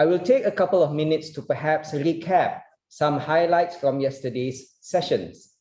I will take a couple of minutes to perhaps recap some highlights from yesterday's sessions.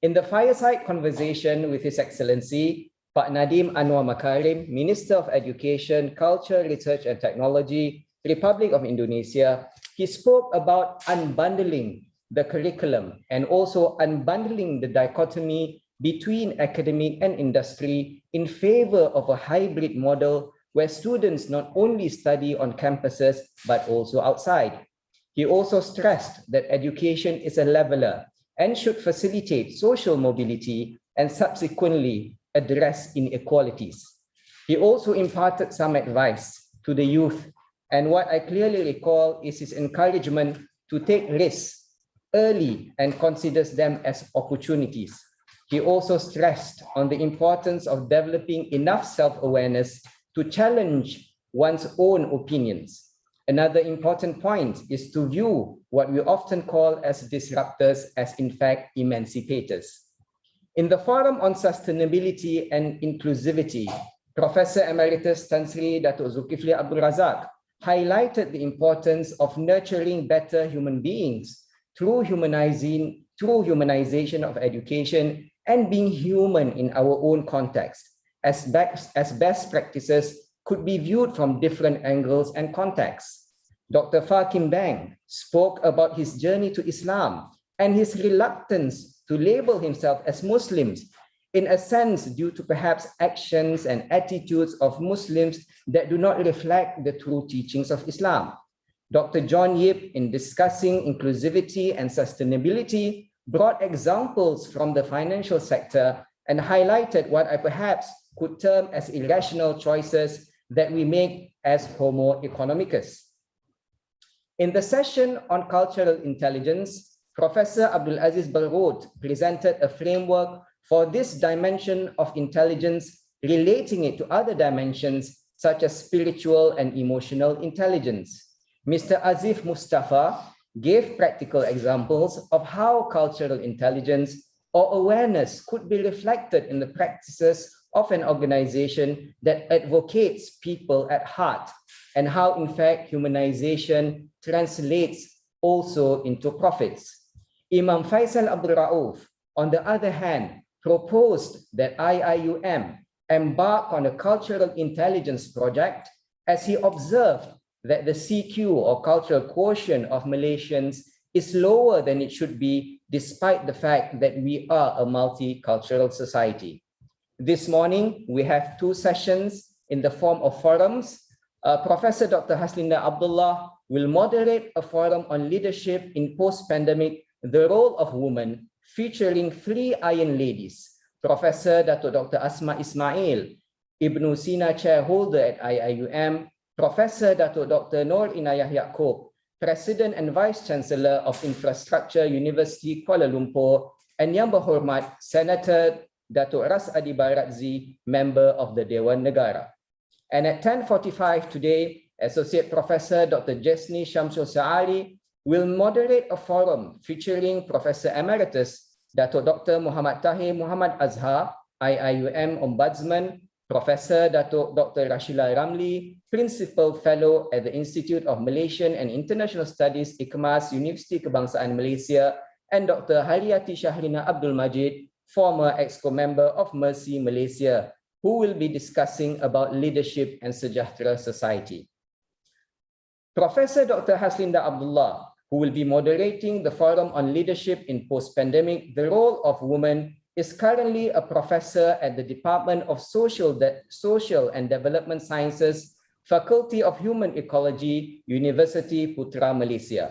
In the fireside conversation with His Excellency, Pak Nadiem Anwar Makarim, Minister of Education, Culture, Research and Technology, Republic of Indonesia, he spoke about unbundling the curriculum and also unbundling the dichotomy between academic and industry in favor of a hybrid model where students not only study on campuses but also outside. He also stressed that education is a leveler and should facilitate social mobility and subsequently address inequalities. He also imparted some advice to the youth, and what I clearly recall is his encouragement to take risks early and considers them as opportunities. He also stressed on the importance of developing enough self-awareness to challenge one's own opinions. Another important point is to view what we often call as disruptors as in fact emancipators. In the Forum on Sustainability and Inclusivity, Professor Emeritus Tan Sri Datuk Zulkifli Abdul Razak highlighted the importance of nurturing better human beings through humanization of education and being human in our own context, as best practices could be viewed from different angles and contexts. Dr. Fakim Bang spoke about his journey to Islam and his reluctance to label himself as Muslims, in a sense due to perhaps actions and attitudes of Muslims that do not reflect the true teachings of Islam. Dr. John Yip, in discussing inclusivity and sustainability, brought examples from the financial sector and highlighted what I perhaps could term as irrational choices that we make as Homo economicus. In the session on cultural intelligence, Professor Abdul Aziz Balrod presented a framework for this dimension of intelligence, relating it to other dimensions such as spiritual and emotional intelligence. Mr. Azif Mustafa gave practical examples of how cultural intelligence or awareness could be reflected in the practices of an organization that advocates people at heart, and how in fact humanization translates also into profits. Imam Faisal Abdul Rauf, on the other hand, proposed that IIUM embark on a cultural intelligence project as he observed that the CQ or cultural quotient of Malaysians is lower than it should be, despite the fact that we are a multicultural society. This morning, we have two sessions in the form of forums. Professor Dr. Haslinda Abdullah will moderate a forum on leadership in post-pandemic, the role of women, featuring three Iron Ladies, Professor Dr. Asma Ismail, Ibn Sina Chairholder at IIUM, Professor Dr. Noor Inayah Yaakob, President and Vice Chancellor of Infrastructure University Kuala Lumpur, and Yang Berhormat Senator Datuk Ras Adi Baratzi, Member of the Dewan Negara. And at 10:45 today, Associate Professor Dr. Jesni Shamsul Saari will moderate a forum featuring Professor Emeritus Datuk Dr. Muhammad Tahir Muhammad Azhar, IIUM Ombudsman, Professor Datuk Dr. Rashila Ramli, Principal Fellow at the Institute of Malaysian and International Studies, IKMAS, Universiti Kebangsaan Malaysia, and Dr. Haryati Shahrina Abdul Majid, former EXCO member of Mercy Malaysia, who will be discussing about leadership and Sejahtera Society. Professor Dr. Haslinda Abdullah, who will be moderating the forum on leadership in post-pandemic, the role of women, is currently a professor at the Department of Social and Development Sciences, Faculty of Human Ecology, University Putra Malaysia.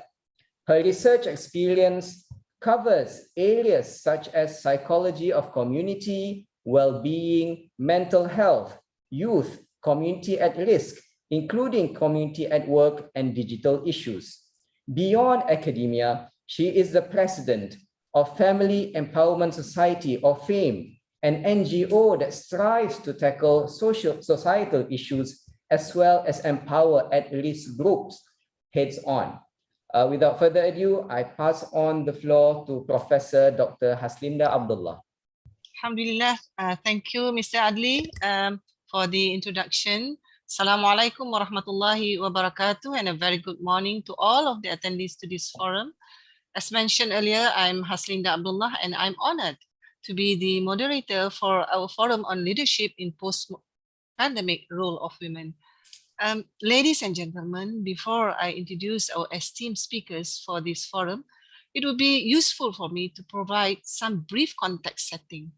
Her research experience covers areas such as psychology of community, well-being, mental health, youth, community at risk, including community at work and digital issues. Beyond academia, she is the president of Family Empowerment Society or FAME, an NGO that strives to tackle societal issues as well as empower at-risk groups heads-on. Without further ado, I pass on the floor to Professor Dr. Haslinda Abdullah. Alhamdulillah. Thank you, Mr. Adli, for the introduction. Assalamualaikum warahmatullahi wabarakatuh, and a very good morning to all of the attendees to this forum. As mentioned earlier, I'm Haslinda Abdullah, and I'm honored to be the moderator for our forum on leadership in post-pandemic role of women. Ladies and gentlemen, before I introduce our esteemed speakers for this forum, it would be useful for me to provide some brief context setting.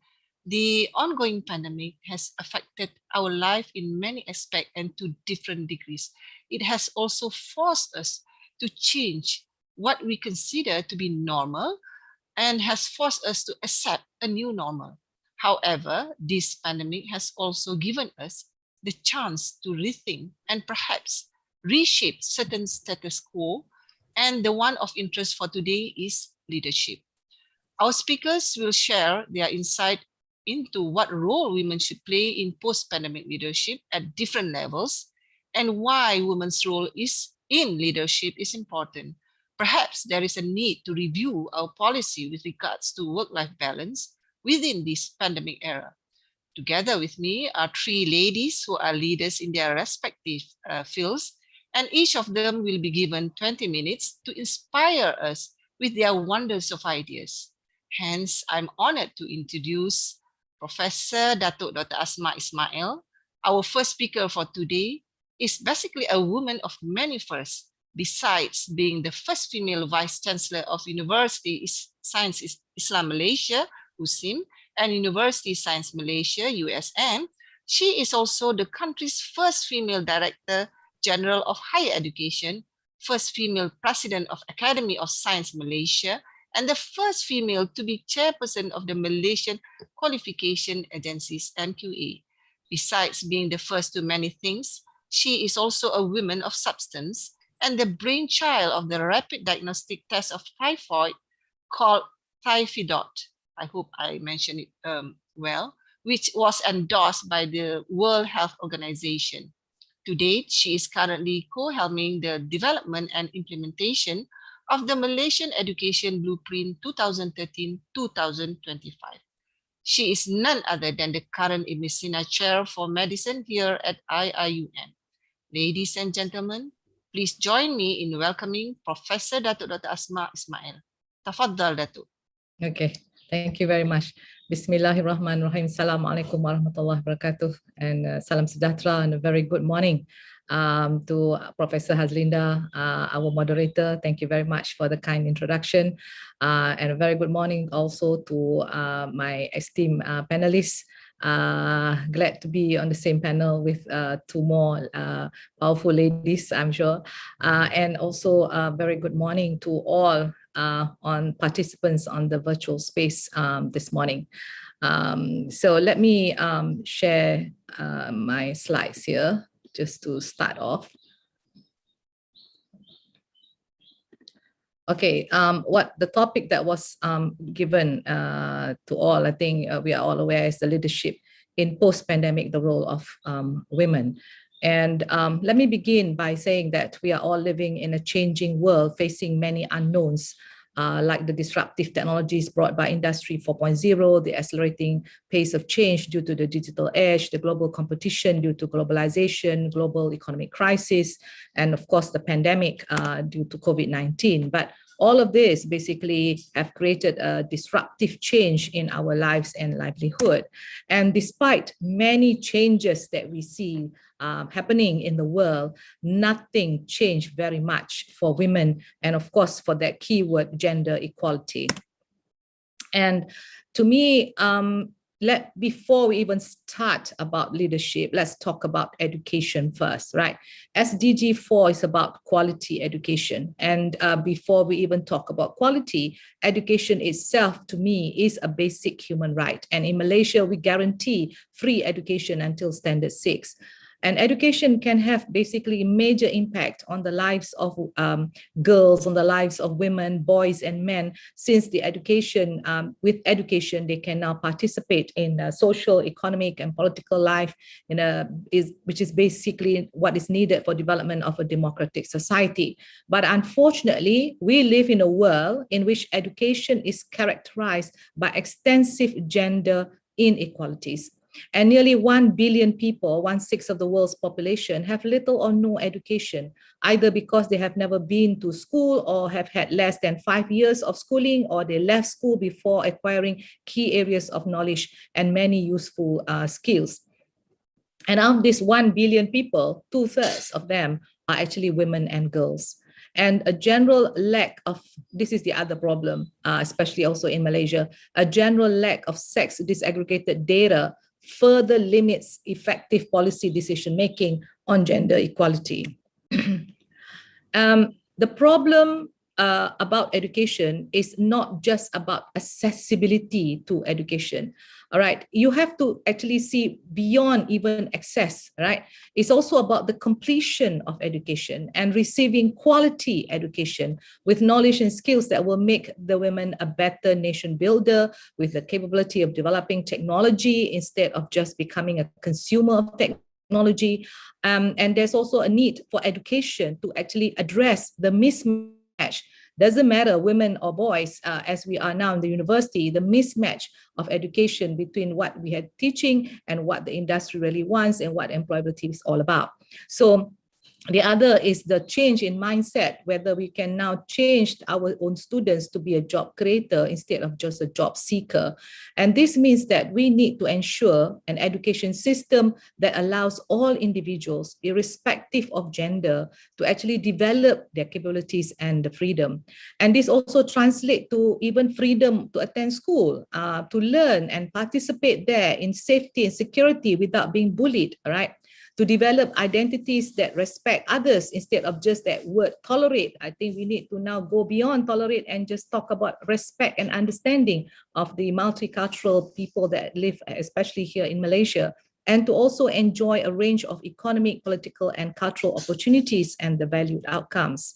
The ongoing pandemic has affected our life in many aspects and to different degrees. It has also forced us to change what we consider to be normal and has forced us to accept a new normal. However, this pandemic has also given us the chance to rethink and perhaps reshape certain status quo, and the one of interest for today is leadership. Our speakers will share their insight into what role women should play in post-pandemic leadership at different levels and why women's role in leadership is important. Perhaps there is a need to review our policy with regards to work-life balance within this pandemic era. Together with me are three ladies who are leaders in their respective fields, and each of them will be given 20 minutes to inspire us with their wonders of ideas. Hence, I'm honored to introduce Professor Datuk Dr. Asma Ismail. Our first speaker for today is basically a woman of many firsts. Besides being the first female Vice Chancellor of University Science Islam Malaysia, USIM, and University Science Malaysia, USM, she is also the country's first female Director General of Higher Education, first female President of Academy of Science Malaysia, and the first female to be chairperson of the Malaysian Qualification Agencies, MQA. Besides being the first to many things, she is also a woman of substance and the brainchild of the rapid diagnostic test of typhoid called Typhidot. I hope I mentioned it well, which was endorsed by the World Health Organization. To date, she is currently co-helming the development and implementation of the Malaysian Education Blueprint 2013-2025. She is none other than the current Ibn Sina Chair for Medicine here at IIUM. Ladies and gentlemen, please join me in welcoming Professor Datuk Dr. Asma Ismail. Tafaddal, Datuk. Okay, thank you very much. Bismillahirrahmanirrahim. Assalamualaikum warahmatullahi wabarakatuh. And salam sejahtera and a very good morning to Professor Haslinda, our moderator. Thank you very much for the kind introduction. And a very good morning also to my esteemed panelists. Glad to be on the same panel with two more powerful ladies, I'm sure. And also a very good morning to all on participants on the virtual space this morning. So let me share my slides here just to start off. Okay, what the topic that was given to all, I think we are all aware, is the leadership in post-pandemic, the role of women. And let me begin by saying that we are all living in a changing world, facing many unknowns, like the disruptive technologies brought by Industry 4.0, the accelerating pace of change due to the digital age, the global competition due to globalization, global economic crisis, and of course the pandemic due to COVID-19. But all of this basically have created a disruptive change in our lives and livelihood. And despite many changes that we see happening in the world, nothing changed very much for women, and of course for that keyword, gender equality. And to me, before we even start about leadership, let's talk about education first, right? SDG 4 is about quality education. And before we even talk about quality, education itself, to me, is a basic human right. And in Malaysia, we guarantee free education until Standard 6. And education can have basically major impact on the lives of girls, on the lives of women, boys, and men, since the education, with education, they can now participate in social, economic, and political life, which is basically what is needed for development of a democratic society. But unfortunately, we live in a world in which education is characterized by extensive gender inequalities. And nearly 1 billion people, 1/6 of the world's population, have little or no education, either because they have never been to school or have had less than 5 years of schooling, or they left school before acquiring key areas of knowledge and many useful skills. And of these 1 billion people, 2/3 of them are actually women and girls. And a general lack of, this is the other problem, especially also in Malaysia, a general lack of sex disaggregated data further limits effective policy decision-making on gender equality. The problem about education is not just about accessibility to education. All right, you have to actually see beyond even access, right? It's also about the completion of education and receiving quality education with knowledge and skills that will make the women a better nation builder with the capability of developing technology instead of just becoming a consumer of technology. And there's also a need for education to actually address the mismatch. Doesn't matter women or boys, as we are now in the university, the mismatch of education between what we are teaching and what the industry really wants and what employability is all about. So the other is the change in mindset, whether we can now change our own students to be a job creator instead of just a job seeker. And this means that we need to ensure an education system that allows all individuals, irrespective of gender, to actually develop their capabilities and the freedom. And this also translates to even freedom to attend school, to learn and participate there in safety and security without being bullied, right? To develop identities that respect others instead of just that word tolerate. I think we need to now go beyond tolerate and just talk about respect and understanding of the multicultural people that live, especially here in Malaysia, and to also enjoy a range of economic, political, and cultural opportunities and the valued outcomes.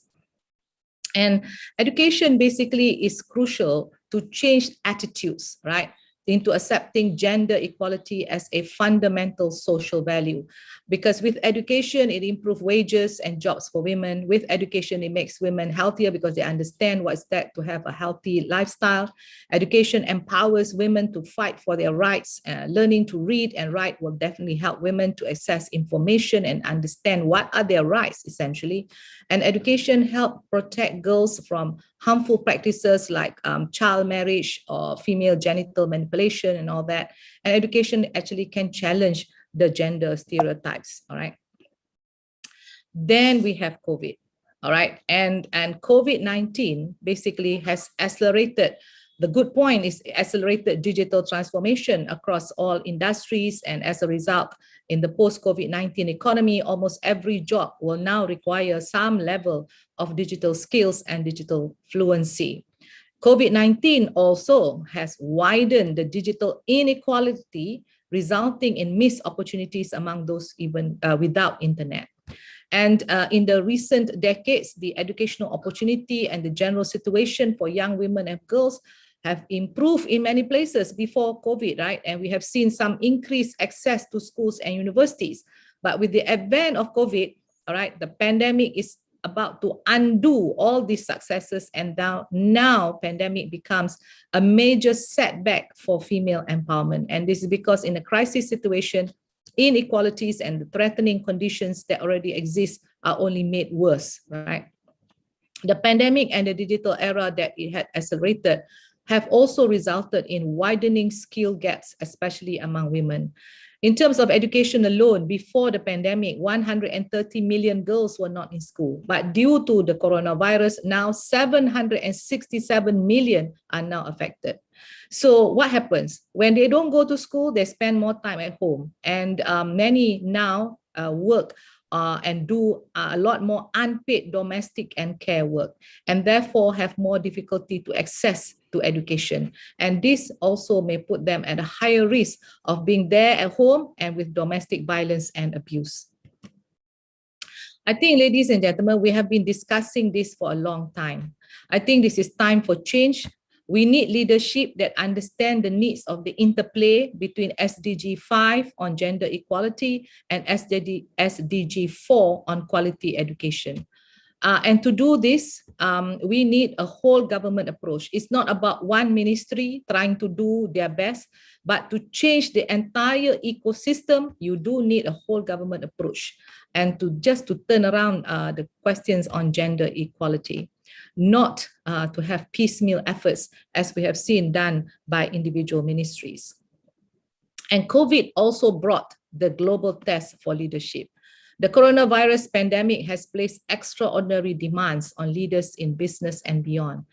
And education basically is crucial to change attitudes, right, into accepting gender equality as a fundamental social value. Because with education, it improves wages and jobs for women. With education, it makes women healthier because they understand what it's that to have a healthy lifestyle. Education empowers women to fight for their rights. Learning to read and write will definitely help women to access information and understand what are their rights, essentially. And education helps protect girls from harmful practices like child marriage or female genital manipulation and all that. And education actually can challenge the gender stereotypes, all right? Then we have COVID, all right? And COVID-19 basically has accelerated, the good point is accelerated digital transformation across all industries. And as a result, in the post-COVID-19 economy, almost every job will now require some level of digital skills and digital fluency. COVID-19 also has widened the digital inequality, resulting in missed opportunities among those even without internet. And in the recent decades, the educational opportunity and the general situation for young women and girls have improved in many places before COVID, right? And we have seen some increased access to schools and universities. But with the advent of COVID, all right, the pandemic is about to undo all these successes, and now pandemic becomes a major setback for female empowerment. And this is because in a crisis situation, inequalities and the threatening conditions that already exist are only made worse, right? The pandemic and the digital era that it had accelerated have also resulted in widening skill gaps, especially among women. In terms of education alone, before the pandemic, 130 million girls were not in school. But due to the coronavirus, now 767 million are now affected. So what happens? When they don't go to school, they spend more time at home. And many now work and do a lot more unpaid domestic and care work, and therefore have more difficulty to access to education. And this also may put them at a higher risk of being there at home and with domestic violence and abuse. I think, ladies and gentlemen, we have been discussing this for a long time. I think this is time for change. We need leadership that understand the needs of the interplay between SDG 5 on gender equality and SDG 4 on quality education. And to do this, we need a whole government approach. It's not about one ministry trying to do their best, but to change the entire ecosystem, you do need a whole government approach. And to turn around the questions on gender equality, not to have piecemeal efforts as we have seen done by individual ministries. And COVID also brought the global test for leadership. The coronavirus pandemic has placed extraordinary demands on leaders in business and beyond.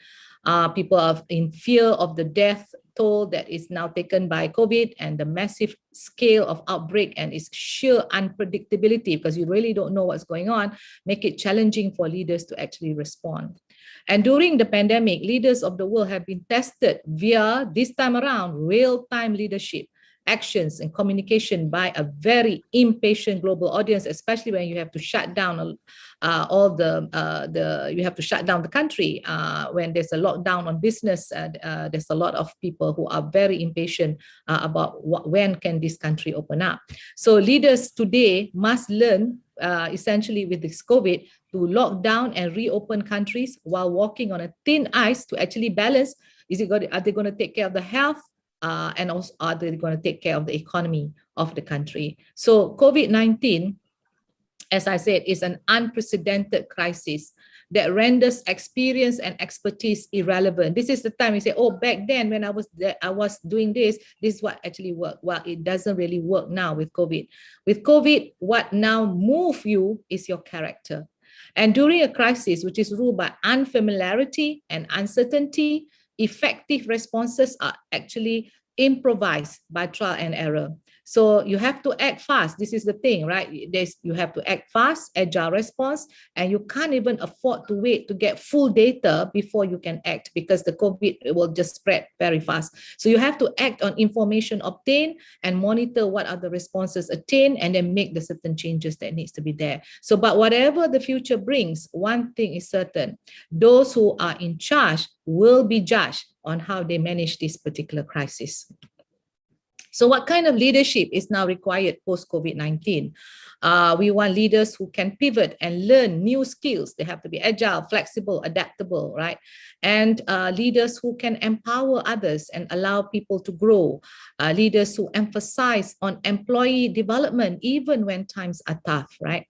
People are in fear of the death toll that is now taken by COVID and the massive scale of outbreak and its sheer unpredictability, because you really don't know what's going on, make it challenging for leaders to actually respond. And during the pandemic, leaders of the world have been tested via, this time around, real-time leadership actions and communication by a very impatient global audience, especially when you have to shut down you have to shut down the country when there's a lockdown on business. There's a lot of people who are very impatient about when can this country open up. So leaders today must learn essentially with this COVID to lock down and reopen countries while walking on a thin ice to actually balance. Are they going to take care of the health? And also, are they going to take care of the economy of the country? So COVID-19, as I said, is an unprecedented crisis that renders experience and expertise irrelevant. This is the time we say, oh, back then when I was doing this is what actually worked. Well, it doesn't really work now with COVID. With COVID, what now moves you is your character. And during a crisis, which is ruled by unfamiliarity and uncertainty, effective responses are actually improvised by trial and error. So you have to act fast. This is the thing, right? You have to act fast, agile response, and you can't even afford to wait to get full data before you can act, because the COVID will just spread very fast. So you have to act on information obtained and monitor what are the responses attained, and then make the certain changes that needs to be there. So, but whatever the future brings, one thing is certain: those who are in charge will be judged on how they manage this particular crisis. So what kind of leadership is now required post-COVID-19? We want leaders who can pivot and learn new skills. They have to be agile, flexible, adaptable, right? And leaders who can empower others and allow people to grow. Leaders who emphasize on employee development even when times are tough, right?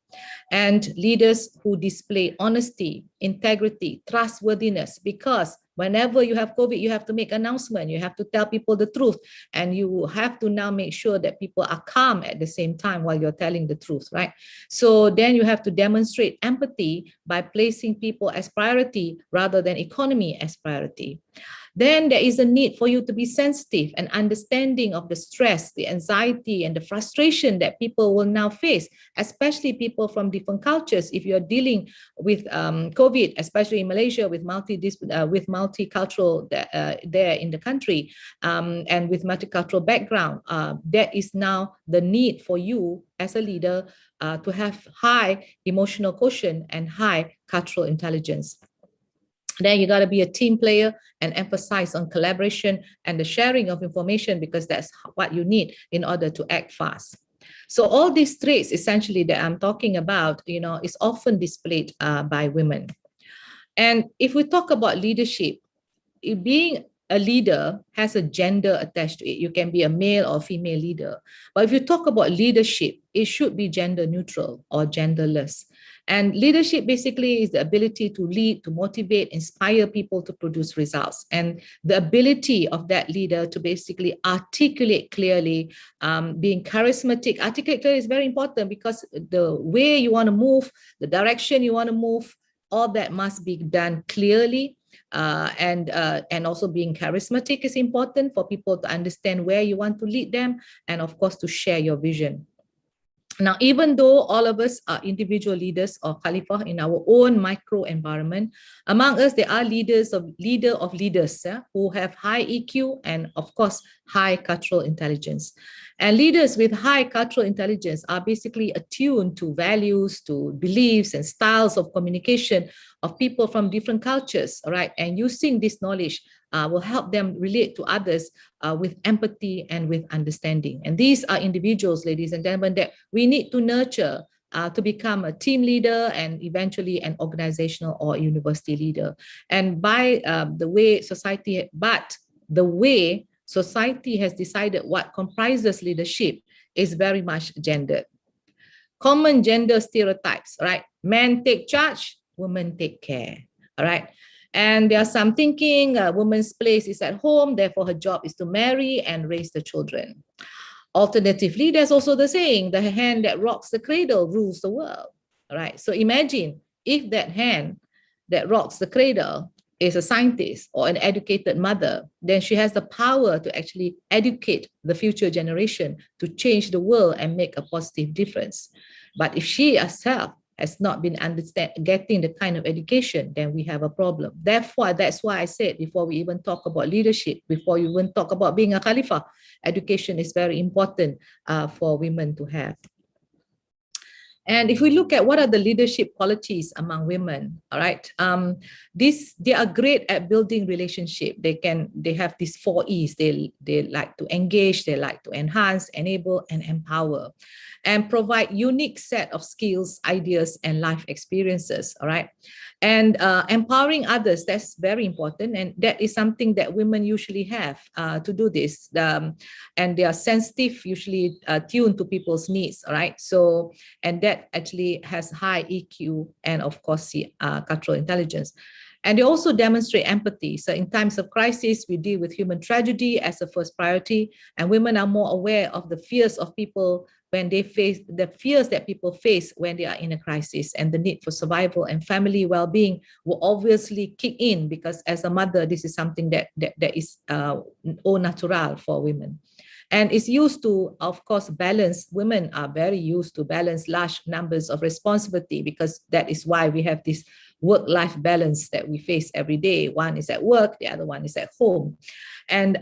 And leaders who display honesty, integrity, trustworthiness, because whenever you have COVID, you have to make announcement, you have to tell people the truth, and you have to now make sure that people are calm at the same time while you're telling the truth, right? So then you have to demonstrate empathy by placing people as priority rather than economy as priority. Then there is a need for you to be sensitive and understanding of the stress, the anxiety, and the frustration that people will now face, especially people from different cultures. If you're dealing with COVID, especially in Malaysia, with multicultural there in the country, and with multicultural background, there is now the need for you as a leader to have high emotional quotient and high cultural intelligence. Then you got to be a team player and emphasize on collaboration and the sharing of information, because that's what you need in order to act fast. So all these traits essentially that I'm talking about, is often displayed by women. And if we talk about leadership, being a leader has a gender attached to it. You can be a male or female leader. But if you talk about leadership, it should be gender neutral or genderless. And leadership basically is the ability to lead, to motivate, inspire people to produce results. And the ability of that leader to basically articulate clearly, being charismatic. Articulate clearly is very important, because the way you want to move, the direction you want to move, all that must be done clearly. And also being charismatic is important for people to understand where you want to lead them, and of course to share your vision. Now, even though all of us are individual leaders or Khalifah in our own micro environment, among us there are leaders of leaders who have high EQ and of course high cultural intelligence. And leaders with high cultural intelligence are basically attuned to values, to beliefs and styles of communication of people from different cultures, right? And using this knowledge will help them relate to others with empathy and with understanding. And these are individuals, ladies and gentlemen, that we need to nurture to become a team leader and eventually an organizational or university leader. And by the way society has decided what comprises leadership is very much gendered. Common gender stereotypes, right? Men take charge, women take care, all right? And there's some thinking a woman's place is at home, therefore her job is to marry and raise the children. Alternatively, there's also the saying, the hand that rocks the cradle rules the world, all right? So imagine if that hand that rocks the cradle is a scientist or an educated mother, then she has the power to actually educate the future generation to change the world and make a positive difference. But if she herself has not been getting the kind of education, then we have a problem. Therefore, that's why I said before we even talk about leadership, before you even talk about being a Khalifa, education is very important for women to have. And if we look at what are the leadership qualities among women, all right, they are great at building relationship. They have these 4 E's. They like to engage, they like to enhance, enable, and empower, and provide unique set of skills, ideas, and life experiences. All right, and empowering others, that's very important, and that is something that women usually have to do this. And they are sensitive, usually tuned to people's needs. All right, so and that actually has high EQ and of course cultural intelligence. And they also demonstrate empathy. So in times of crisis, we deal with human tragedy as a first priority, and women are more aware of the fears of people when they face the fears that people face when they are in a crisis, and the need for survival and family well-being will obviously kick in, because as a mother, this is something that is au natural for women. And it's used to, of course, balance. Women are very used to balance large numbers of responsibility, because that is why we have this work-life balance that we face every day. One is at work, the other one is at home. And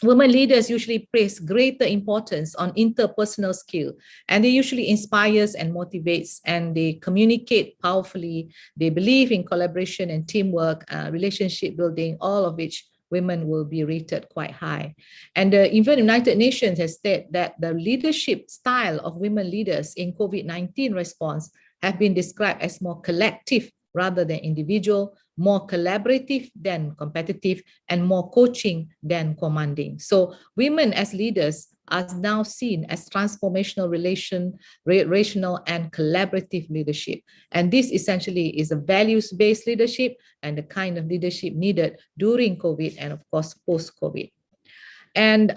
women leaders usually place greater importance on interpersonal skill, and they usually inspires and motivates, and they communicate powerfully. They believe in collaboration and teamwork, relationship building, all of which women will be rated quite high. And even United Nations has said that the leadership style of women leaders in COVID-19 response have been described as more collective rather than individual, more collaborative than competitive, and more coaching than commanding. So women as leaders are now seen as transformational, relational, and collaborative leadership. And this essentially is a values-based leadership and the kind of leadership needed during COVID and of course post-COVID. And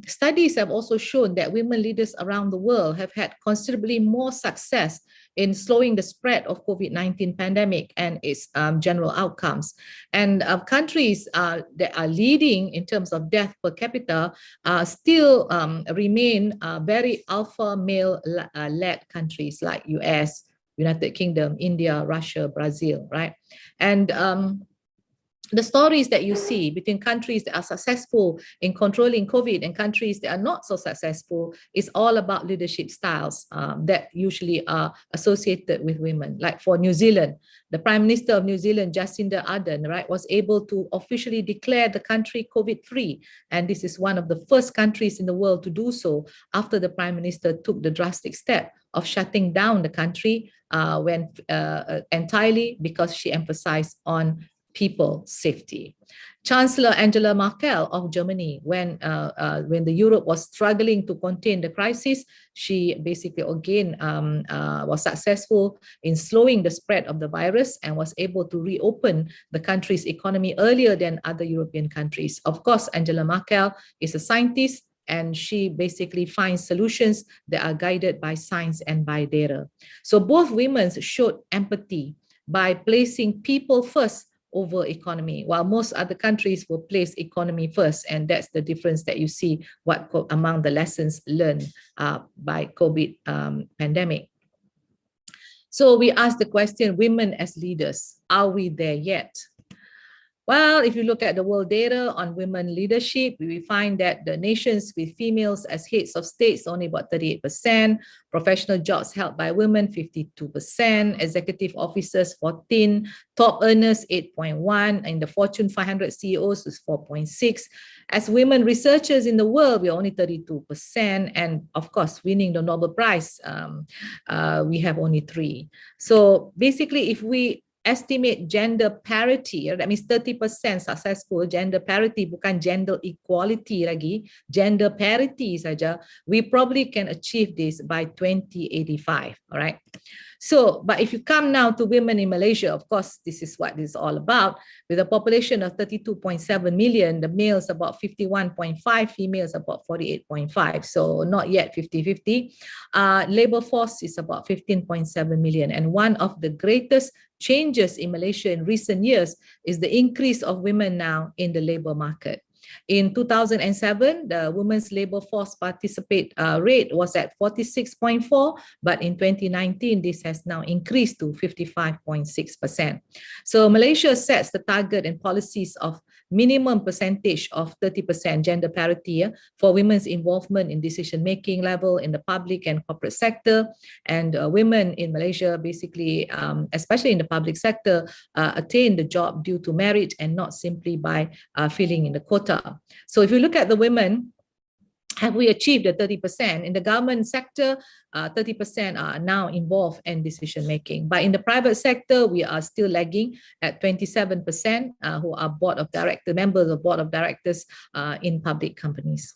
studies have also shown that women leaders around the world have had considerably more success in slowing the spread of COVID-19 pandemic and its general outcomes. And countries that are leading in terms of death per capita still remain very alpha male-led countries like US, United Kingdom, India, Russia, Brazil, right? And the stories that you see between countries that are successful in controlling COVID and countries that are not so successful is all about leadership styles that usually are associated with women. Like for New Zealand, the Prime Minister of New Zealand, Jacinda Ardern, right, was able to officially declare the country COVID-free. And this is one of the first countries in the world to do so after the Prime Minister took the drastic step of shutting down the country entirely because she emphasized on people safety. Chancellor Angela Merkel of Germany, when the Europe was struggling to contain the crisis, she basically again was successful in slowing the spread of the virus and was able to reopen the country's economy earlier than other European countries. Of course, Angela Merkel is a scientist, and she basically finds solutions that are guided by science and by data. So both women showed empathy by placing people first over economy, while most other countries will place economy first. And that's the difference that you see among the lessons learned by COVID pandemic. So we ask the question, women as leaders, are we there yet? Well, if you look at the world data on women leadership, we find that the nations with females as heads of states only about 38%, professional jobs held by women 52%, executive officers 14, top earners 8.1, and the Fortune 500 CEOs is 4.6. As women researchers in the world, we're only 32%, and of course, winning the Nobel Prize, we have only 3. So basically, if we estimate gender parity, that means 30% successful gender parity, bukan gender equality lagi, gender parity saja, we probably can achieve this by 2085, all right? So, but if you come now to women in Malaysia, of course, this is what this is all about. With a population of 32.7 million, the males about 51.5, females about 48.5. So not yet 50-50. Labor force is about 15.7 million. And one of the greatest changes in Malaysia in recent years is the increase of women now in the labor market. In 2007, the women's labor force participate rate was at 46.4, but in 2019, this has now increased to 55.6%. So Malaysia sets the target and policies of minimum percentage of 30% gender parity for women's involvement in decision-making level in the public and corporate sector. And women in Malaysia, basically, especially in the public sector, attain the job due to merit and not simply by filling in the quota. So if you look at the women, have we achieved the 30%? In the government sector, 30% are now involved in decision making. But in the private sector, we are still lagging at 27% who are board of directors, members of board of directors in public companies.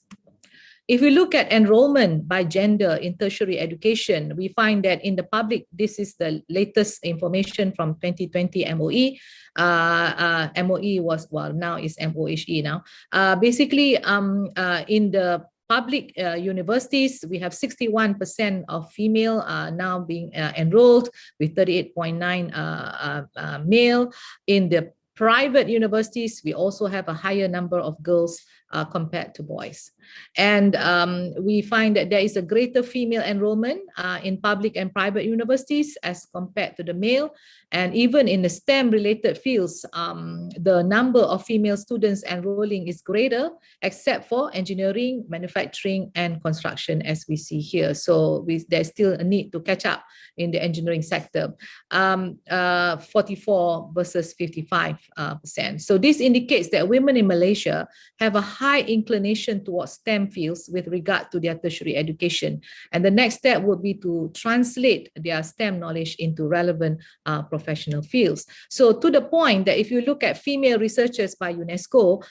If we look at enrollment by gender in tertiary education, we find that in the public, this is the latest information from 2020 MOE. MOE was, well, now is MOHE now. Basically, in the public universities, we have 61% of female now being enrolled with 38.9 male. In the private universities, we also have a higher number of girls compared to boys. And we find that there is a greater female enrollment in public and private universities as compared to the male. And even in the STEM-related fields, the number of female students enrolling is greater, except for engineering, manufacturing, and construction, as we see here. So there's still a need to catch up in the engineering sector, 44 versus 55%. So this indicates that women in Malaysia have a high inclination towards STEM fields with regard to their tertiary education. And the next step would be to translate their STEM knowledge into relevant professional fields. So to the point that if you look at female researchers by UNESCO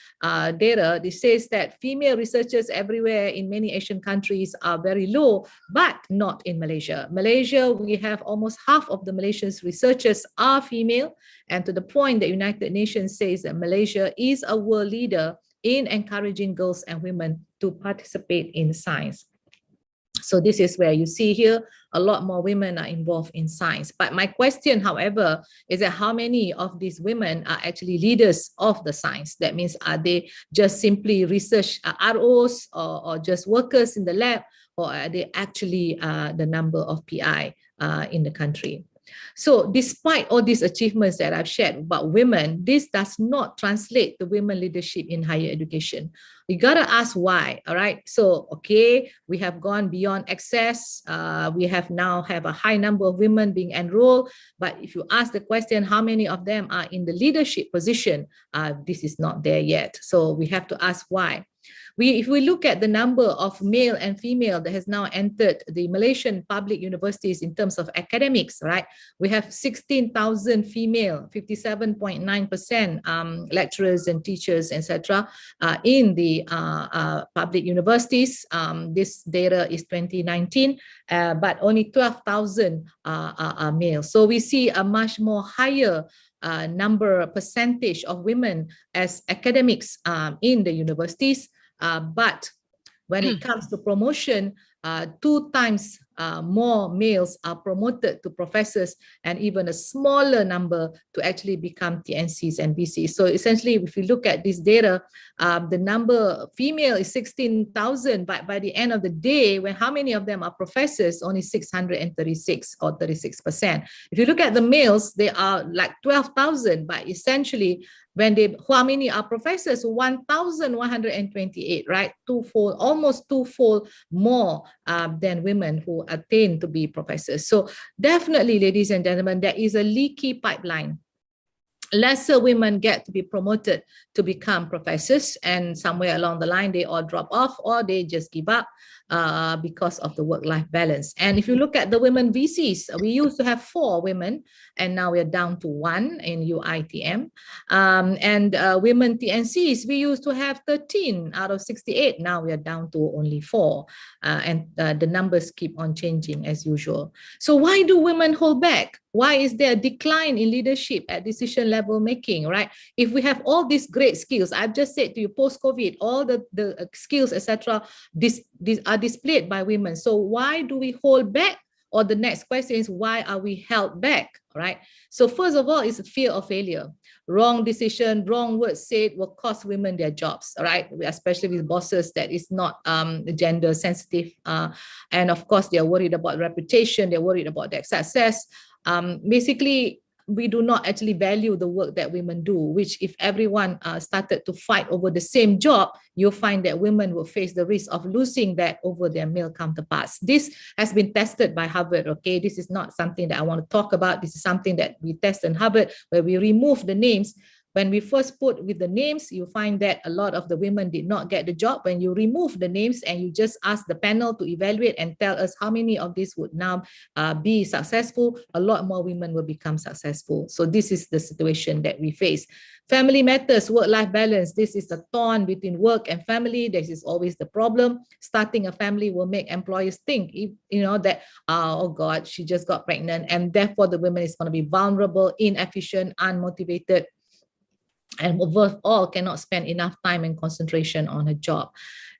data, this says that female researchers everywhere in many Asian countries are very low, but not in Malaysia. Malaysia, we have almost half of the Malaysians researchers are female. And to the point that United Nations says that Malaysia is a world leader in encouraging girls and women to participate in science. So this is where you see here a lot more women are involved in science. But my question, however, is that how many of these women are actually leaders of the science? That means, are they just simply research ROs or just workers in the lab, or are they actually the number of PI in the country? So despite all these achievements that I've shared about women, this does not translate to women leadership in higher education. We gotta ask why, all right? So, okay, we have gone beyond access. We have now have a high number of women being enrolled. But if you ask the question, how many of them are in the leadership position? This is not there yet. So we have to ask why. If we look at the number of male and female that has now entered the Malaysian public universities in terms of academics, right? We have 16,000 female, 57.9% lecturers and teachers, etc. In the public universities. This data is 2019, but only 12,000 are male. So we see a much more higher percentage of women as academics in the universities. But when it comes to promotion, 2 times more males are promoted to professors, and even a smaller number to actually become TNCs and BCs. So essentially, if you look at this data, the number female is 16,000, but by the end of the day, how many of them are professors? Only 636 or 36%. If you look at the males, they are like 12,000, but essentially how many are professors? 1,128, right? Twofold, almost twofold more than women who attain to be professors. So definitely, ladies and gentlemen, there is a leaky pipeline. Lesser women get to be promoted to become professors, and somewhere along the line they all drop off or they just give up because of the work-life balance. And if you look at the women VCs, we used to have 4 women, and now we're down to 1 in UITM. And women TNCs, we used to have 13 out of 68. Now we are down to only 4, and the numbers keep on changing as usual. So why do women hold back? Why is there a decline in leadership at decision level making, right? If we have all these great skills, I've just said to you, post-COVID, all the skills, etc., these are displayed by women. So why do we hold back? Or the next question is, why are we held back, right? So first of all, it's a fear of failure. Wrong decision, wrong words said will cost women their jobs, right? Especially with bosses that is not gender sensitive. And of course, they're worried about reputation, they're worried about their success. Basically, we do not actually value the work that women do, which if everyone started to fight over the same job, you'll find that women will face the risk of losing that over their male counterparts. This has been tested by Harvard, okay? This is not something that I want to talk about. This is something that we test in Harvard, where we remove the names. When we first put with the names, you find that a lot of the women did not get the job. When you remove the names and you just ask the panel to evaluate and tell us how many of these would now be successful, a lot more women will become successful. So this is the situation that we face. Family matters, work-life balance. This is the thorn between work and family. This is always the problem. Starting a family will make employers think, that, oh God, she just got pregnant. And therefore the women is going to be vulnerable, inefficient, unmotivated, and above all cannot spend enough time and concentration on her job.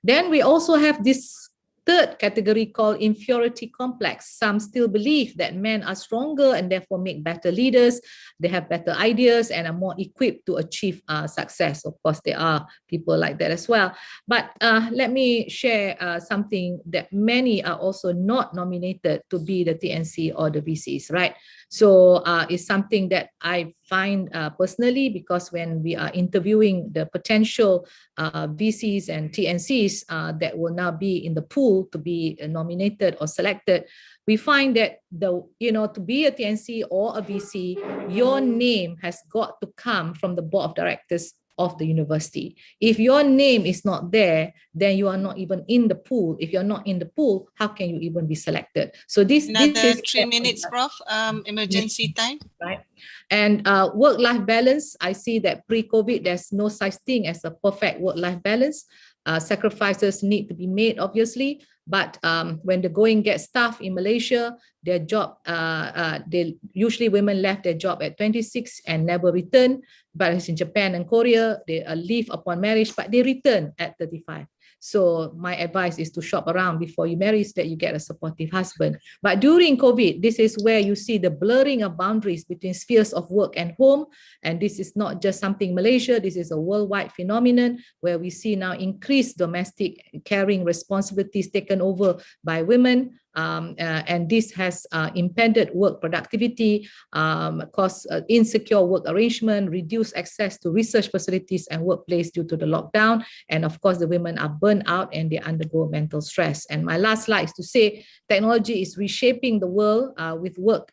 Then we also have this third category called inferiority complex. Some still believe that men are stronger and therefore make better leaders. They have better ideas and are more equipped to achieve success. Of course, there are people like that as well. But let me share something that many are also not nominated to be the TNC or the VCs, right? So it's something that I find personally, because when we are interviewing the potential VCs and TNCs that will now be in the pool to be nominated or selected, we find that to be a TNC or a VC, your name has got to come from the board of directors of the university. If your name is not there, then you are not even in the pool. If you're not in the pool, how can you even be selected? So this is 3 minutes, Prof. Emergency time. Right. And work-life balance, I see that pre-COVID, there's no such thing as a perfect work-life balance. Sacrifices need to be made, obviously. But when the going gets tough in Malaysia, their job, usually women left their job at 26 and never return. But in Japan and Korea, they leave upon marriage, but they return at 35. So my advice is to shop around before you marry so that you get a supportive husband. But during COVID, this is where you see the blurring of boundaries between spheres of work and home. And this is not just something Malaysia, this is a worldwide phenomenon where we see now increased domestic caring responsibilities taken over by women. And this has impeded work productivity, caused insecure work arrangement, reduced access to research facilities and workplace due to the lockdown. And of course, the women are burnt out and they undergo mental stress. And my last slide is to say technology is reshaping the world with work,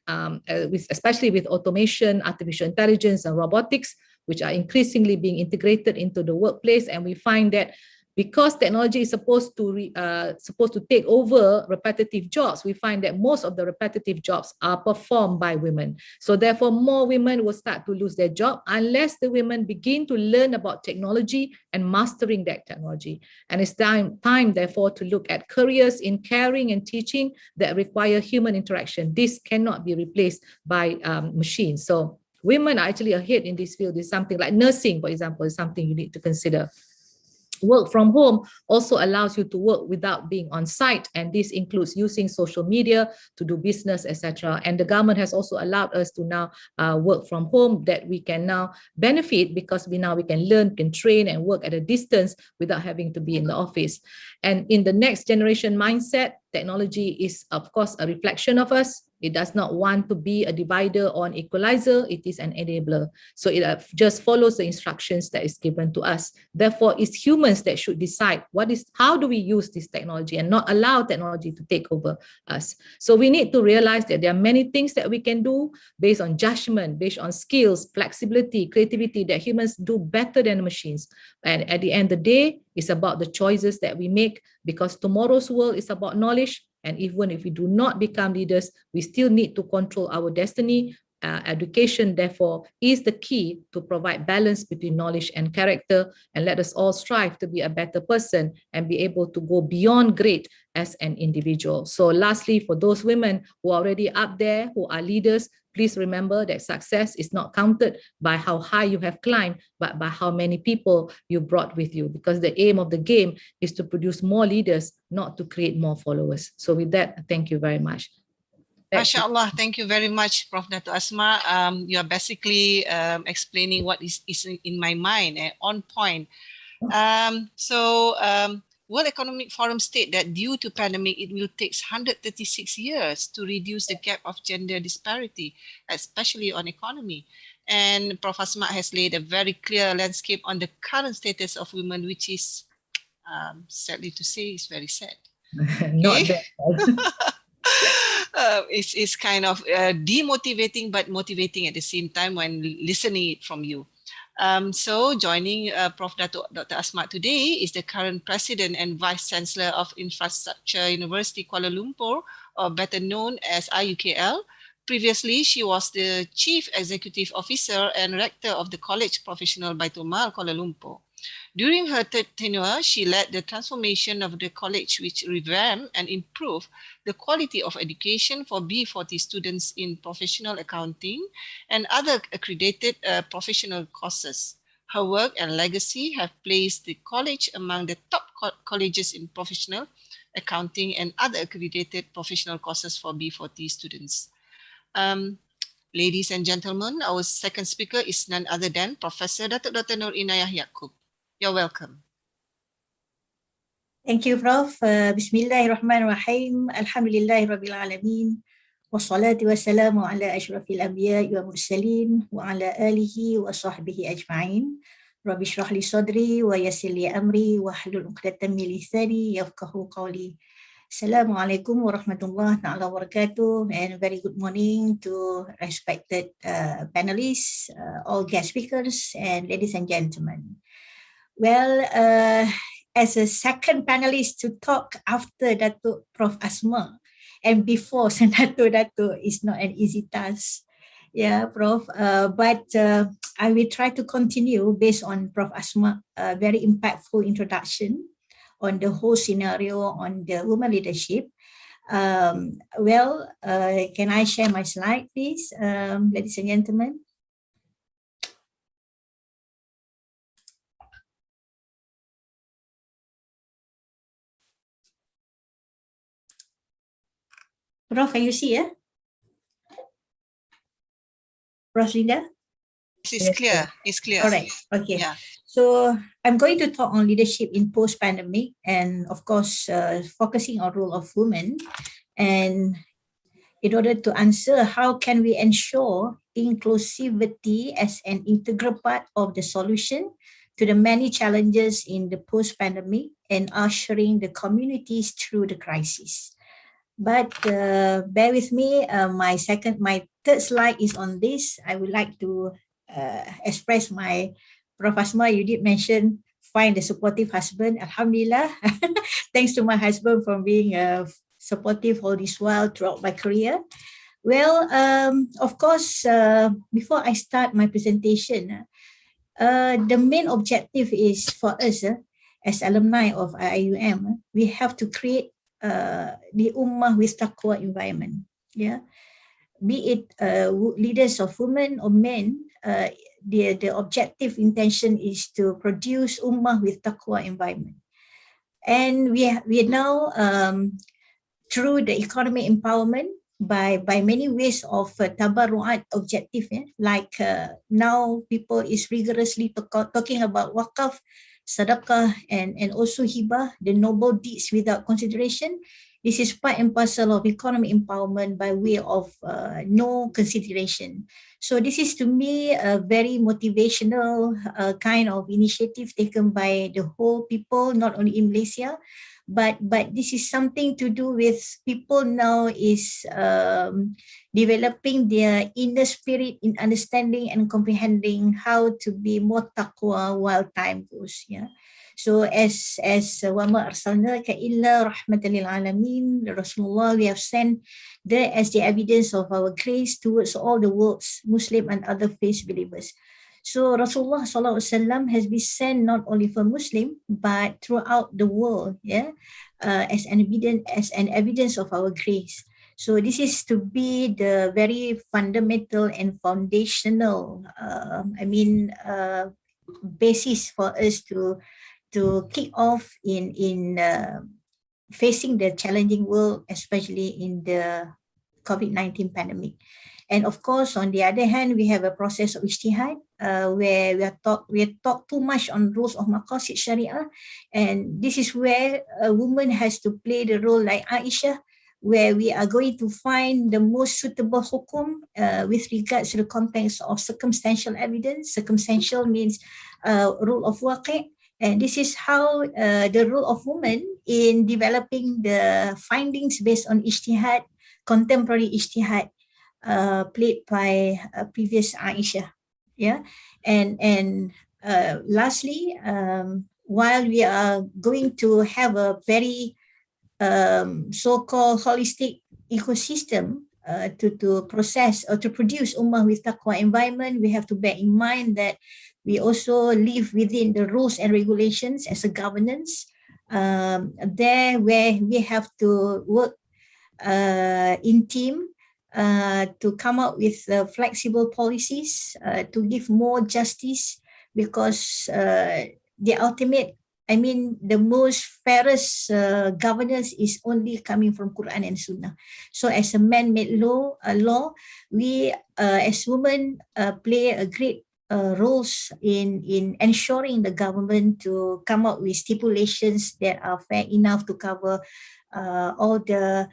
especially with automation, artificial intelligence, and robotics, which are increasingly being integrated into the workplace. And we find that because technology is supposed to take over repetitive jobs, we find that most of the repetitive jobs are performed by women. So therefore, more women will start to lose their job unless the women begin to learn about technology and mastering that technology. And it's time therefore, to look at careers in caring and teaching that require human interaction. This cannot be replaced by machines. So women are actually ahead in this field. Is something like nursing, for example, is something you need to consider. Work from home also allows you to work without being on site, and this includes using social media to do business, etc. And the government has also allowed us to now work from home, that we can now benefit because we can learn, can train and work at a distance without having to be in the office. And in the next generation mindset, technology is of course a reflection of us. It does not want to be a divider or an equalizer. It is an enabler. So it just follows the instructions that is given to us. Therefore, it's humans that should decide how do we use this technology and not allow technology to take over us. So we need to realize that there are many things that we can do based on judgment, based on skills, flexibility, creativity, that humans do better than machines. And at the end of the day, it's about the choices that we make, because tomorrow's world is about knowledge. And even if we do not become leaders, we still need to control our destiny. Education, therefore, is the key to provide balance between knowledge and character. And let us all strive to be a better person and be able to go beyond great as an individual. So lastly, for those women who are already up there, who are leaders, please remember that success is not counted by how high you have climbed, but by how many people you brought with you. Because the aim of the game is to produce more leaders, not to create more followers. So with that, thank you very much. MashaAllah, thank you very much, Prof. Dato' Asma. You are basically explaining what is in my mind and on point. World Economic Forum state that due to pandemic, it will take 136 years to reduce the gap of gender disparity, especially on economy. And Prof. Asma has laid a very clear landscape on the current status of women, which is, sadly to say, is very sad. Not that. It's kind of demotivating, but motivating at the same time when listening it from you. So joining Prof. Dr. Asma today is the current President and Vice Chancellor of Infrastructure University Kuala Lumpur, or better known as IUKL. Previously, she was the Chief Executive Officer and Rector of the College Professional Baitul Mal Kuala Lumpur. During her tenure, she led the transformation of the college, which revamped and improved the quality of education for B40 students in professional accounting and other accredited professional courses. Her work and legacy have placed the college among the top colleges in professional accounting and other accredited professional courses for B40 students. Ladies and gentlemen, our second speaker is none other than Professor Dr. Nur Inayah Yaakob. You're welcome. Thank you, Prof. Bismillahirrahmanirrahim. Alhamdulillahi Rabbil Alamin. Wassalatu wassalamu ala ashrafil anbiya wa mursalin wa ala alihi wa sahbihi ajma'in. Rabbi shrah li sadri wa yassir li amri wa hlul 'uqdatam min lisani yafqahu qawli. Assalamualaikum warahmatullahi ta'ala wabarakatuh, and very good morning to respected panelists, all guest speakers, and ladies and gentlemen. Well, as a second panelist to talk after Dato' Prof. Asma and before Senator Dato' is not an easy task. Yeah, Prof. But I will try to continue based on Prof. Asma, a very impactful introduction on the whole scenario on the women leadership. Can I share my slide, please, ladies and gentlemen? Prof, can you see, Prof. Linda? It's clear. It's clear. All right. Okay. Yeah. So I'm going to talk on leadership in post-pandemic, and of course, focusing on role of women. And in order to answer, how can we ensure inclusivity as an integral part of the solution to the many challenges in the post-pandemic and ushering the communities through the crisis? But bear with me, my third slide is on this. I would like to express my, Prof. Asma, you did mention find a supportive husband. Alhamdulillah, thanks to my husband for being supportive all this while throughout my career. Well, of course, before I start my presentation, the main objective is for us as alumni of IUM, we have to create the ummah with taqwa environment. Yeah, be it leaders of women or men, the objective intention is to produce ummah with taqwa environment. And we now through the economic empowerment by many ways of tabarru'at objective, like now people is rigorously talking about waqaf, sadaqah, and also hibah, the noble deeds without consideration. This is part and parcel of economic empowerment by way of no consideration. So this is to me a very motivational kind of initiative taken by the whole people, not only in Malaysia, but this is something to do with people now is developing their inner spirit in understanding and comprehending how to be more taqwa while time goes. Yeah. So as wama arsalnaka illa rahmatan lil alamin, Rasulullah, we have sent there as the evidence of our grace towards all the worlds, Muslim and other faith believers. So Rasulullah Sallallahu Alaihi Wasallam has been sent not only for Muslim but throughout the world, yeah, as an evidence of our grace. So this is to be the very fundamental and foundational, basis for us to kick off in facing the challenging world, especially in the COVID-19 pandemic. And of course, on the other hand, we have a process of ijtihad where we talk too much on rules of maqasid Sharia, and this is where a woman has to play the role like Aisha, where we are going to find the most suitable hukum with regards to the context of circumstantial evidence. Circumstantial means rule of waqi', and this is how the role of women in developing the findings based on ijtihad, contemporary ijtihad, played by previous Aisha. Yeah. And lastly, while we are going to have a very so-called holistic ecosystem to process or to produce ummah with taqwa environment, we have to bear in mind that we also live within the rules and regulations as a governance, there where we have to work in team to come up with flexible policies to give more justice, because the ultimate, the most fairest governance is only coming from Quran and Sunnah. So as a man-made law, we as women play a great roles in ensuring the government to come up with stipulations that are fair enough to cover all the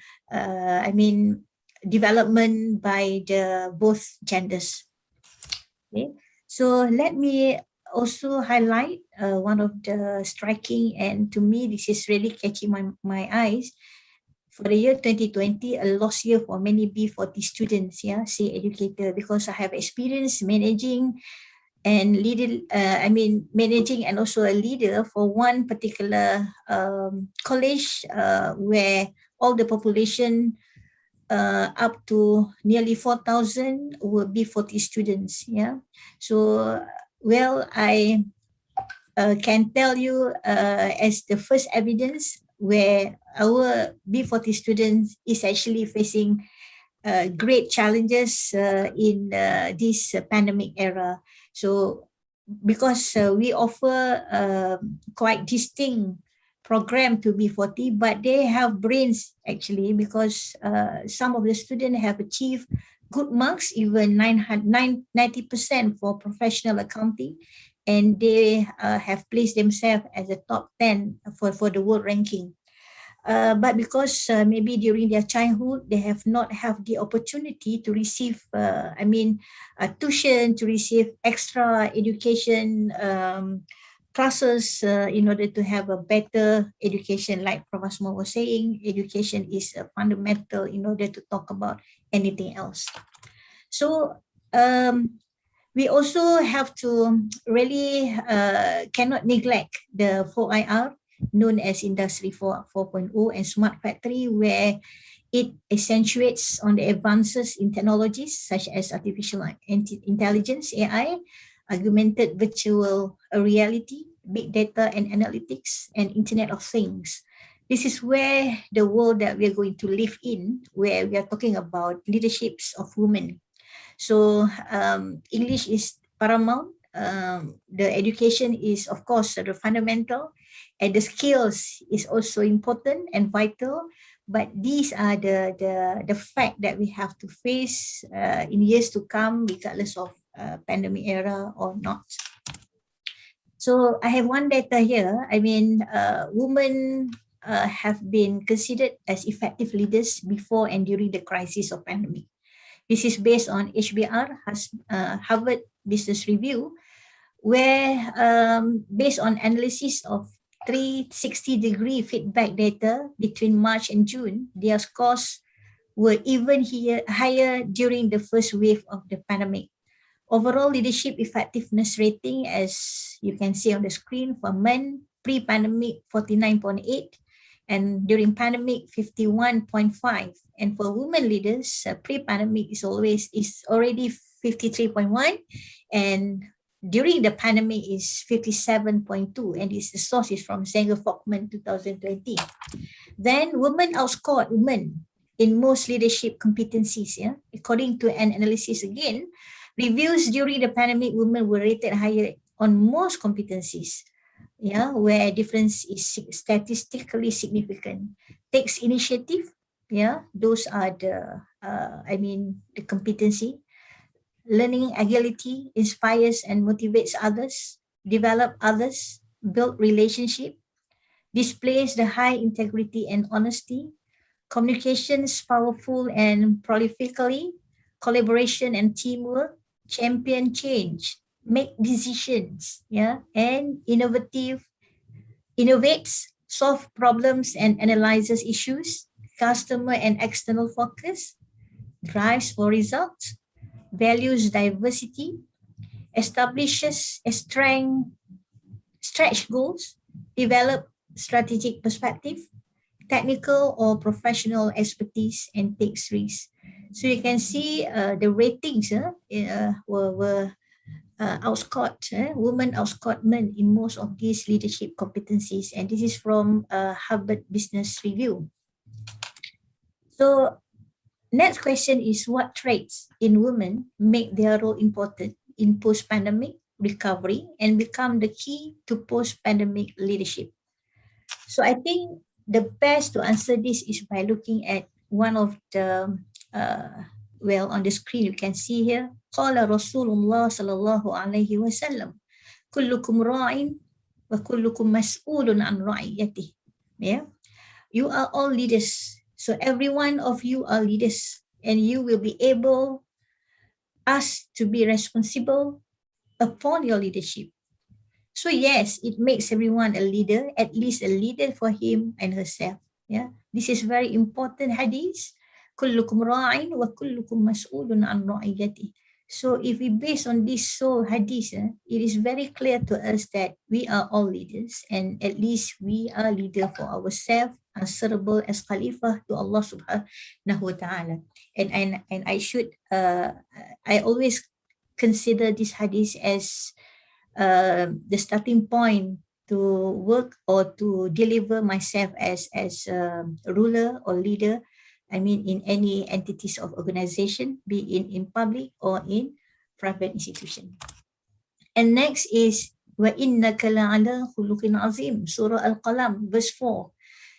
development by the both genders. Okay, so let me also highlight one of the striking, and to me this is really catching my eyes. For the year 2020, a lost year for many B40 students, say educator, because I have experience managing and managing and also a leader for one particular college where all the population up to nearly 4,000 will be 40 students. Yeah. So, well, I can tell you as the first evidence where our B40 students is actually facing great challenges in this pandemic era. So, because we offer quite distinct program to B40, but they have brains actually, because some of the students have achieved good marks, even 90% for professional accounting, and they have placed themselves as a top 10 for the world ranking. But because maybe during their childhood, they have not have the opportunity to receive, tuition, to receive extra education classes in order to have a better education. Like Prof. Asma was saying, education is fundamental in order to talk about anything else. So we also have to really cannot neglect the 4IR, known as Industry 4.0 and Smart Factory, where it accentuates on the advances in technologies such as artificial intelligence, AI, augmented virtual reality, big data and analytics, and Internet of Things. This is where the world that we are going to live in, where we are talking about leaderships of women. So English is paramount. The education is, of course, the fundamental, and the skills is also important and vital. But these are the fact that we have to face in years to come, regardless of pandemic era or not. So I have one data here. Women have been considered as effective leaders before and during the crisis of pandemic. This is based on HBR, Harvard Business Review, where based on analysis of 360-degree feedback data between March and June, their scores were even higher during the first wave of the pandemic. Overall leadership effectiveness rating, as you can see on the screen, for men pre-pandemic 49.8, and during pandemic 51.5, and for women leaders pre-pandemic is already 53.1, and during the pandemic is 57.2, and the source is from Sanger-Folkman 2020. Then women outscored women in most leadership competencies. According to an analysis again, reviews during the pandemic, women were rated higher on most competencies, where difference is statistically significant. Takes initiative, those are the the competency. Learning agility, inspires and motivates others, develop others, build relationship, displays the high integrity and honesty, communications powerful and prolifically, collaboration and teamwork, champion change, make decisions, and innovates, solve problems and analyzes issues, customer and external focus, drives for results, values diversity, establishes a stretch goals, develop strategic perspective, technical or professional expertise, and takes risks. So you can see the ratings were outscored, women outscored men in most of these leadership competencies, and this is from Harvard Business Review. So next question is, what traits in women make their role important in post-pandemic recovery and become the key to post-pandemic leadership? So I think the best to answer this is by looking at one of the, on the screen you can see here, قال رسول الله صلى الله عليه وسلم كلكم راع وكلكم مسؤول عن رعيته. You are all leaders. So every one of you are leaders, and you will be asked to be responsible upon your leadership. So yes, it makes everyone a leader, at least a leader for him and herself. This is very important hadith. كلكم راع وكلكم مسؤول عن رعيته. So if we base on this hadith, it is very clear to us that we are all leaders, and at least we are leader for ourselves, answerable as Khalifah to Allah subhanahu wa ta'ala. And I always consider this hadith as the starting point to work or to deliver myself as a ruler or leader, in any entities of organization, be it in public or in private institution. And next is وَإِنَّكَ لَعَلَى خُلُقٍ عَظِيمٍ, Surah Al-Qalam, verse 4.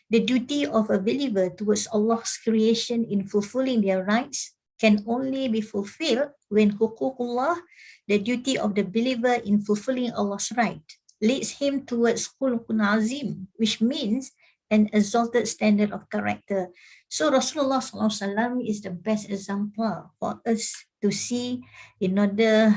The duty of a believer towards Allah's creation in fulfilling their rights can only be fulfilled when huququllah, the duty of the believer in fulfilling Allah's right, leads him towards khuluqun azim, which means an exalted standard of character. So Rasulullah SAW is the best example for us to see in order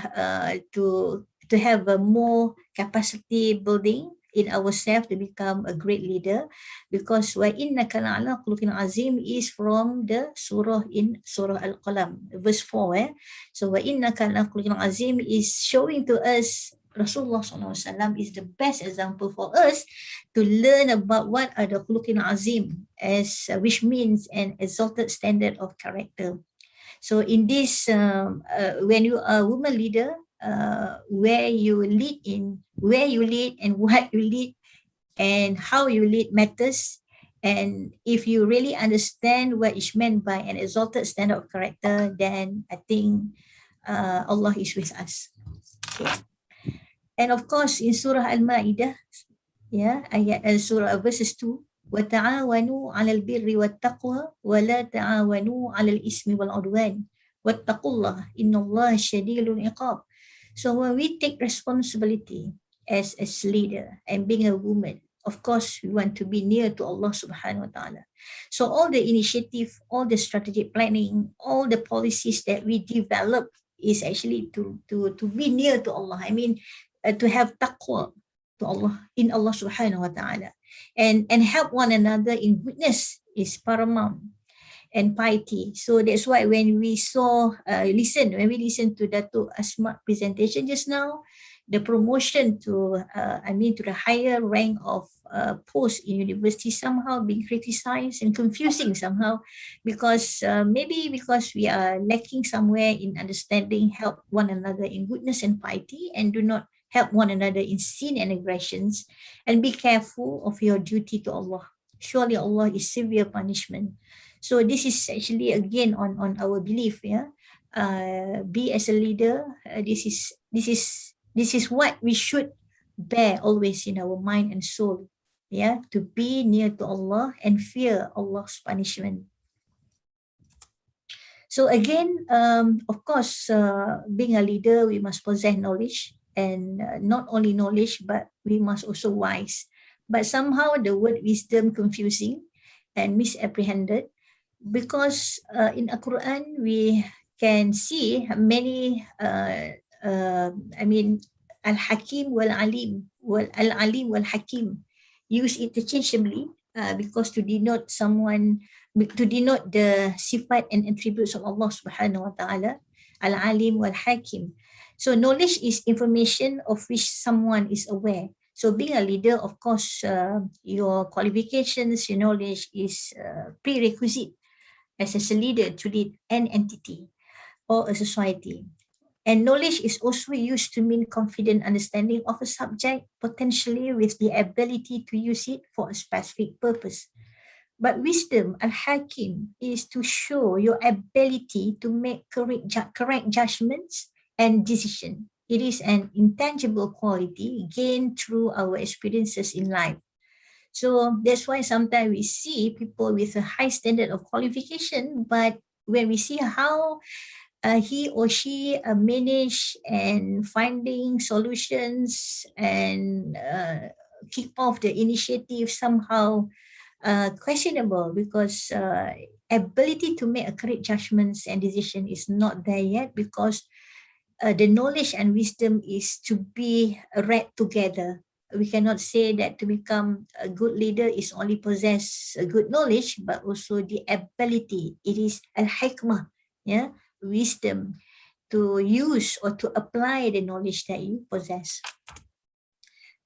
to have a more capacity building in ourselves to become a great leader, because وَإِنَّكَ لَعَلَى خُلُقٍ عَظِيمٍ is from the surah in Surah Al-Qalam, verse 4. So وَإِنَّكَ لَعَلَى خُلُقٍ عَظِيمٍ is showing to us Rasulullah SAW is the best example for us to learn about what are the khuluqin azim, which means an exalted standard of character. So in this, when you are a woman leader, where you lead and what you lead and how you lead matters. And if you really understand what is meant by an exalted standard of character, then I think Allah is with us. Okay. And of course, in Surah Al-Ma'idah, Surah verses 2, وَتَعَاوَنُوا عَلَى الْبِرِّ وَالتَّقْوَى وَلَا تَعَاوَنُوا عَلَى الْإِثْمِ وَالْعُدْوَانِ وَاتَّقُوا اللَّهَ إِنَّ اللَّهَ شَدِيدُ الْعِقَابِ. So when we take responsibility as leader and being a woman, of course, we want to be near to Allah subhanahu wa ta'ala. So all the initiative, all the strategic planning, all the policies that we develop is actually to be near to Allah. I mean, to have taqwa to Allah, in Allah subhanahu wa ta'ala. And help one another in goodness is paramount, and piety. So that's why when we listen to Datuk Asma presentation just now, the promotion to to the higher rank of post in university somehow being criticized and confusing somehow, because maybe because we are lacking somewhere in understanding, help one another in goodness and piety, and do not help one another in sin and aggressions, and be careful of your duty to Allah. Surely Allah is severe punishment. So this is actually again on our belief, be as a leader, this is what we should bear always in our mind and soul, to be near to Allah and fear Allah's punishment. So again, of course, being a leader, we must possess knowledge, and not only knowledge, but we must also wise. But somehow the word wisdom confusing and misapprehended, because in the Quran we can see many al-hakim wal-alim, al-alim wal-hakim used interchangeably, because to denote the sifat and attributes of Allah subhanahu wa ta'ala, al-alim wal-hakim. So knowledge is information of which someone is aware. So being a leader, of course, your qualifications, your knowledge is prerequisite as a leader to lead an entity or a society. And knowledge is also used to mean confident understanding of a subject, potentially with the ability to use it for a specific purpose. But wisdom, al-hakim, is to show your ability to make correct judgments and decision. It is an intangible quality gained through our experiences in life. So that's why sometimes we see people with a high standard of qualification, but when we see how he or she manage and finding solutions and kick off the initiative, somehow questionable, because ability to make a correct judgments and decision is not there yet, because the knowledge and wisdom is to be read together. We cannot say that to become a good leader is only possess a good knowledge, but also the ability. It is al-hikmah, wisdom, to use or to apply the knowledge that you possess.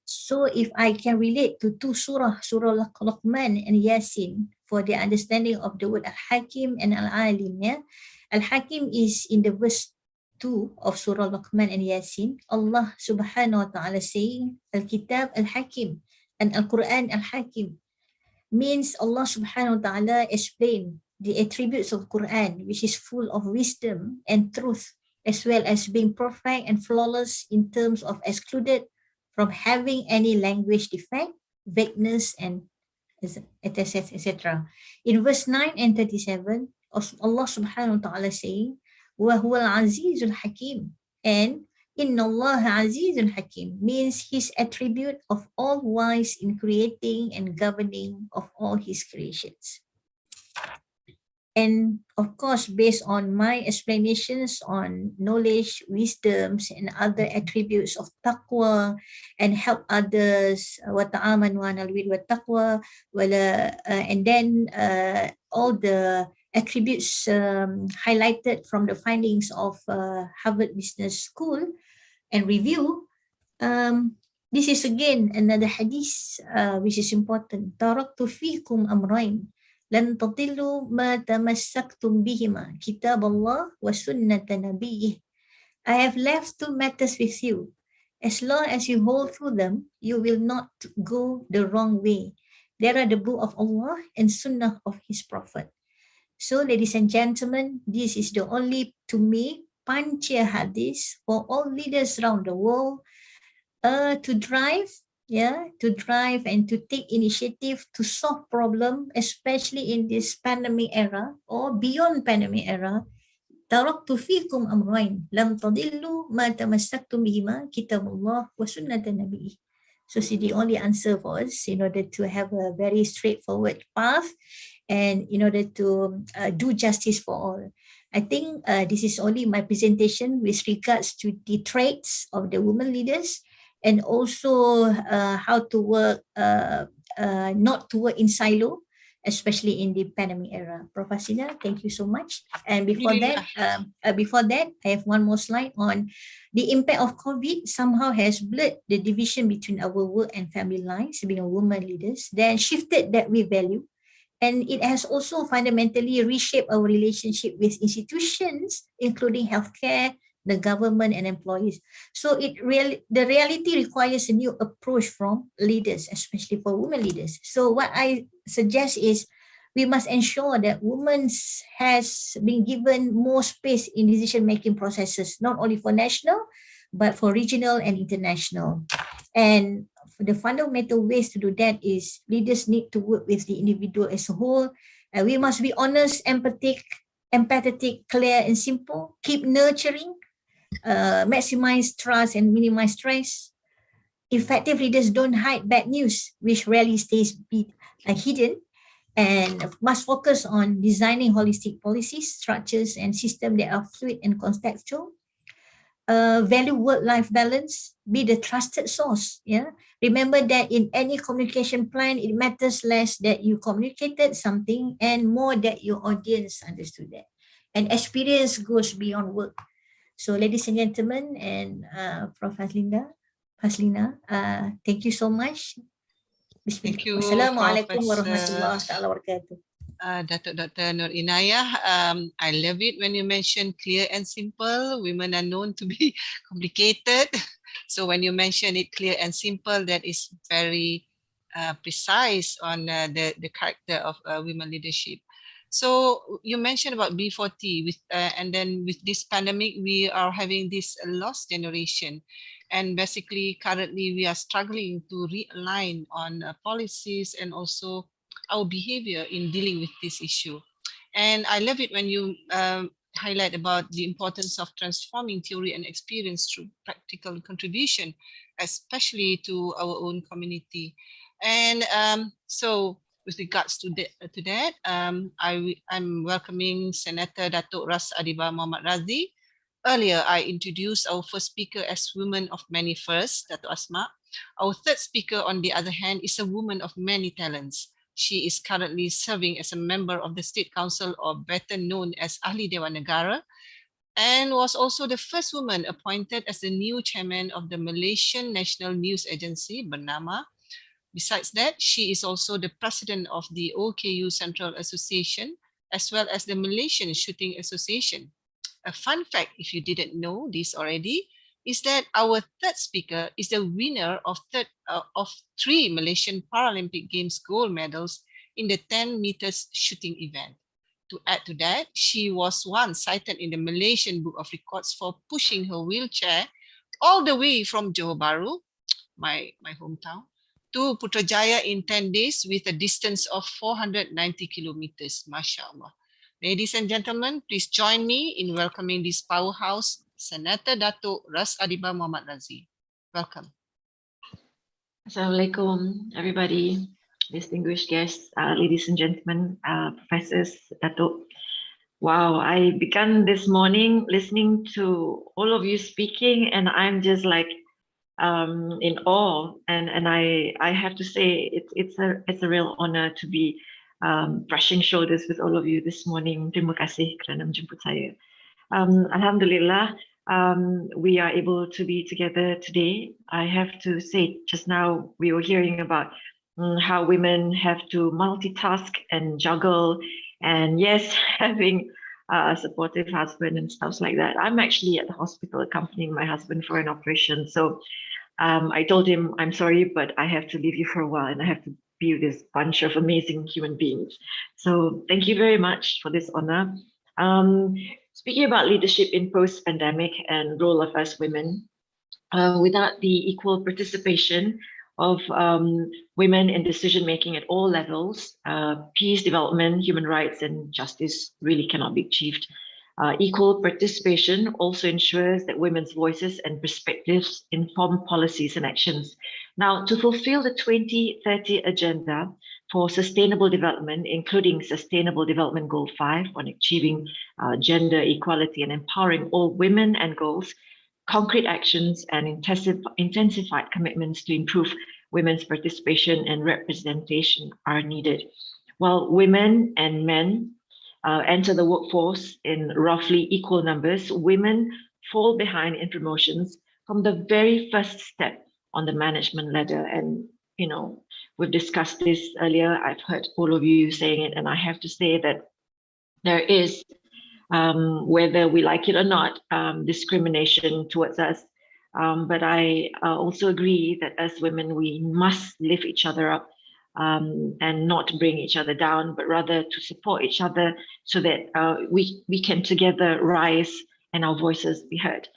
So if I can relate to two Surah Luqman and Yasin for the understanding of the word al-hakim and al-alim, al-hakim is in the verse 2 of Surah Luqman and Yasin. Allah subhanahu wa ta'ala saying, Al-Kitab al-Hakim and Al-Quran al-Hakim, means Allah subhanahu wa ta'ala explain the attributes of Quran, which is full of wisdom and truth, as well as being perfect and flawless in terms of excluded from having any language defect, vagueness, and etc. In verse 9 and 37, Allah subhanahu wa ta'ala saying, وَهُوَ الْعَزِيزُ الْحَكِيمُ, and Inna Allah Azizun Hakim means his attribute of all wise in creating and governing of all his creations. And of course, based on my explanations on knowledge, wisdoms, and other attributes of taqwa, and help others, وَتَعَامَنُوا عَلَى الْبِرِّ وَالتَّقْوَى, and then all the attributes highlighted from the findings of Harvard Business School and review. This is again another hadith which is important. Taraktu fikum amrain lan tadillu ma tamassaktum bihima, kitab Allah wa sunnata nabiyyih. I have left two matters with you. As long as you hold through them, you will not go the wrong way. There are the book of Allah and sunnah of his prophet. So, ladies and gentlemen, this is the only, to me, pancia hadith for all leaders around the world to drive and to take initiative to solve problem, especially in this pandemic era or beyond pandemic era. Taraktu fikum amrain lam tadillu ma tamassaktum bihima, kitabullah wa sunnata nabiyyih. So see the only answer for us in order to have a very straightforward path and in order to do justice for all. I think this is only my presentation with regards to the traits of the women leaders and also how to work, not to work in silo, especially in the pandemic era. Prof. Hasina, thank you so much. And before that, I have one more slide on the impact of COVID somehow has blurred the division between our work and family lives, being a woman leaders, then shifted that we value. And it has also fundamentally reshaped our relationship with institutions, including healthcare, the government, and employees. So the reality requires a new approach from leaders, especially for women leaders. So what I suggest is we must ensure that women has been given more space in decision-making processes, not only for national, but for regional and international. And the fundamental ways to do that is leaders need to work with the individual as a whole. We must be honest, empathetic, clear, and simple. Keep nurturing, maximize trust, and minimize stress. Effective leaders don't hide bad news, which rarely stays hidden, and must focus on designing holistic policies, structures, and systems that are fluid and contextual. Value work-life balance, be the trusted source. Yeah. Remember that in any communication plan, it matters less that you communicated something and more that your audience understood that. And experience goes beyond work. So ladies and gentlemen, and Prof. Haslina, thank you so much. Thank you, Wassalamualaikum warahmatullahi wabarakatuh. Datuk Dr. Nur Inayah, I love it when you mention clear and simple. Women are known to be complicated. So when you mention it clear and simple, that is very precise on the character of women leadership. So you mentioned about B40, and then with this pandemic, we are having this lost generation. And basically, currently, we are struggling to realign on policies and also our behavior in dealing with this issue. And I love it when you highlight about the importance of transforming theory and experience through practical contribution, especially to our own community. And so with regards to that, I'm welcoming Senator Datuk Ras Adiba Muhammad Razi. Earlier, I introduced our first speaker as woman of many firsts, Datuk Asma. Our third speaker, on the other hand, is a woman of many talents. She is currently serving as a member of the State Council, or better known as Ahli Dewan Negara, and was also the first woman appointed as the new chairman of the Malaysian National News Agency, Bernama. Besides that, she is also the president of the OKU Central Association, as well as the Malaysian Shooting Association. A fun fact, if you didn't know this already, is that our third speaker is the winner of 3 Malaysian Paralympic Games gold medals in the 10 meters shooting event. To add to that, she was once cited in the Malaysian Book of Records for pushing her wheelchair all the way from Johor Bahru, my hometown, to Putrajaya in 10 days with a distance of 490 kilometers. MashaAllah. Ladies and gentlemen, please join me in welcoming this powerhouse, Senator Datuk Ras Adiba Muhammad Razi. Welcome. Assalamualaikum, everybody, distinguished guests, ladies and gentlemen, professors, Datuk. Wow, I began this morning listening to all of you speaking, and I'm just like in awe. And I have to say it's a real honor to be brushing shoulders with all of you this morning. Terima kasih kerana menjemput saya. Alhamdulillah, we are able to be together today. I have to say, just now we were hearing about how women have to multitask and juggle, and yes, having a supportive husband and stuff like that. I'm actually at the hospital accompanying my husband for an operation. So I told him, I'm sorry, but I have to leave you for a while and I have to be with this bunch of amazing human beings. So thank you very much for this honor. Speaking about leadership in post-pandemic and role of us women, without the equal participation of women in decision-making at all levels, peace, development, human rights, and justice really cannot be achieved. Equal participation also ensures that women's voices and perspectives inform policies and actions. Now, to fulfill the 2030 Agenda for Sustainable Development, including Sustainable Development Goal 5 on achieving gender equality and empowering all women and girls, concrete actions and intensified commitments to improve women's participation and representation are needed. While women and men enter the workforce in roughly equal numbers, women fall behind in promotions from the very first step on the management ladder. And, you know, we've discussed this earlier. I've heard all of you saying it, and I have to say that there is, whether we like it or not, discrimination towards us. But I also agree that as women, we must lift each other up and not bring each other down, but rather to support each other so that we can together rise and our voices be heard.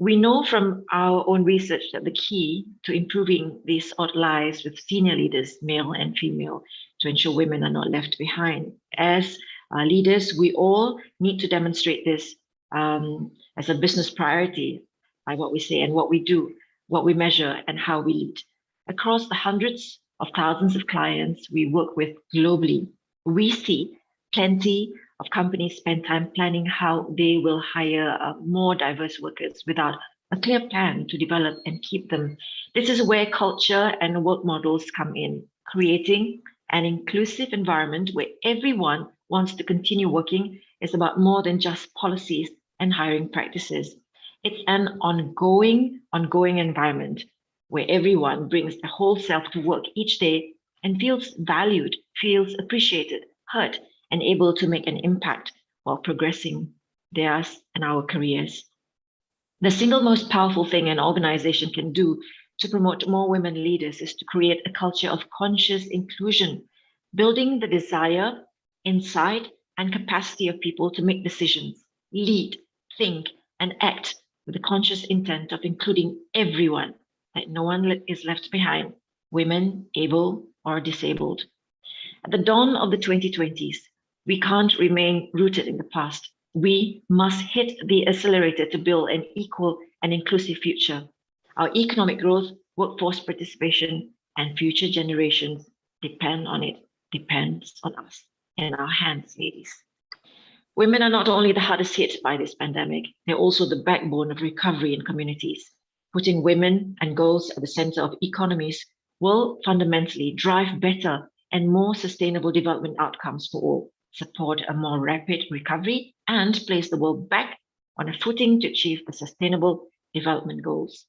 We know from our own research that the key to improving this ought lies with senior leaders, male and female, to ensure women are not left behind. As leaders, we all need to demonstrate this as a business priority by what we say and what we do, what we measure and how we lead. Across the hundreds of thousands of clients we work with globally, we see plenty of companies spend time planning how they will hire more diverse workers without a clear plan to develop and keep them. This is where culture and work models come in, creating an inclusive environment where everyone wants to continue working is about more than just policies and hiring practices. It's an ongoing environment where everyone brings the whole self to work each day and feels valued, feels appreciated, heard, and able to make an impact while progressing theirs and our careers. The single most powerful thing an organization can do to promote more women leaders is to create a culture of conscious inclusion, building the desire, insight, and capacity of people to make decisions, lead, think, and act with the conscious intent of including everyone, that no one is left behind, women, able, or disabled. At the dawn of the 2020s, we can't remain rooted in the past. We must hit the accelerator to build an equal and inclusive future. Our economic growth, workforce participation, and future generations depend on it, depends on us, in our hands, ladies. Women are not only the hardest hit by this pandemic, they're also the backbone of recovery in communities. Putting women and girls at the center of economies will fundamentally drive better and more sustainable development outcomes for all, support a more rapid recovery, and place the world back on a footing to achieve the sustainable development goals.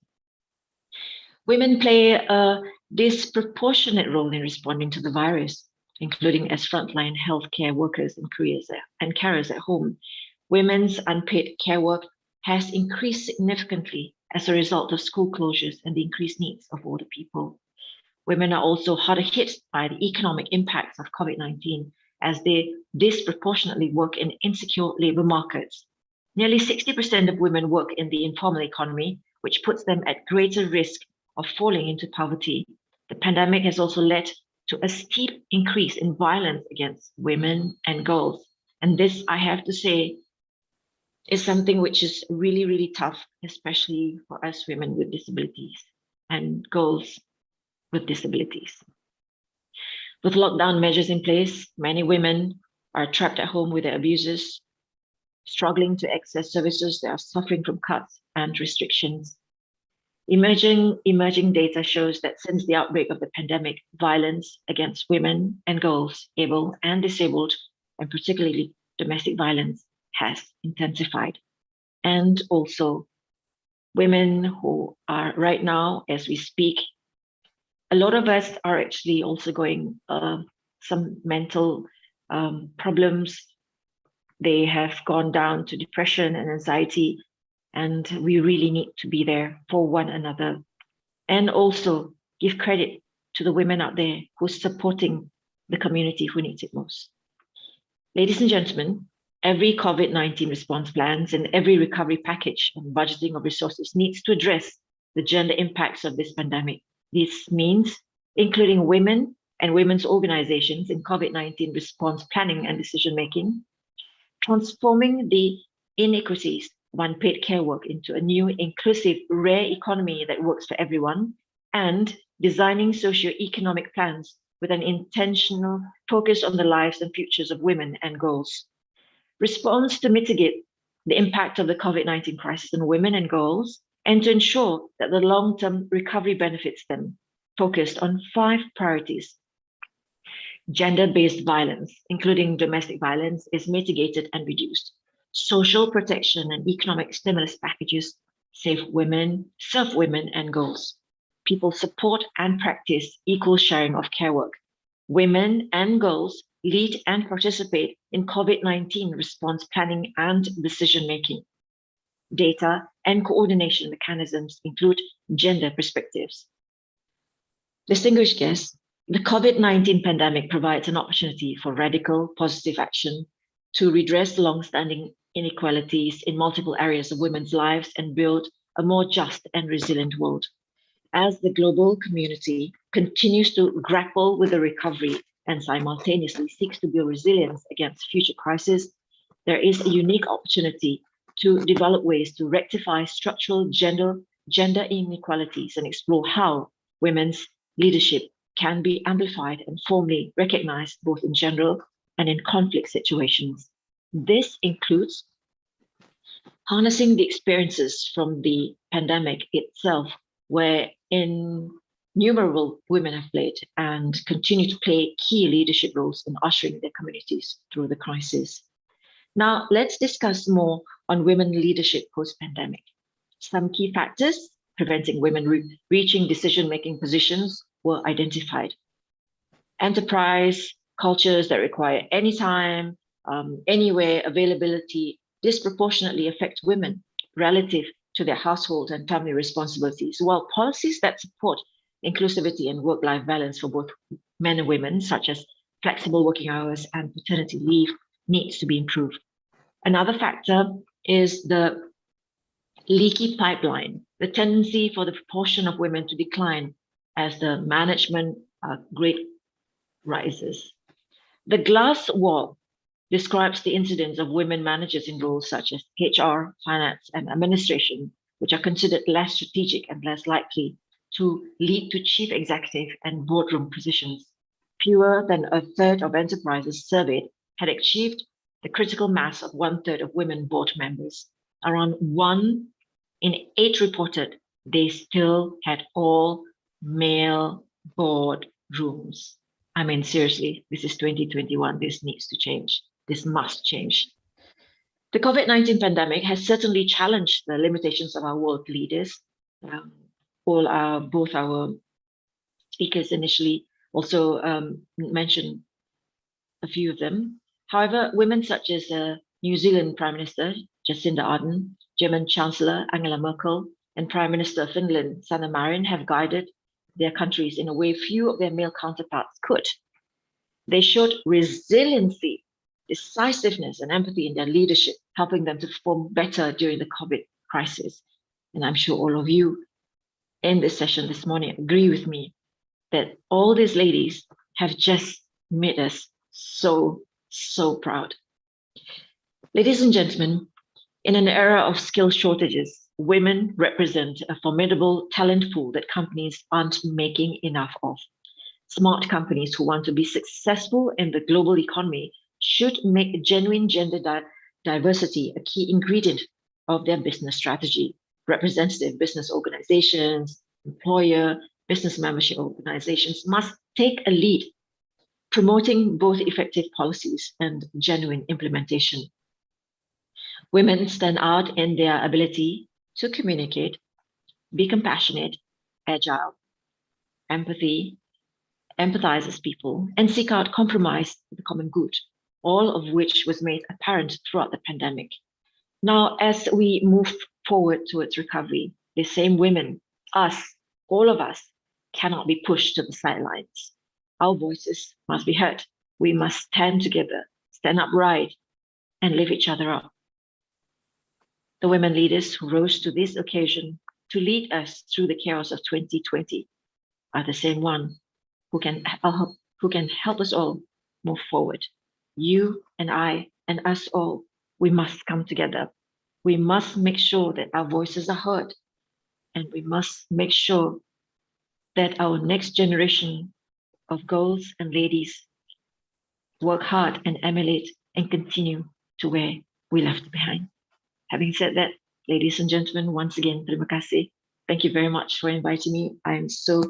Women play a disproportionate role in responding to the virus, including as frontline healthcare workers and carers at home. Women's unpaid care work has increased significantly as a result of school closures and the increased needs of older people. Women are also harder hit by the economic impacts of COVID-19 as they disproportionately work in insecure labor markets. Nearly 60% of women work in the informal economy, which puts them at greater risk of falling into poverty. The pandemic has also led to a steep increase in violence against women and girls. And this, I have to say, is something which is really, really tough, especially for us women with disabilities and girls with disabilities. With lockdown measures in place, many women are trapped at home with their abusers, struggling to access services that are suffering from cuts and restrictions. Emerging data shows that since the outbreak of the pandemic, violence against women and girls, able and disabled, and particularly domestic violence, has intensified. And also, women who are right now, as we speak, a lot of us are actually also going some mental problems. They have gone down to depression and anxiety, and we really need to be there for one another. And also give credit to the women out there who's supporting the community who needs it most. Ladies and gentlemen, every COVID-19 response plans and every recovery package and budgeting of resources needs to address the gender impacts of this pandemic. This means including women and women's organizations in COVID-19 response planning and decision-making, transforming the inequities of unpaid care work into a new, inclusive, rare economy that works for everyone, and designing socio-economic plans with an intentional focus on the lives and futures of women and girls. Response to mitigate the impact of the COVID-19 crisis on women and girls, and to ensure that the long-term recovery benefits them, focused on 5 priorities. Gender-based violence, including domestic violence, is mitigated and reduced. Social protection and economic stimulus packages serve women and girls. People support and practice equal sharing of care work. Women and girls lead and participate in COVID-19 response planning and decision-making. Data and coordination mechanisms include gender perspectives. Distinguished guests, the COVID-19 pandemic provides an opportunity for radical positive action to redress long-standing inequalities in multiple areas of women's lives and build a more just and resilient world. As the global community continues to grapple with the recovery and simultaneously seeks to build resilience against future crises, there is a unique opportunity to develop ways to rectify structural gender inequalities and explore how women's leadership can be amplified and formally recognized both in general and in conflict situations. This includes harnessing the experiences from the pandemic itself, where innumerable women have played and continue to play key leadership roles in ushering their communities through the crisis. Now, let's discuss more on women leadership post-pandemic. Some key factors preventing women reaching decision-making positions were identified. Enterprise cultures that require anytime, anywhere availability disproportionately affect women relative to their household and family responsibilities, while policies that support inclusivity and work-life balance for both men and women, such as flexible working hours and paternity leave, needs to be improved. Another factor is the leaky pipeline, the tendency for the proportion of women to decline as the management grade rises. The glass wall describes the incidence of women managers in roles such as HR, finance, and administration, which are considered less strategic and less likely to lead to chief executive and boardroom positions. Fewer than a third of enterprises surveyed had achieved the critical mass of 1/3 of women board members. Around 1 in 8 reported they still had all male board rooms. I mean, seriously, this is 2021. This needs to change. This must change. The COVID-19 pandemic has certainly challenged the limitations of our world leaders. Both our speakers initially also mentioned a few of them. However, women such as New Zealand Prime Minister Jacinda Ardern, German Chancellor Angela Merkel, and Prime Minister of Finland Sanna Marin have guided their countries in a way few of their male counterparts could. They showed resiliency, decisiveness, and empathy in their leadership, helping them to perform better during the COVID crisis. And I'm sure all of you in this session this morning agree with me that all these ladies have just made us so proud. Ladies and gentlemen, in an era of skill shortages, women represent a formidable talent pool that companies aren't making enough of. Smart companies who want to be successful in the global economy should make genuine gender diversity a key ingredient of their business strategy. Representative business organizations, employer, business membership organizations must take a lead, promoting both effective policies and genuine implementation. Women stand out in their ability to communicate, be compassionate, agile, empathize as people, and seek out compromise for the common good, all of which was made apparent throughout the pandemic. Now, as we move forward towards recovery, the same women, us, all of us, cannot be pushed to the sidelines. Our voices must be heard. We must stand together, stand upright, and lift each other up. The women leaders who rose to this occasion to lead us through the chaos of 2020 are the same one who can help us all move forward. You and I and us all, we must come together we must make sure that our voices are heard, and we must make sure that our next generation of girls and ladies work hard and emulate and continue to where we left behind. Having said that, ladies and gentlemen, once again, terima kasih. Thank you very much for inviting me. I'm so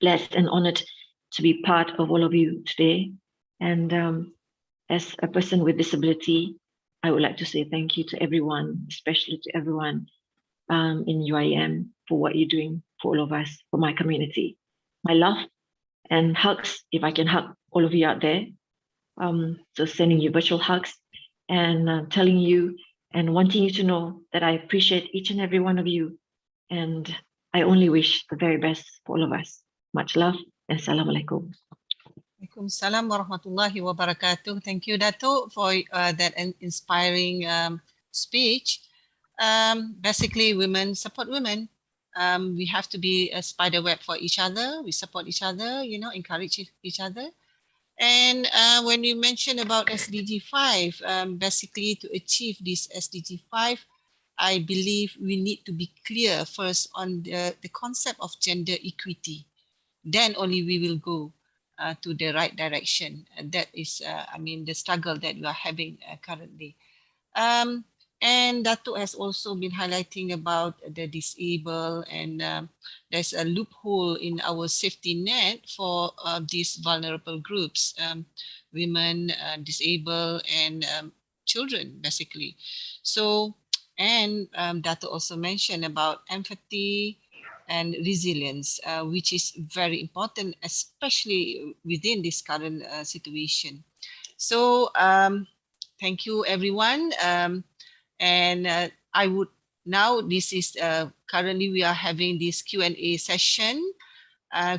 blessed and honored to be part of all of you today. And as a person with disability, I would like to say thank you to everyone, especially to everyone in UIM for what you're doing for all of us, for my community. My love and hugs, if I can hug all of you out there. So sending you virtual hugs and telling you and wanting you to know that I appreciate each and every one of you. And I only wish the very best for all of us. Much love and Assalamualaikum. Waalaikumsalam warahmatullahi wabarakatuh. Thank you, Dato, for that inspiring speech. Basically, women support women. We have to be a spider web for each other. We support each other, you know, encourage each other. And when you mention about SDG 5, basically to achieve this SDG 5, I believe we need to be clear first on the concept of gender equity. Then only we will go to the right direction. And that is, I mean, the struggle that we are having currently. And Dato has also been highlighting about the disabled, and there's a loophole in our safety net for these vulnerable groups, women, disabled, and children, basically. So, and Dato also mentioned about empathy and resilience, which is very important, especially within this current situation. So, thank you, everyone. And I would now, this is currently we are having this Q&A session.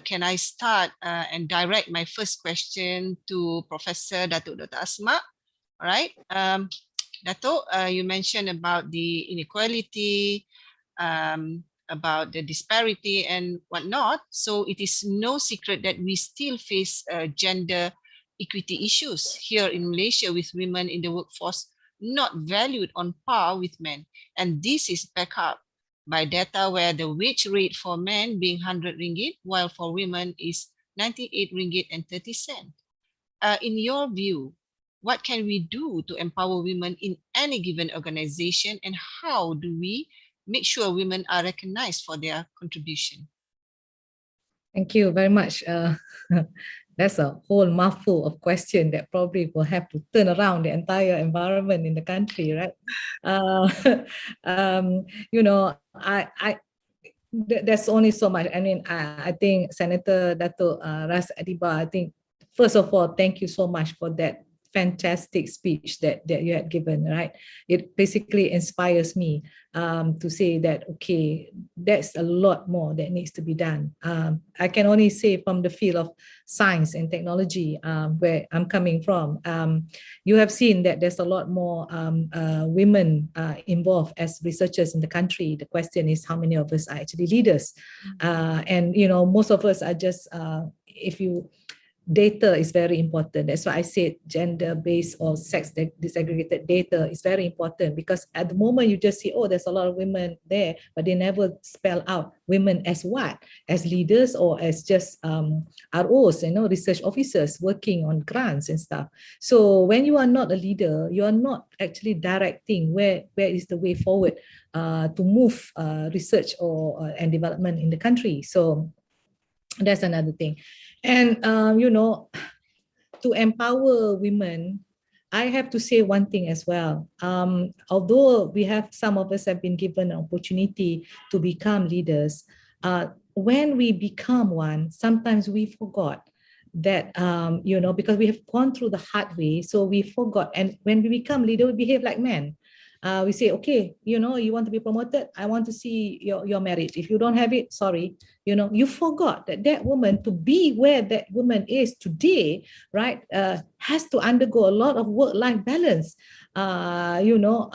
Can I start and direct my first question to Professor Dato Dr. Asma? All right. Dato, you mentioned about the inequality, about the disparity and whatnot. So it is no secret that we still face gender equity issues here in Malaysia, with women in the workforce not valued on par with men. And this is backed up by data where the wage rate for men being 100 ringgit, while for women is 98 ringgit and 30 cents. In your view, what can we do to empower women in any given organization, and how do we make sure women are recognized for their contribution? Thank you very much. That's a whole mouthful of question that probably will have to turn around the entire environment in the country, right? You know, there's only so much. I mean, I think Senator Dato Ras Adiba, I think, first of all, thank you so much for that fantastic speech that you had given, right? It basically inspires me to say that, okay, there's a lot more that needs to be done. I can only say from the field of science and technology, where I'm coming from, you have seen that there's a lot more women involved as researchers in the country. The question is, how many of us are actually leaders? And, you know, most of us are just, data is very important. That's why I said gender-based or sex disaggregated data is very important, because at the moment you just see, oh, there's a lot of women there, but they never spell out women as what? As leaders or as just ROs, you know, research officers working on grants and stuff. So when you are not a leader, you are not actually directing where is the way forward to move research and development in the country. So that's another thing. And, you know, to empower women, I have to say one thing as well. Although some of us have been given an opportunity to become leaders, when we become one, sometimes we forgot that, you know, because we have gone through the hard way, so we forgot. And when we become leader, we behave like men. We say, okay, you know, you want to be promoted, I want to see your merit. If you don't have it, sorry. You know, you forgot that woman, to be where that woman is today, right, has to undergo a lot of work-life balance. You know,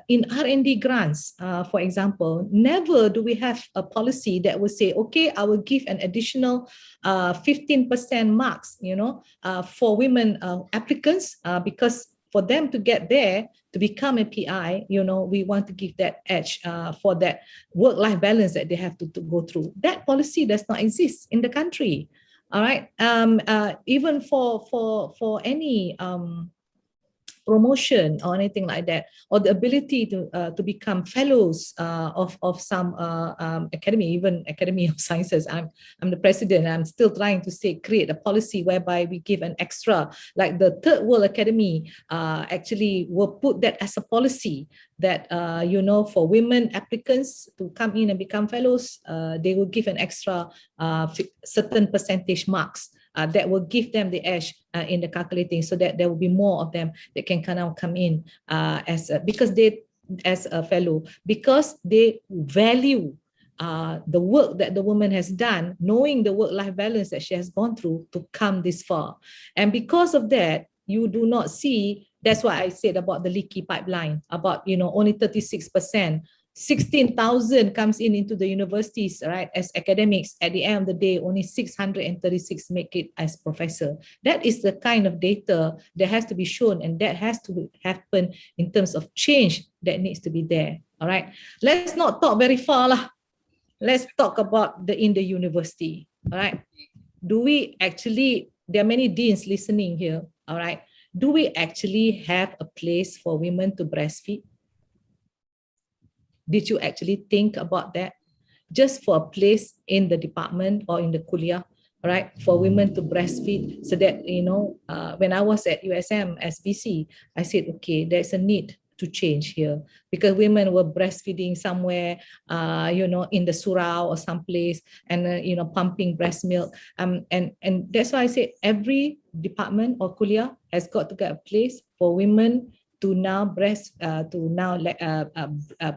in R&D grants, for example, never do we have a policy that will say, okay, I will give an additional 15% marks, you know, for women applicants, because for them to get there, to become a PI, we want to give that edge for that work-life balance that they have to go through. That policy does not exist in the country. All right. Even for any promotion or anything like that, or the ability to become fellows of some academy, even Academy of Sciences. I'm the president. I'm still trying to create a policy whereby we give an extra, like the Third World Academy actually will put that as a policy that for women applicants to come in and become fellows, they will give an extra certain percentage marks. That will give them the edge in the calculating, so that there will be more of them that can kind of come in as a fellow, because they value the work that the woman has done, knowing the work-life balance that she has gone through to come this far. And because of that, you do not see, that's why I said about the leaky pipeline, about only 36%. 16,000 comes into the universities, right, as academics. At the end of the day, only 636 make it as professor. That is the kind of data that has to be shown, and that has to happen in terms of change that needs to be there. All right, let's not talk very far lah. Let's talk about in the university. All right, do we actually, there are many deans listening here. All right, do we actually have a place for women to breastfeed? Did you actually think about that? Just for a place in the department or in the kuliah, right, for women to breastfeed, so that, when I was at USM as VC, I said, okay, there's a need to change here, because women were breastfeeding somewhere, in the surau or someplace, and, pumping breast milk. And that's why I said every department or kuliah has got to get a place for women to now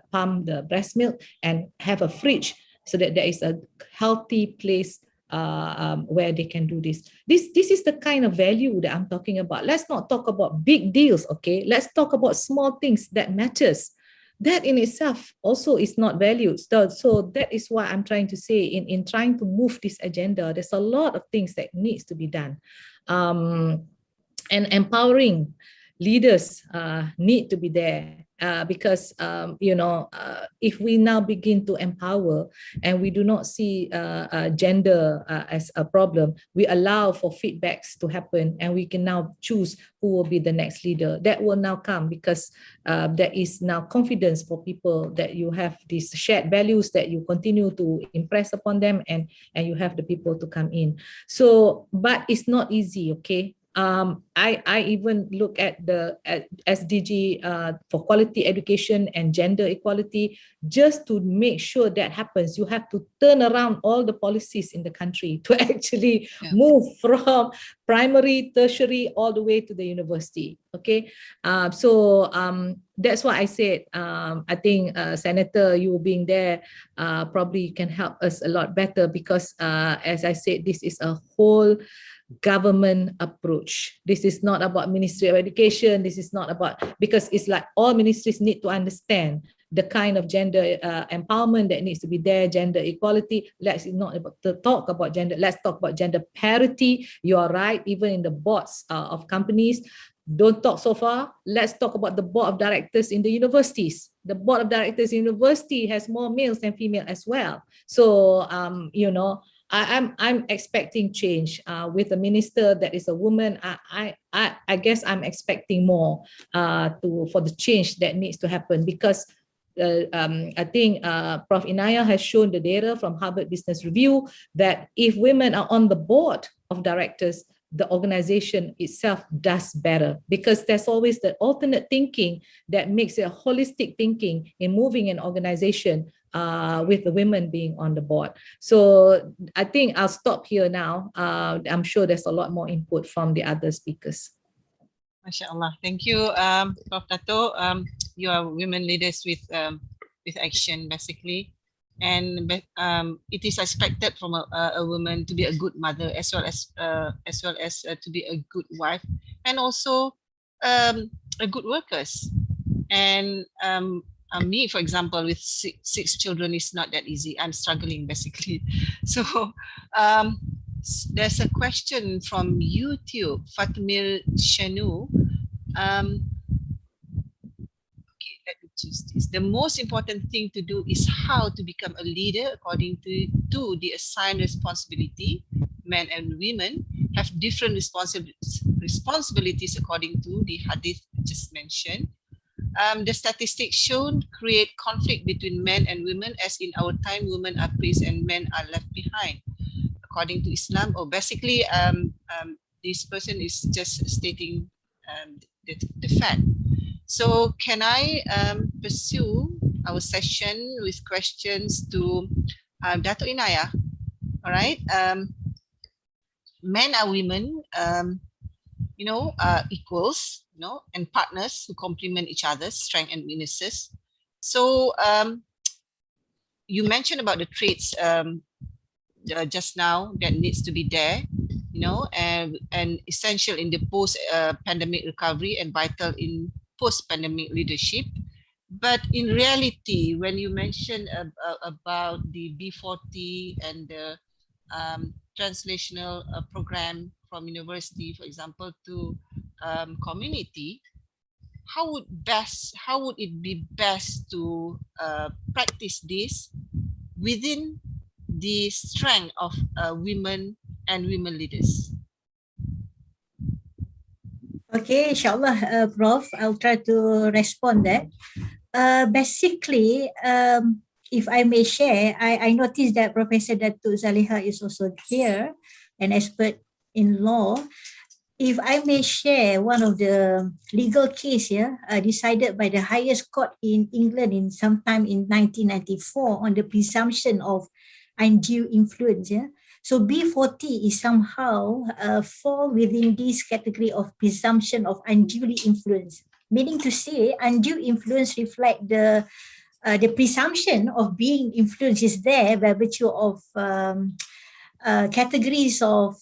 pump the breast milk and have a fridge, so that there is a healthy place where they can do this. This is the kind of value that I'm talking about. Let's not talk about big deals, okay? Let's talk about small things that matters. That in itself also is not valued. So that is why I'm trying to say, in trying to move this agenda, there's a lot of things that needs to be done. And empowering leaders need to be there, because if we now begin to empower and we do not see gender as a problem, we allow for feedbacks to happen, and we can now choose who will be the next leader. That will now come because there is now confidence for people that you have these shared values that you continue to impress upon them, and you have the people to come in. So, but it's not easy, okay? I even look at the SDG for quality education and gender equality. Just to make sure that happens, you have to turn around all the policies in the country to actually move from primary, tertiary, all the way to the university. Okay, so that's why I said, I think Senator, you being there probably can help us a lot better, because as I said, this is a whole government approach. This is not about Ministry of Education. This is not about, because it's like all ministries need to understand the kind of gender empowerment that needs to be there, gender equality. Let's not talk about gender, let's talk about gender parity. You are right, even in the boards of companies. Don't talk so far. Let's talk about the board of directors in the universities. The board of directors in university has more males than female as well. So, I'm expecting change with a minister that is a woman. I guess I'm expecting more for the change that needs to happen, because I think Prof. Inaya has shown the data from Harvard Business Review that if women are on the board of directors, the organization itself does better, because there's always the alternate thinking that makes it a holistic thinking in moving an organization with the women being on the board. So I think I'll stop here now. I'm sure there's a lot more input from the other speakers. MashaAllah. Thank you, Prof. Dato. You are women leaders with action, basically. And it is expected from a woman to be a good mother, as well as to be a good wife, and also a good workers. And me, for example, with six children, is not that easy. I'm struggling, basically. So there's a question from YouTube, Fatmir Shanu. Okay, let me choose this. The most important thing to do is how to become a leader according to the assigned responsibility. Men and women have different responsibilities according to the hadith just mentioned. The statistics shown create conflict between men and women, as in our time, women are praised and men are left behind. According to Islam, or basically, this person is just stating the fact. So can I pursue our session with questions to Dato' Inaya? All right. Men and women, equals, and partners who complement each other's strengths and weaknesses. So you mentioned about the traits just now that needs to be there, and essential in the post-pandemic recovery and vital in post-pandemic leadership. But in reality, when you mentioned about the B40 and the translational program from university, for example, to community, how would it be best to practice this within the strength of women and women leaders? Okay, inshallah, Prof. I'll try to respond that. Basically, if I may share, I noticed that Professor Datuk Zaliha is also here, an expert in law. If I may share one of the legal case here, decided by the highest court in England in sometime in 1994 on the presumption of undue influence. Yeah? So B40 is somehow fall within this category of presumption of unduly influence. Meaning to say, undue influence reflect the presumption of being influenced is there by virtue of categories of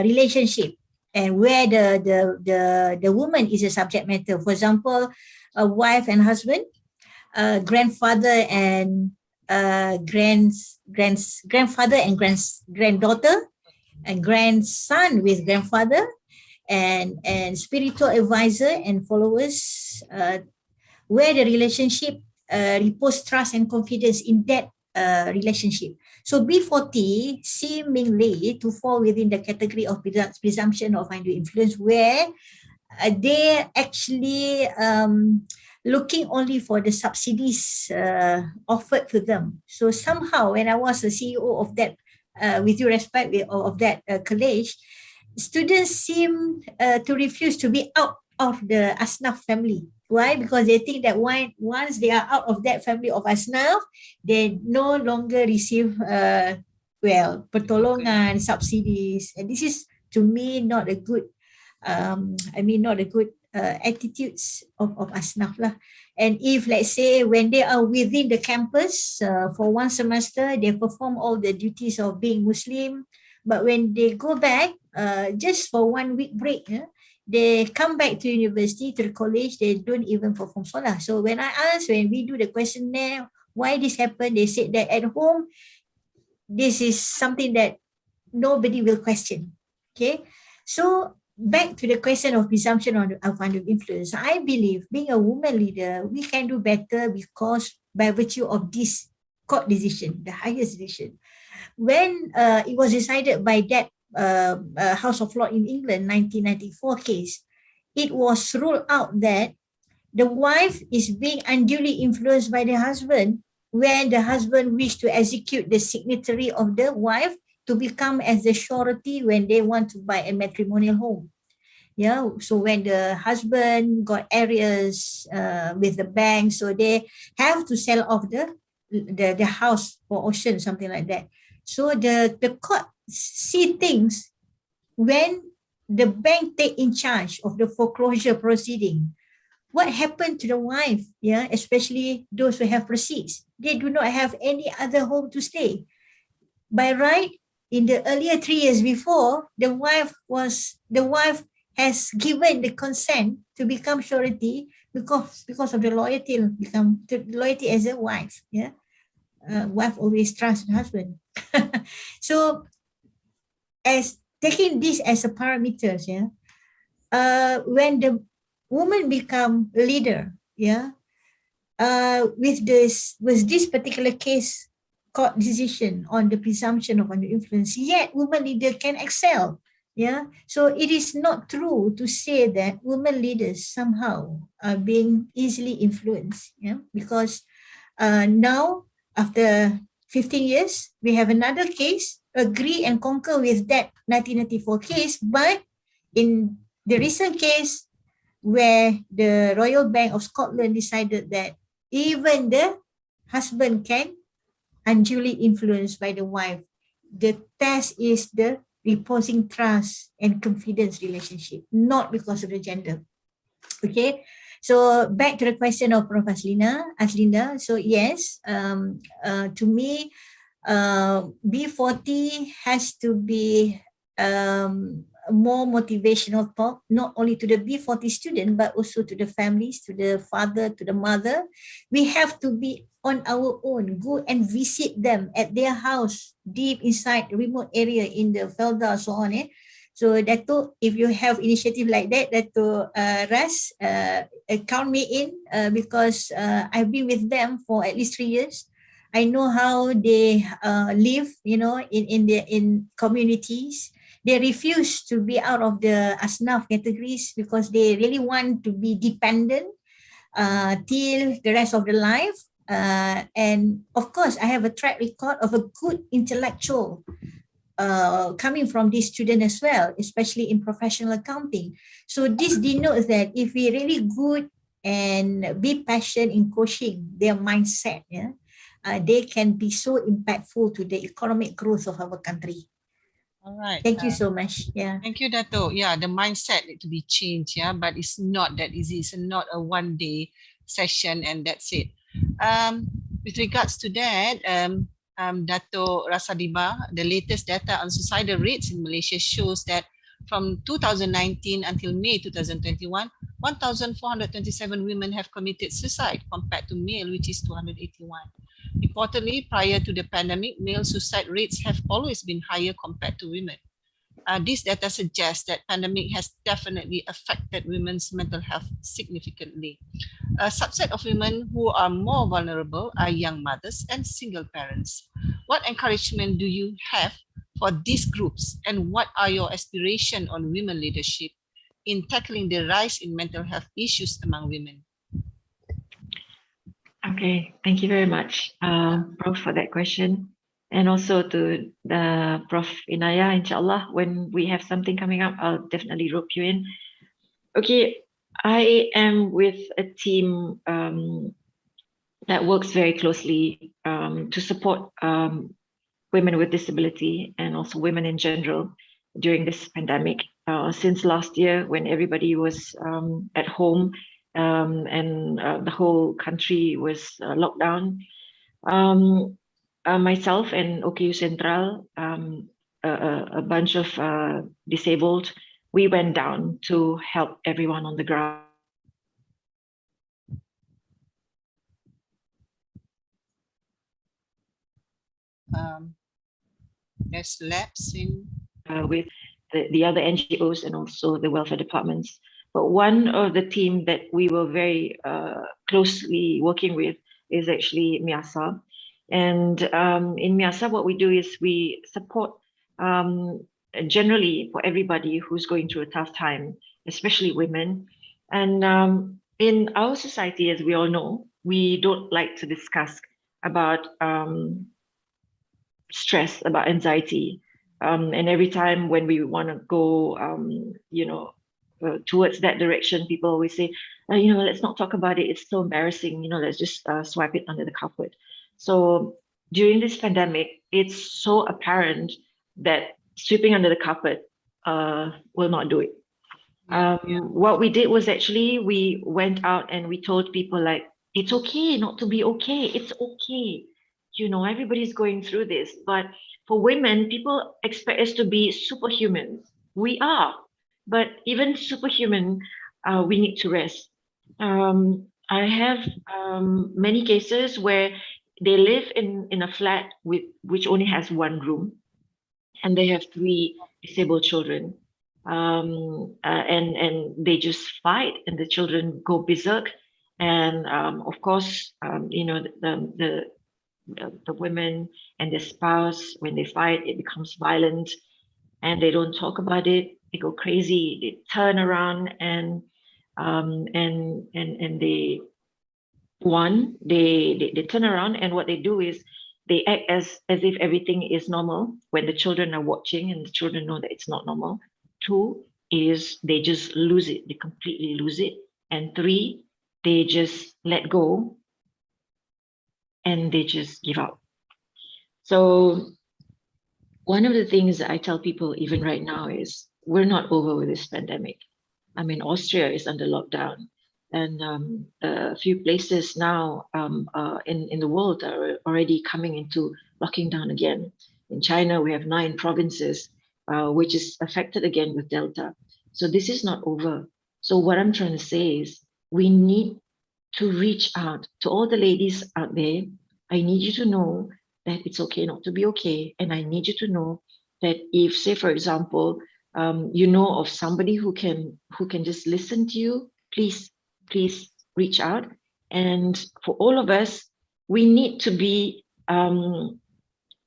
relationship, and where the woman is a subject matter. For example, a wife and husband, grandfather and grandfather and granddaughter, and grandson with grandfather, and spiritual advisor and followers, where the relationship repose trust and confidence in that relationship. So B40 seemingly to fall within the category of presumption of undue influence, where they actually looking only for the subsidies offered to them. So somehow, when I was the CEO of that, with due respect of that college, students seem to refuse to be out of the Asnaf family. Why? Because they think that once they are out of that family of Asnaf, they no longer receive pertolongan, subsidies. And this is, to me, not a good attitudes of Asnaf lah. And if, let's say, when they are within the campus for one semester, they perform all the duties of being Muslim, but when they go back just for 1 week break, they come back to university, to the college, they don't even perform solah. So when we do the questionnaire, why this happened, they said that at home, this is something that nobody will question. Okay, so back to the question of presumption of undue influence. I believe being a woman leader, we can do better because by virtue of this court decision, the highest decision. When it was decided by that House of Law in England, 1994 case, it was ruled out that the wife is being unduly influenced by the husband when the husband wished to execute the signatory of the wife to become as the surety when they want to buy a matrimonial home. Yeah, so when the husband got arrears with the bank, so they have to sell off the house for auction, something like that. So the court see things when the bank take in charge of the foreclosure proceeding. What happened to the wife? Yeah, especially those who have proceeds. They do not have any other home to stay. By right, in the earlier 3 years before, the wife has given the consent to become surety because of the loyalty as a wife. Yeah, wife always trusts the husband. So, as taking this as a parameters, yeah, when the women become leader, with this particular case court decision on the presumption of under influence, yet women leader can excel. So it is not true to say that women leaders somehow are being easily influenced, because now after 15 years, we have another case, agree and concur with that 1994 case, but in the recent case where the Royal Bank of Scotland decided that even the husband can unduly influenced by the wife, the test is the reposing trust and confidence relationship, not because of the gender. Okay, so back to the question of Prof. Aslinda. So yes, to me, B40 has to be more motivational talk, not only to the B40 student, but also to the families, to the father, to the mother. We have to be on our own, go and visit them at their house, deep inside the remote area in the Felda, so on. So Dato, if you have initiative like that, Dato Ras, count me in, because I've been with them for at least 3 years. I know how they live, in communities. They refuse to be out of the asnaf categories because they really want to be dependent till the rest of their life. And of course, I have a track record of a good intellectual coming from this student as well, especially in professional accounting. So this denotes that if we really good and be passionate in coaching their mindset, they can be so impactful to the economic growth of our country. All right. Thank you so much. Thank you, Dato. Yeah, the mindset need to be changed. But it's not that easy. It's not a one-day session and that's it. With regards to that, Dato Rasadima, the latest data on suicidal rates in Malaysia shows that from 2019 until May 2021, 1,427 women have committed suicide compared to male, which is 281. Importantly, prior to the pandemic, male suicide rates have always been higher compared to women. This data suggests that pandemic has definitely affected women's mental health significantly. A subset of women who are more vulnerable are young mothers and single parents. What encouragement do you have for these groups, and what are your aspirations on women leadership in tackling the rise in mental health issues among women? Okay, thank you very much, Prof, for that question. And also to the Prof Inaya, inshallah, when we have something coming up, I'll definitely rope you in. Okay, I am with a team that works very closely to support women with disability and also women in general during this pandemic. Since last year, when everybody was at home, and the whole country was locked down. Myself and OKU Central, a bunch of disabled, we went down to help everyone on the ground. There's lapse in with the other NGOs and also the welfare departments. But one of the team that we were very closely working with is actually MIASA. And in MIASA, what we do is we support generally for everybody who's going through a tough time, especially women. And in our society, as we all know, we don't like to discuss about stress, about anxiety. And every time when we want to go, towards that direction, people always say, let's not talk about it. It's so embarrassing. Let's just swipe it under the carpet. So during this pandemic, it's so apparent that sweeping under the carpet will not do it. What we did was actually we went out and we told people like, it's okay not to be okay. It's okay. Everybody's going through this. But for women, people expect us to be superhumans. We are. But even superhuman, we need to rest. I have many cases where they live in a flat which only has one room, and they have 3 disabled children. and they just fight, and the children go berserk. And of course, the women and their spouse, when they fight, it becomes violent, and they don't talk about it. They go crazy. They turn around and they turn around, and what they do is they act as if everything is normal when the children are watching, and the children know that it's not normal. Two is they just lose it. They completely lose it. And three, they just let go and they just give up. So one of the things that I tell people even right now is we're not over with this pandemic. I mean, Austria is under lockdown, and a few places now in the world are already coming into locking down again. In China, we have 9 provinces, which is affected again with Delta. So this is not over. So what I'm trying to say is we need to reach out to all the ladies out there. I need you to know that it's okay not to be okay. And I need you to know that if, say, for example, you know of somebody who can just listen to you, please reach out. And for all of us, we need to be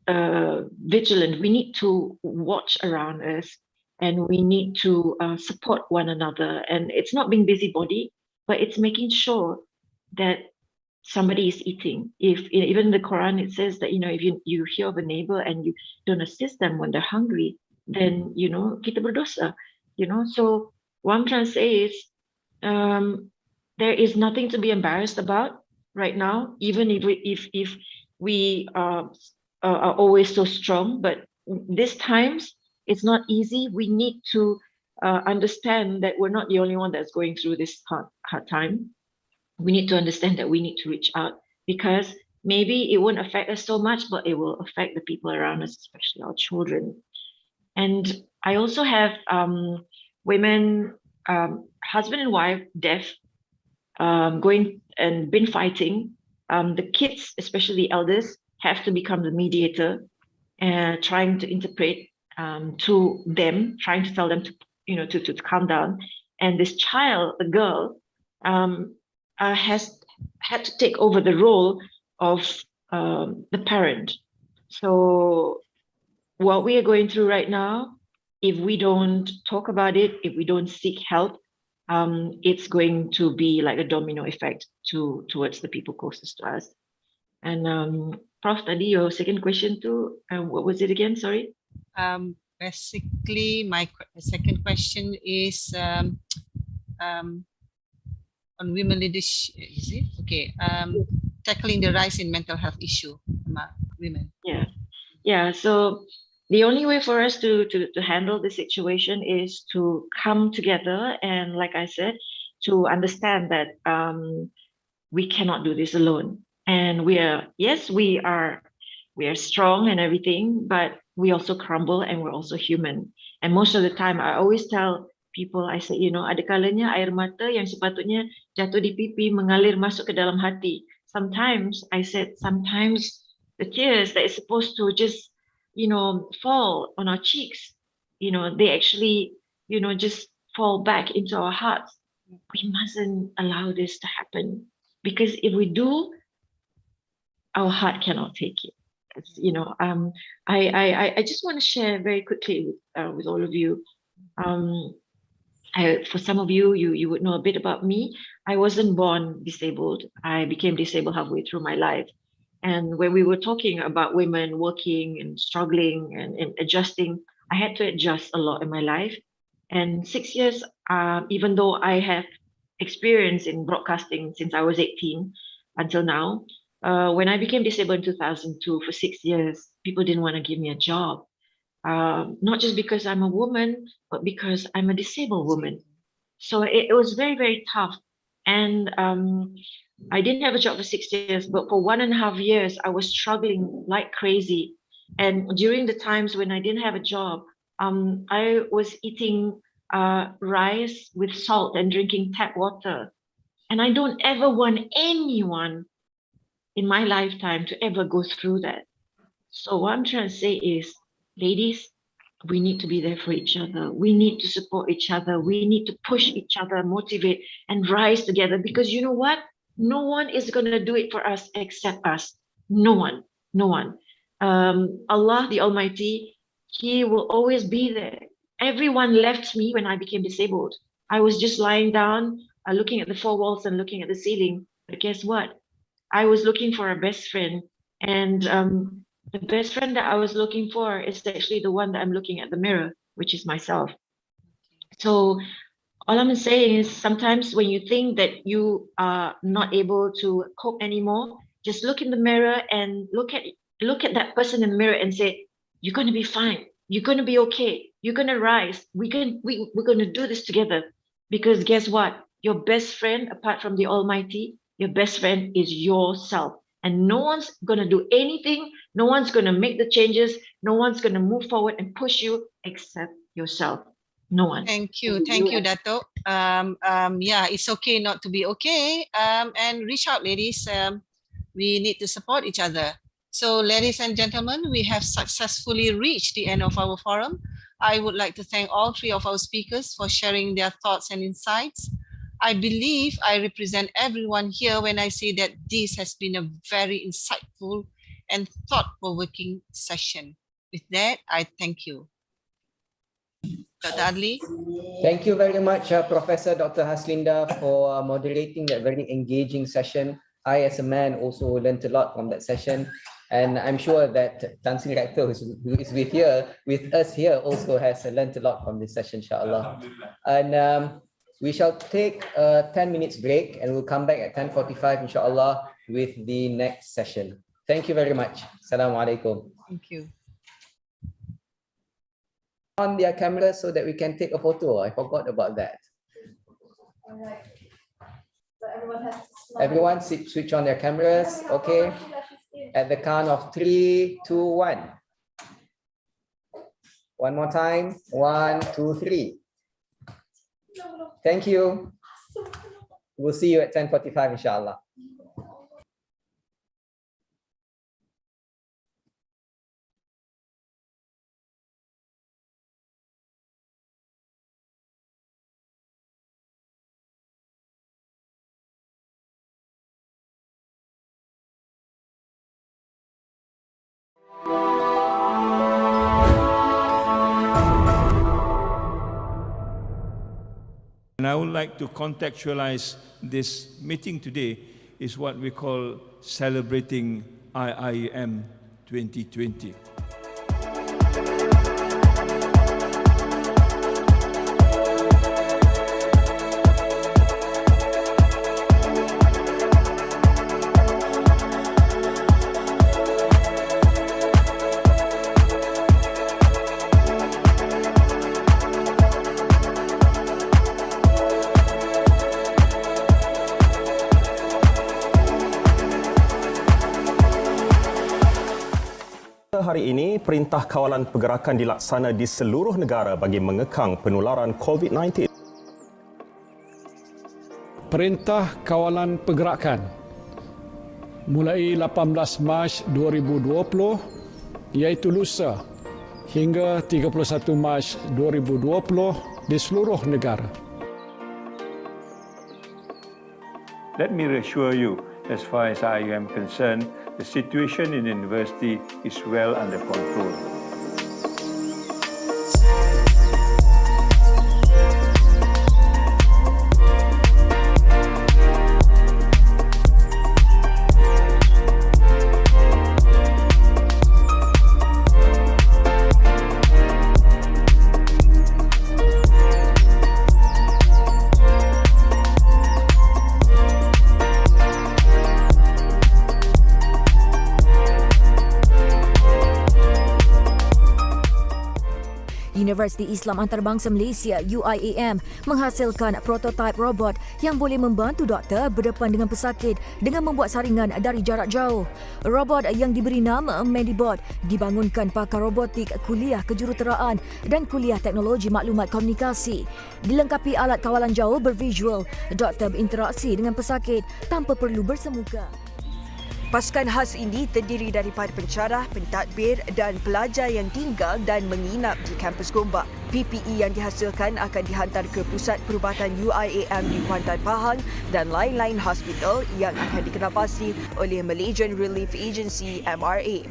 vigilant. We need to watch around us, and we need to support one another. And it's not being busybody, but it's making sure that somebody is eating. If even in the Quran it says that if you hear of a neighbor and you don't assist them when they're hungry, then kita berdosa. So what I'm trying to say is there is nothing to be embarrassed about right now, even if we are always so strong. But these times it's not easy. We need to understand that we're not the only one that's going through this hard time. We need to understand that we need to reach out, because maybe it won't affect us so much, but it will affect the people around us, especially our children. And I also have women, husband and wife, deaf, going and been fighting. The kids, especially elders, have to become the mediator and trying to interpret to them, trying to tell them to calm down. And this child, the girl, has had to take over the role of the parent. So what we are going through right now, if we don't talk about it, if we don't seek help, it's going to be like a domino effect towards the people closest to us. And Prof, tadi your second question too, what was it again? Sorry. Basically, my second question is on women leadership. Is it okay? Tackling the rise in mental health issue among women. Yeah. So the only way for us to handle the situation is to come together, and like I said, to understand that we cannot do this alone. And we are strong and everything, but we also crumble, and we're also human. And most of the time, I always tell people, I say, ada kalanya air mata yang sepatutnya jatuh di pipi mengalir masuk ke dalam hati. Sometimes the tears that is supposed to just fall on our cheeks, they actually just fall back into our hearts. We mustn't allow this to happen, because if we do, our heart cannot take it. I just want to share very quickly with all of you. For some of you, you would know a bit about me. I wasn't born disabled. I became disabled halfway through my life. And when we were talking about women working and struggling and adjusting, I had to adjust a lot in my life. And 6 years, even though I have experience in broadcasting since I was 18 until now, when I became disabled in 2002, for 6 years, people didn't want to give me a job. Not just because I'm a woman, but because I'm a disabled woman. So it was very, very tough. And I didn't have a job for 6 years, but for 1.5 years, I was struggling like crazy. And during the times when I didn't have a job, I was eating rice with salt and drinking tap water. And I don't ever want anyone in my lifetime to ever go through that. So what I'm trying to say is, ladies, we need to be there for each other. We need to support each other. We need to push each other, motivate, and rise together. Because you know what? No one is going to do it for us except us. No one. No one. Allah, the Almighty, He will always be there. Everyone left me when I became disabled. I was just lying down, looking at the four walls and looking at the ceiling. But guess what? I was looking for a best friend. And the best friend that I was looking for is actually the one that I'm looking at the mirror, which is myself. So all I'm saying is sometimes when you think that you are not able to cope anymore, just look in the mirror and look at that person in the mirror and say, you're going to be fine. You're going to be okay. You're going to rise. We're going to do this together. Because guess what? Your best friend, apart from the Almighty, your best friend is yourself. And no one's going to do anything. No one's going to make the changes. No one's going to move forward and push you except yourself. No one. Thank you, Dato. Yeah, it's okay not to be okay. And reach out, ladies. We need to support each other. So, ladies and gentlemen, we have successfully reached the end of our forum. I would like to thank all three of our speakers for sharing their thoughts and insights. I believe I represent everyone here when I say that this has been a very insightful and thought-provoking session. With that, I thank you. Dr. Adli? Thank you very much, Professor Dr. Haslinda, for moderating that very engaging session. I, as a man, also learned a lot from that session. And I'm sure that Tan Sri Rector, who is with us here, also has learned a lot from this session, inshallah. And we shall take a 10 minutes break and we'll come back at 10:45, inshallah, with the next session. Thank you very much. Assalamu alaikum. Thank you. On their camera so that we can take a photo. I forgot about that. All right. So everyone has to smile. Everyone switch on their cameras. Okay. At the count of 3, 2, 1. One more time. 1, 2, 3. Thank you. We'll see you at 10:45, inshallah. And I would like to contextualize this meeting today is what we call celebrating IIM 2020. Hari ini, Perintah Kawalan Pergerakan dilaksana di seluruh negara bagi mengekang penularan COVID-19. Perintah Kawalan Pergerakan mulai 18 Mac 2020 iaitu lusa hingga 31 Mac 2020 di seluruh negara. Let me reassure you, as far as I am concerned, the situation in the university is well under control. Universiti Islam Antarabangsa Malaysia UIAM menghasilkan prototipe robot yang boleh membantu doktor berdepan dengan pesakit dengan membuat saringan dari jarak jauh. Robot yang diberi nama Medibot dibangunkan pakar robotik kuliah kejuruteraan dan kuliah teknologi maklumat komunikasi. Dilengkapi alat kawalan jauh bervisual, doktor berinteraksi dengan pesakit tanpa perlu bersemuka. Pasukan khas ini terdiri daripada pencarah, pentadbir dan pelajar yang tinggal dan menginap di kampus Gombak. PPE yang dihasilkan akan dihantar ke Pusat Perubatan UIAM di Kuantan Pahang dan lain-lain hospital yang akan dikenalpasti oleh Malaysian Relief Agency MRA.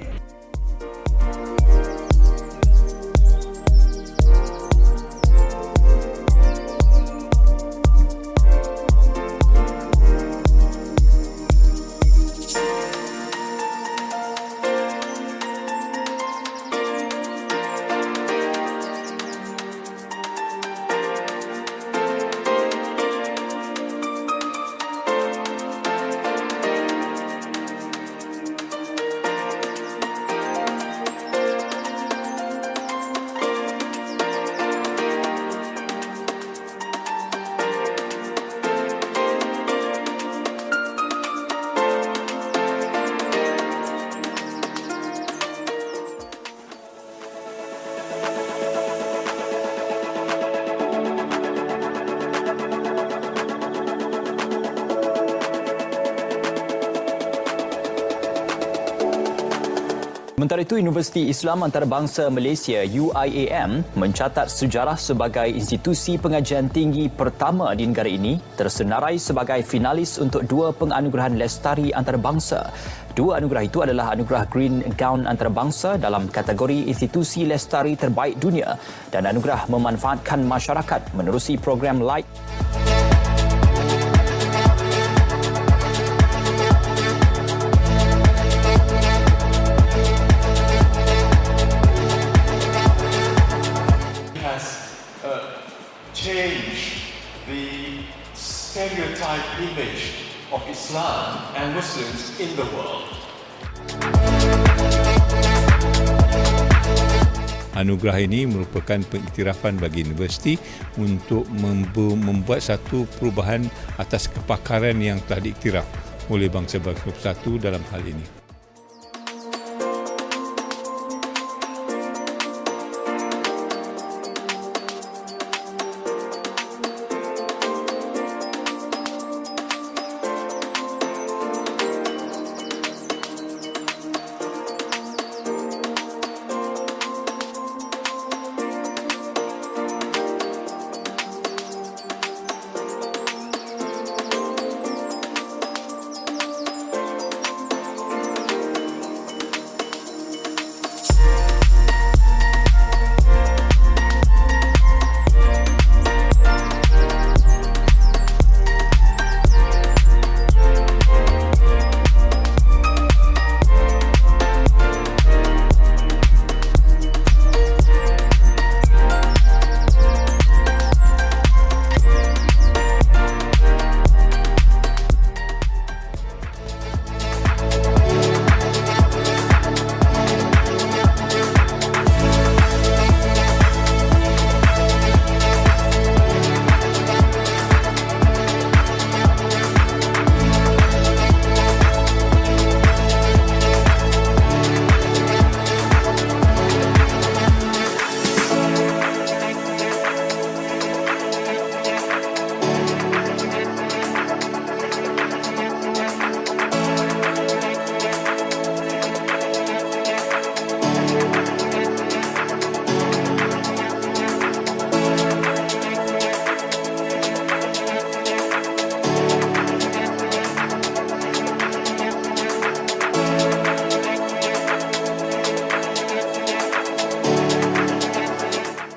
Sementara itu, Universiti Islam Antarabangsa Malaysia UIAM mencatat sejarah sebagai institusi pengajian tinggi pertama di negara ini tersenarai sebagai finalis untuk 2 penganugerahan lestari antarabangsa. 2 anugerah itu adalah anugerah Green Gown antarabangsa dalam kategori institusi lestari terbaik dunia dan anugerah memanfaatkan masyarakat menerusi program Light. Change the stereotype image of Islam and Muslims in the world. Anugerah ini merupakan pengiktirafan bagi universiti untuk membuat satu perubahan atas kepakaran yang telah diiktiraf oleh bangsa-bangsa bersatu dalam hal ini.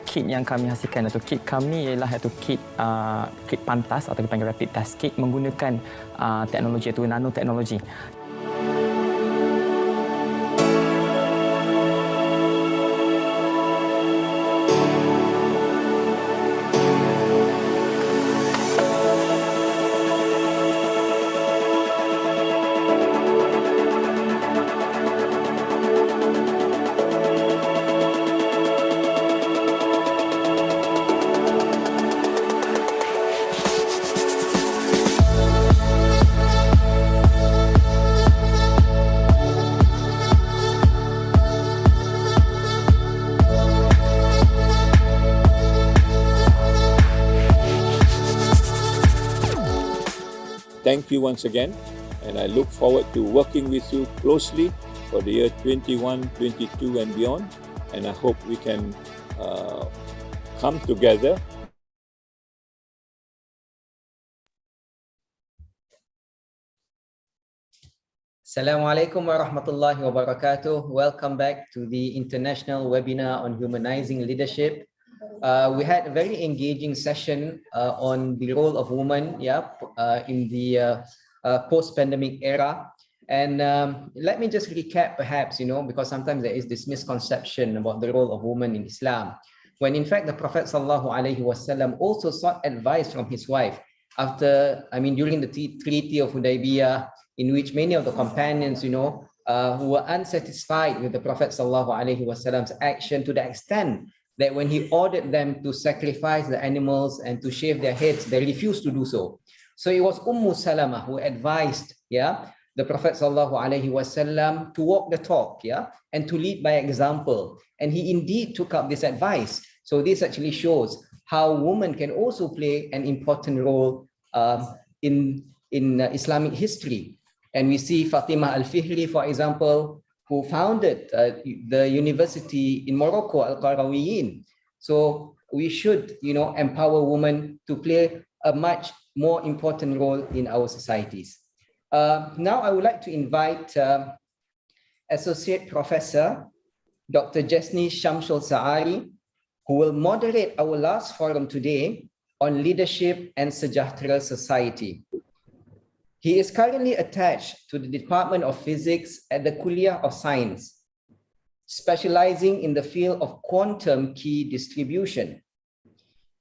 Kit yang kami hasilkan atau kit kami ialah iaitu kit pantas atau dipanggil rapid test kit menggunakan teknologi iaitu nanoteknologi. Thank you once again, and I look forward to working with you closely for the year 21, 22 and beyond, and I hope we can come together. Assalamualaikum warahmatullahi wabarakatuh. Welcome back to the international webinar on humanizing leadership. We had a very engaging session on the role of women, in the post-pandemic era. And let me just recap, perhaps, because sometimes there is this misconception about the role of women in Islam, when in fact the Prophet ﷺ also sought advice from his wife during the Treaty of Hudaybiyah, in which many of the companions, who were unsatisfied with the Prophet ﷺ's action, to the extent that when he ordered them to sacrifice the animals and to shave their heads, they refused to do so. So it was Salama who advised, the Prophet ﷺ to walk the talk, and to lead by example. And he indeed took up this advice. So this actually shows how women can also play an important role in Islamic history. And we see Fatimah al-Fihri, for example, who founded the university in Morocco, Al-Qarawiyyin. So we should, empower women to play a much more important role in our societies. Now I would like to invite Associate Professor Dr. Jesni Shamsul Sa'ari, who will moderate our last forum today on leadership and Sejahtera Society. He is currently attached to the Department of Physics at the Kuliah of Science, specializing in the field of quantum key distribution.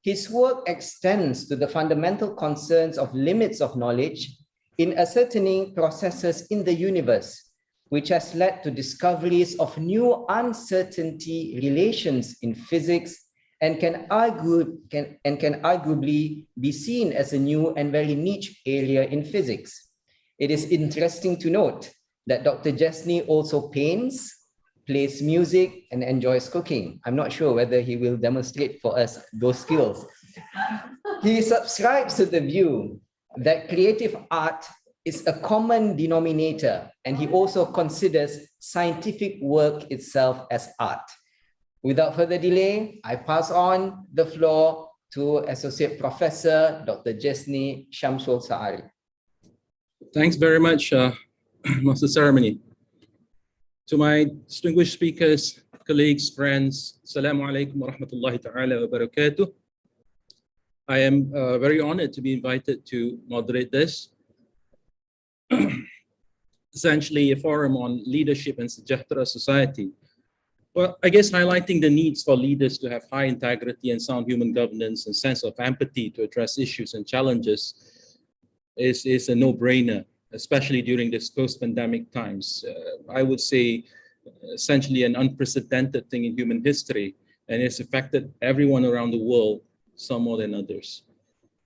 His work extends to the fundamental concerns of limits of knowledge in ascertaining processes in the universe, which has led to discoveries of new uncertainty relations in physics and can arguably be seen as a new and very niche area in physics. It is interesting to note that Dr. Jesni also paints, plays music, and enjoys cooking. I'm not sure whether he will demonstrate for us those skills. He subscribes to the view that creative art is a common denominator, and he also considers scientific work itself as art. Without further delay, I pass on the floor to Associate Professor Dr. Jesni Shamsul Sa'ari. Thanks very much, Master Ceremony. To my distinguished speakers, colleagues, friends, Assalamu alaikum wa rahmatullahi ta'ala wa barakatuh. I am very honored to be invited to moderate this. Essentially a forum on leadership and Sejahtera Society. Well, I guess highlighting the needs for leaders to have high integrity and sound human governance and sense of empathy to address issues and challenges is a no-brainer, especially during this post-pandemic times. I would say essentially an unprecedented thing in human history, and it's affected everyone around the world, some more than others.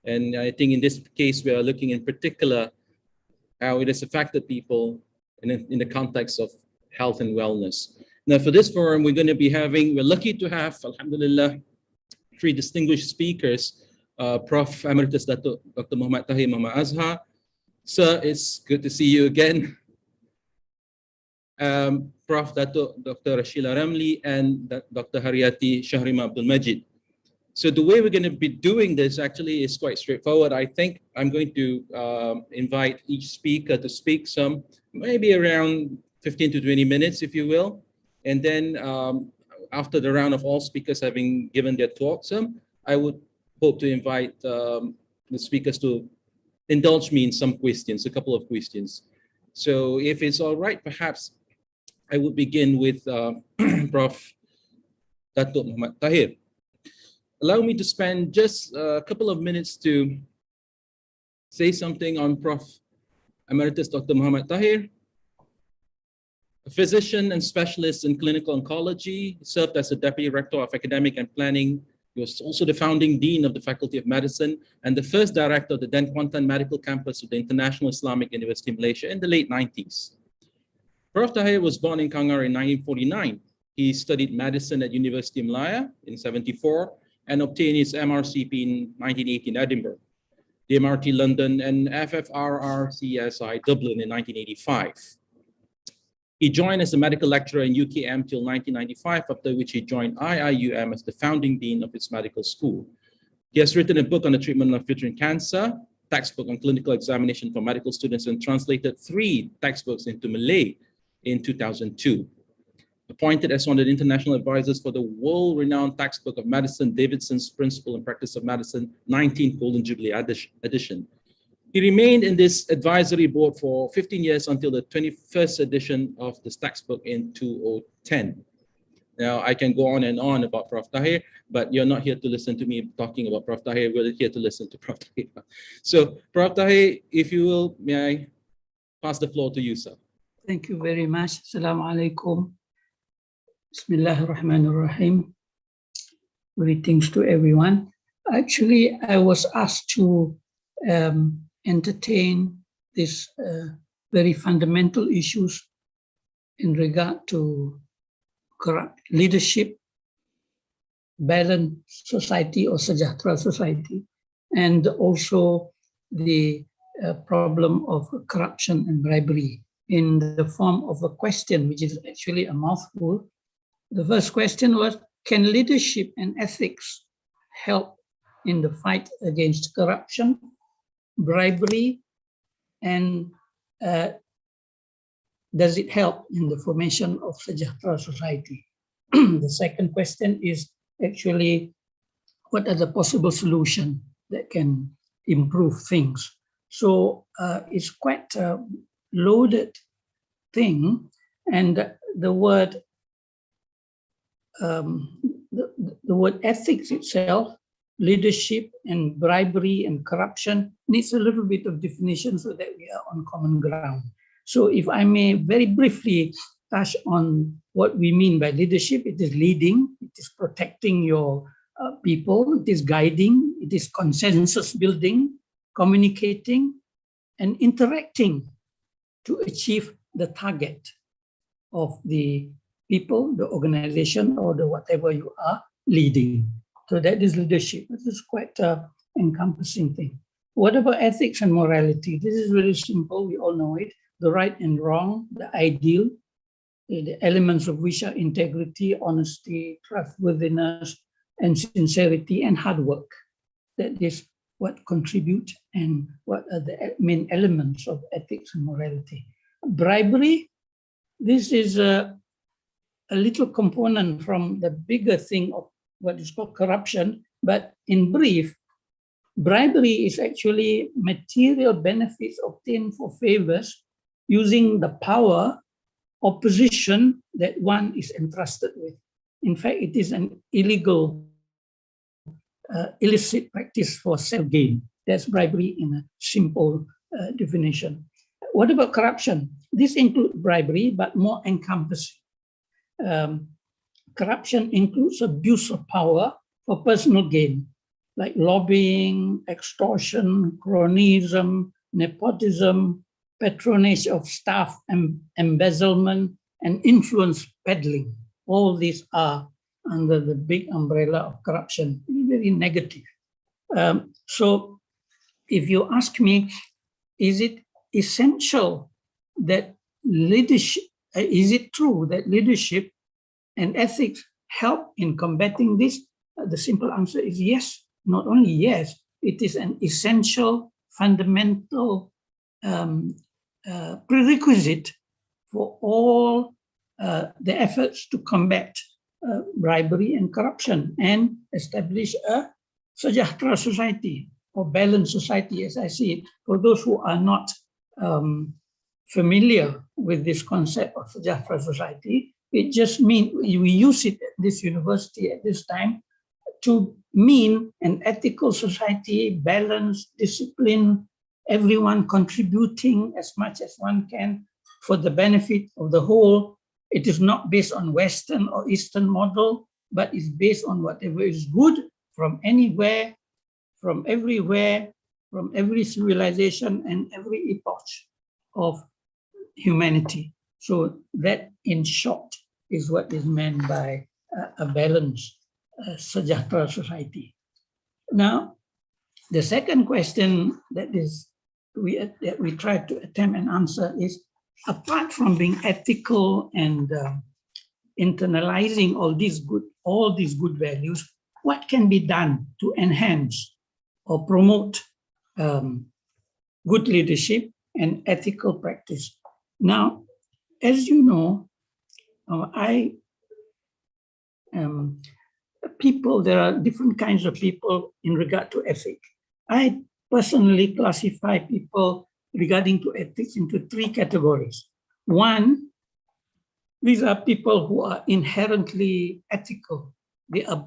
And I think in this case, we are looking in particular how it has affected people in the context of health and wellness. Now, for this forum, we're lucky to have, alhamdulillah, 3 distinguished speakers, Prof. Emeritus Dr. Muhammad Tahir Muhammad Azhar. Sir, it's good to see you again. Prof. Dr. Rashila Ramli and Dr. Haryati Shahrima Abdul Majid. So the way we're going to be doing this actually is quite straightforward. I think I'm going to invite each speaker to speak maybe around 15 to 20 minutes, if you will. And then after the round of all speakers having given their talks, I would hope to invite the speakers to indulge me in some questions, a couple of questions. So if it's all right, perhaps I would begin with Prof. Datuk Muhammad Tahir. Allow me to spend just a couple of minutes to say something on Prof. Emeritus Dr. Muhammad Tahir. A physician and specialist in clinical oncology, served as the Deputy Rector of Academic and Planning. He was also the founding Dean of the Faculty of Medicine and the first Director of the then Kuantan Medical Campus of the International Islamic University of Malaysia in the late 90s. Prof. Tahir was born in Kangar in 1949. He studied medicine at University of Malaya in 1974 and obtained his MRCP in 1980 in Edinburgh. the MRT London, and FFRRCSI Dublin in 1985. He joined as a medical lecturer in UKM till 1995, after which he joined IIUM as the founding dean of its medical school. He has written a book on the treatment of uterine cancer, textbook on clinical examination for medical students, and translated 3 textbooks into Malay in 2002. Appointed as one of the international advisors for the world-renowned textbook of medicine, Davidson's Principle and Practice of Medicine, 19th Golden Jubilee edition. He remained in this advisory board for 15 years until the 21st edition of this textbook in 2010. Now, I can go on and on about Prof. Tahir, but you're not here to listen to me talking about Prof. Tahir. We're here to listen to Prof. Tahir. So, Prof. Tahir, if you will, may I pass the floor to you, sir? Thank you very much. Assalamu alaikum. Bismillahir Rahmanir Rahim. Greetings to everyone. Actually, I was asked to entertain these very fundamental issues in regard to corrupt leadership, balanced society or Sejahtera society, and also the problem of corruption and bribery in the form of a question, which is actually a mouthful. The first question was, can leadership and ethics help in the fight against corruption, bribery, and does it help in the formation of Sejahtera society? The second question is actually, what are the possible solutions that can improve things? So it's quite a loaded thing, and the word ethics itself, leadership and bribery and corruption, needs a little bit of definition so that we are on common ground. So if I may very briefly touch on what we mean by leadership, it is leading, it is protecting your people, it is guiding, it is consensus building, communicating, and interacting to achieve the target of the people, the organization, or the whatever you are leading. So that is leadership. This is quite an encompassing thing. What about ethics and morality? This is very simple. We all know it. The right and wrong, the ideal, the elements of which are integrity, honesty, trustworthiness, and sincerity, and hard work. That is what contribute and what are the main elements of ethics and morality. Bribery, this is a little component from the bigger thing of what is called corruption, but in brief, bribery is actually material benefits obtained for favors using the power or position that one is entrusted with. In fact, it is an illegal, illicit practice for self-gain. That's bribery in a simple definition. What about corruption? This includes bribery, but more encompassing. Corruption includes abuse of power for personal gain, like lobbying, extortion, cronyism, nepotism, patronage of staff, embezzlement, and influence peddling. All these are under the big umbrella of corruption, very negative. So if you ask me, is it essential that leadership, is it true that leadership and ethics help in combating this? The simple answer is yes. Not only yes, it is an essential, fundamental prerequisite for all the efforts to combat bribery and corruption and establish a Sejahtera society or balanced society, as I see it. For those who are not familiar with this concept of Sejahtera society, it just means we use it at this university at this time to mean an ethical society, balanced, discipline, everyone contributing as much as one can for the benefit of the whole. It is not based on Western or Eastern model, but is based on whatever is good from anywhere, from everywhere, from every civilization and every epoch of humanity. So that, in short, is what is meant by a balanced Sejahtera society. Now, The second question that we try to attempt and answer is, apart from being ethical and internalizing all these good values, what can be done to enhance or promote good leadership and ethical practice? Now, as you know, there are different kinds of people in regard to ethics. I personally classify people regarding to ethics into 3 categories. One, these are people who are inherently ethical. They are,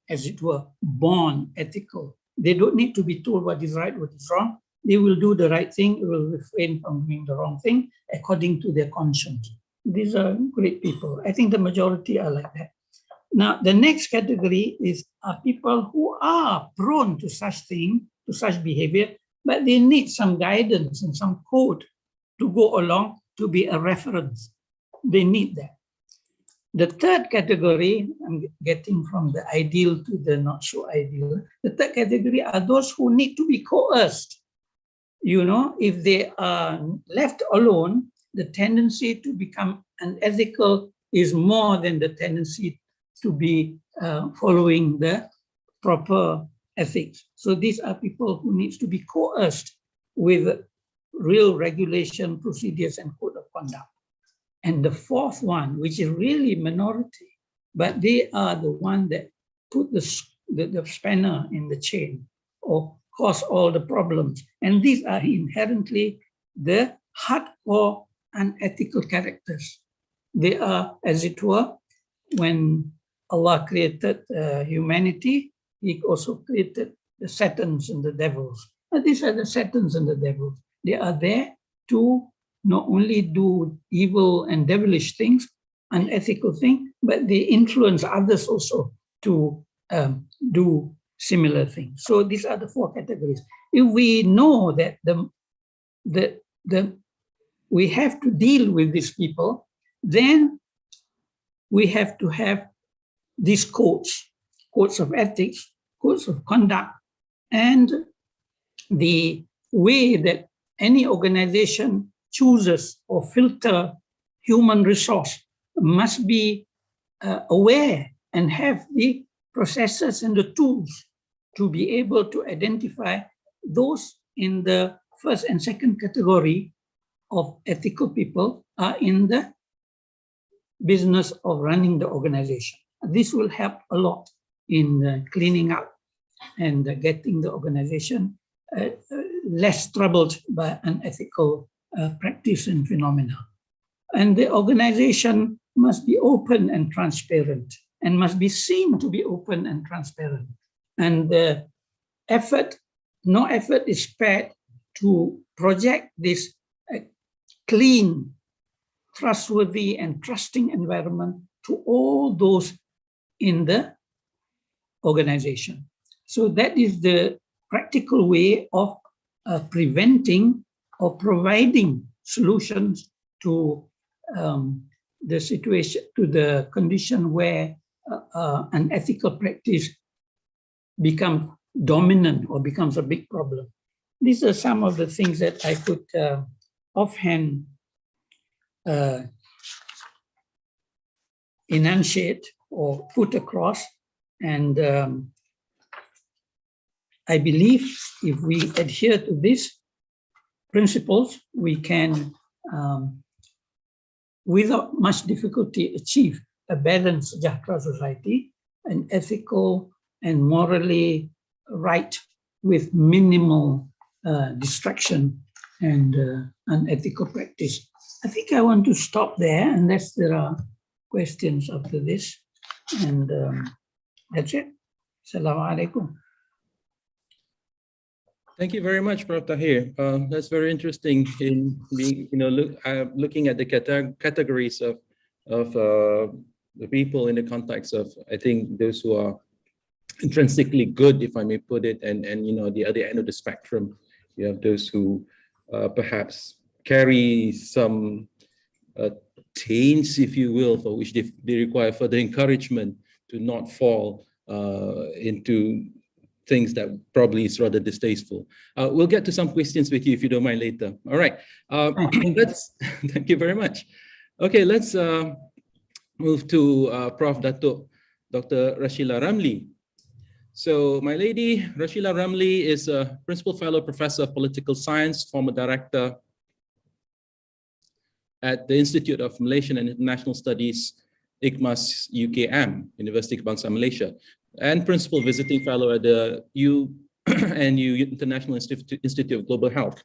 as it were, born ethical. They don't need to be told what is right, what is wrong. They will do the right thing, they will refrain from doing the wrong thing according to their conscience. These are great people. I think the majority are like that. Now, the next category are people who are prone to such thing, to such behavior, but they need some guidance and some code to go along to be a reference. They need that. The third category, I'm getting from the ideal to the not so ideal. The third category are those who need to be coerced. You know, if they are left alone, the tendency to become unethical is more than the tendency to be following the proper ethics. So these are people who need to be coerced with real regulation, procedures, and code of conduct. And the fourth one, which is really minority, but they are the one that put the spanner in the chain or cause all the problems. And these are inherently the hardcore unethical characters. They are, as it were, when Allah created humanity, He also created the Satans and the devils. And these are the Satans and the devils. They are there to not only do evil and devilish things, unethical things, but they influence others also to do similar things. So these are the 4 categories. If we know that we have to deal with these people, then we have to have these codes of ethics, codes of conduct, and the way that any organization chooses or filter human resource must be aware and have the processes and the tools to be able to identify those in the first and second category of ethical people are in the business of running the organization. This will help a lot in cleaning up and getting the organization less troubled by unethical practice and phenomena. And the organization must be open and transparent and must be seen to be open and transparent. And the no effort is spared to project this clean, trustworthy, and trusting environment to all those in the organization. So that is the practical way of preventing or providing solutions to the situation, to the condition where unethical practice becomes dominant or becomes a big problem. These are some of the things that I could offhand enunciate or put across. And I believe if we adhere to these principles, we can, without much difficulty, achieve a balanced Sejahtera society, an ethical and morally right with minimal distraction and unethical practice. I think I want to stop there unless there are questions after this. And that's it. Assalamu alaikum. Thank you very much, Prof. Tahir. That's very interesting in being, looking at the categories of the people in the context of, I think, those who are intrinsically good, if I may put it, and the other end of the spectrum, you have those who perhaps carry some taints, if you will, for which they require further encouragement to not fall into things that probably is rather distasteful. We'll get to some questions with you if you don't mind later. All right, thank you very much. Okay, let's move to Prof. Dato' Dr. Rashila Ramli. So my lady, Rashila Ramli is a Principal Fellow Professor of Political Science, former Director at the Institute of Malaysian and International Studies, IKMAS UKM, University Kebangsaan Malaysia, and Principal Visiting Fellow at the UNU International Institute of Global Health.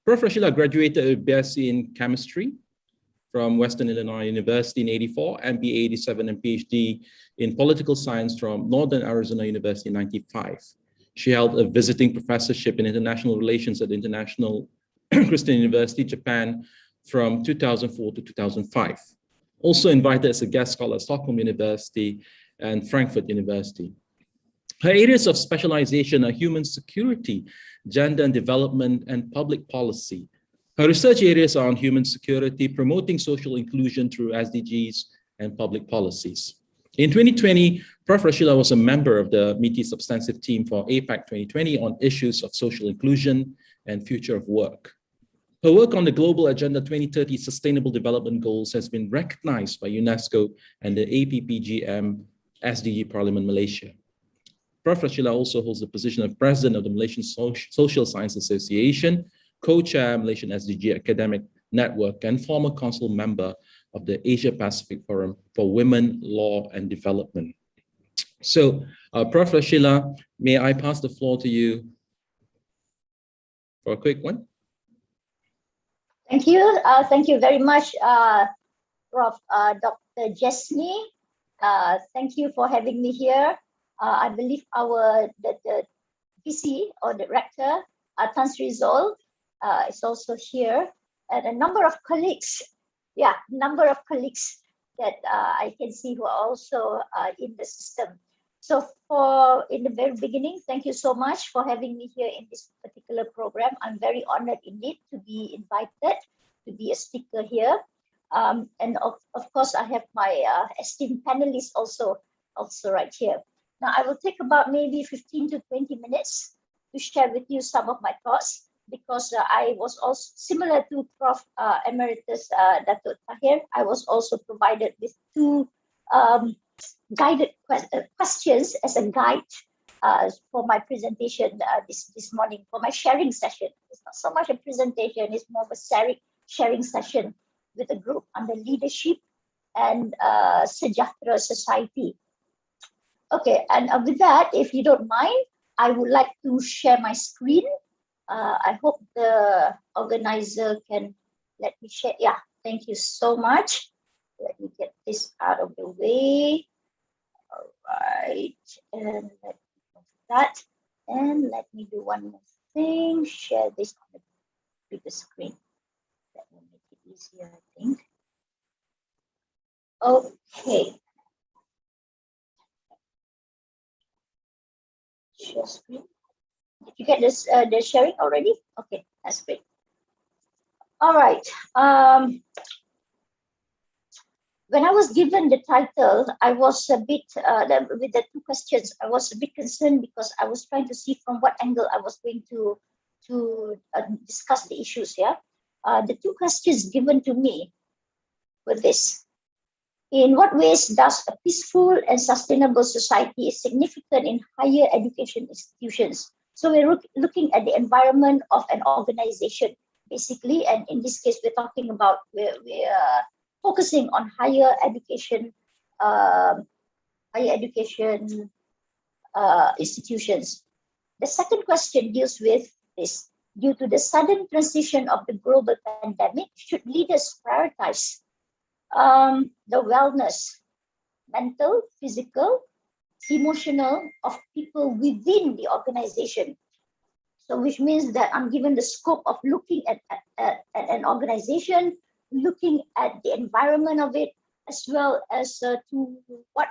Prof. Rashila graduated with BSc in Chemistry from Western Illinois University in 84, MBA 87, and PhD in Political Science from Northern Arizona University in 95. She held a visiting professorship in International Relations at the International Christian University, Japan, from 2004 to 2005. Also invited as a guest scholar at Stockholm University and Frankfurt University. Her areas of specialization are human security, gender and development, and public policy. Her research areas are on human security, promoting social inclusion through SDGs, and public policies. In 2020, Prof. Rashila was a member of the MITI Substantive Team for APAC 2020 on issues of social inclusion and future of work. Her work on the Global Agenda 2030 Sustainable Development Goals has been recognized by UNESCO and the APPGM SDG Parliament Malaysia. Prof. Rashila also holds the position of President of the Malaysian Social Science Association, co-chair Malaysian SDG Academic Network, and former council member of the Asia Pacific Forum for Women, Law and Development. So, Prof. Rashila, may I pass the floor to you for a quick one? Thank you. Thank you very much, Prof. Dr. Jesni. Thank you for having me here. I believe the VC or director, Tan Sri Zol, is also here, and a number of colleagues. Yeah, number of colleagues that I can see who are also in the system. So in the very beginning, thank you so much for having me here in this particular program. I'm very honored indeed to be invited to be a speaker here. And of course, I have my esteemed panelists also right here. Now, I will take about maybe 15 to 20 minutes to share with you some of my thoughts, because I was also, similar to Prof. Emeritus Dato' Tahir, I was also provided with two guided questions as a guide for my presentation this morning, for my sharing session. It's not so much a presentation, it's more of a sharing session with a group under leadership and Sejahtera Society. Okay, and with that, if you don't mind, I would like to share my screen. I hope the organizer can let me share. Yeah, thank you so much. Let me get this out of the way. All right, and let me do that. And let me do one more thing. Share this on the bigger screen. That will make it easier, I think. Okay. Share screen. Did you get this the sharing already? Okay, that's great. All right. When I was given the title, I was a bit, with the two questions, I was a bit concerned because I was trying to see from what angle I was going to discuss the issues here. The two questions given to me were this. In what ways does a peaceful and sustainable society is significant in higher education institutions? So we're looking at the environment of an organization, basically, and in this case, we're talking about, we're focusing on higher education institutions. The second question deals with this. Due to the sudden transition of the global pandemic, should leaders prioritize the wellness, mental, physical, emotional of people within the organization? So which means that I'm given the scope of looking at an organization, looking at the environment of it, as well as to what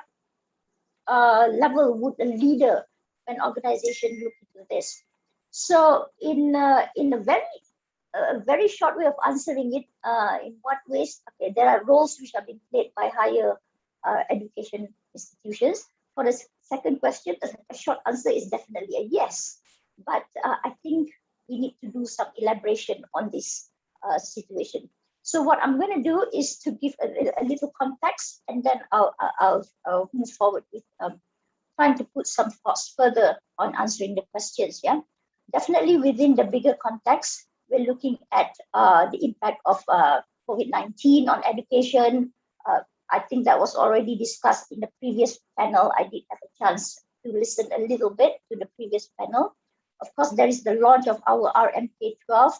level would a leader, an organization look into this. So in a very short way of answering it, in what ways? Okay, there are roles which have been played by higher education institutions. for the second question, a short answer is definitely a yes. But I think we need to do some elaboration on this situation. So what I'm going to do is to give a little context, and then I'll move forward with trying to put some thoughts further on answering the questions. Yeah, definitely within the bigger context, we're looking at the impact of COVID-19 on education. I think that was already discussed in the previous panel. I did have a chance to listen a little bit to the previous panel. Of course, there is the launch of our RMK12,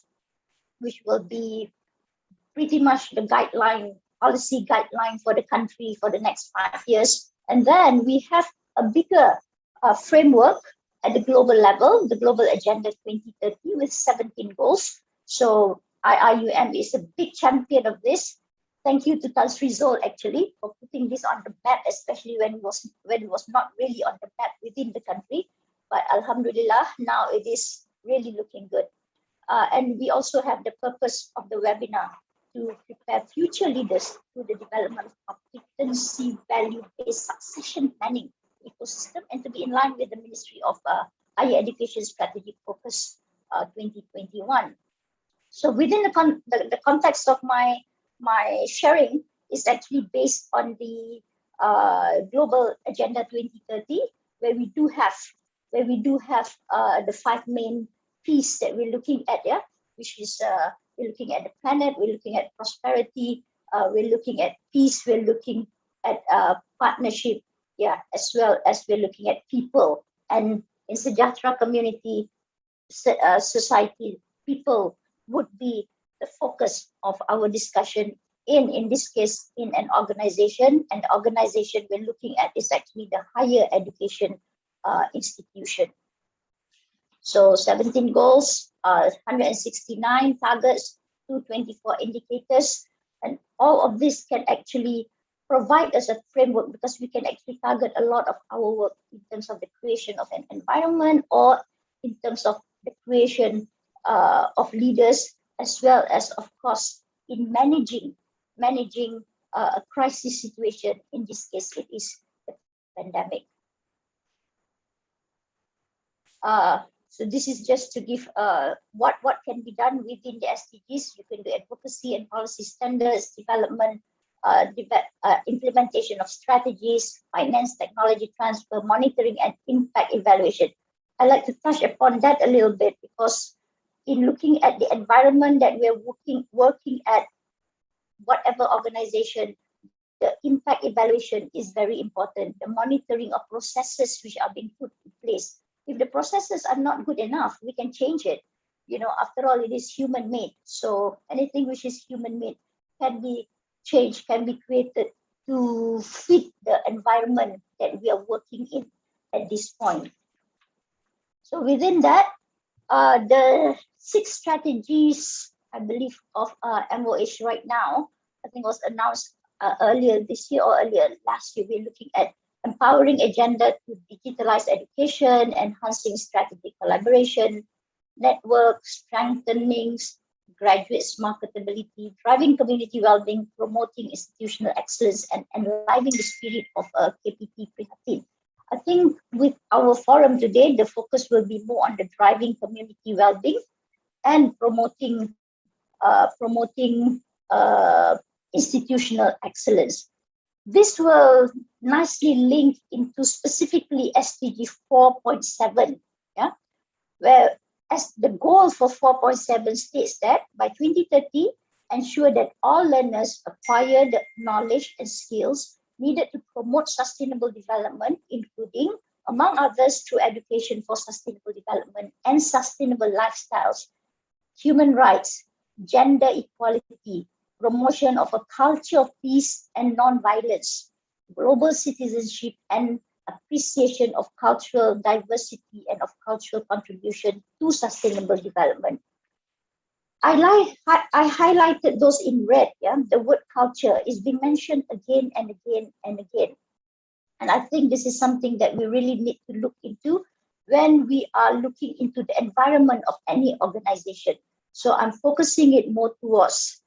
which will be pretty much the policy guideline for the country for the next 5 years. And then we have a bigger framework at the global level, the Global Agenda 2030 with 17 goals. So IIUM is a big champion of this. Thank you to Tan Sri Zul actually for putting this on the map, especially when it was not really on the map within the country. But Alhamdulillah, now it is really looking good. And we also have the purpose of the webinar to prepare future leaders through the development of competency value-based succession planning ecosystem, and to be in line with the Ministry of Higher Education Strategy Focus 2021. So within the context of my sharing is actually based on the Global Agenda 2030, where we do have the 5 main P's that we're looking at, yeah, which is we're looking at the planet, we're looking at prosperity, we're looking at peace, we're looking at partnership, yeah, as well as we're looking at people. And in Sejahtera community, society, people would be the focus of our discussion in this case, in an organization. And the organization we're looking at is actually the higher education institution. So 17 goals, 169 targets, 224 indicators, and all of this can actually provide us a framework, because we can actually target a lot of our work in terms of the creation of an environment, or in terms of the creation of leaders, as well as, of course, in managing a crisis situation. In this case, it is the pandemic. So this is just to give what can be done within the SDGs. You can do advocacy and policy standards, development, implementation of strategies, finance, technology transfer, monitoring, and impact evaluation. I'd like to touch upon that a little bit, because in looking at the environment that we're working at, whatever organization, the impact evaluation is very important. The monitoring of processes which are being put in place. If the processes are not good enough, we can change it. You know, after all, it is human-made. So anything which is human-made can be changed, can be created to fit the environment that we are working in at this point. So within that, the 6 strategies, I believe, of MOH right now, I think was announced earlier this year or earlier last year. We're looking at empowering agenda to digitalize education, enhancing strategic collaboration, network strengthening, graduates marketability, driving community well-being, promoting institutional excellence, and enlivening the spirit of KPT Prihatin. I think with our forum today, the focus will be more on the driving community well-being and promoting institutional excellence. This will nicely link into specifically SDG 4.7, yeah, where as the goal for 4.7 states that by 2030, ensure that all learners acquire the knowledge and skills needed to promote sustainable development, including, among others, through education for sustainable development and sustainable lifestyles, human rights, gender equality, promotion of a culture of peace and non-violence, global citizenship, and appreciation of cultural diversity and of cultural contribution to sustainable development. I highlighted those in red. Yeah, the word culture is being mentioned again and again and again. And I think this is something that we really need to look into when we are looking into the environment of any organization. So I'm focusing it more towards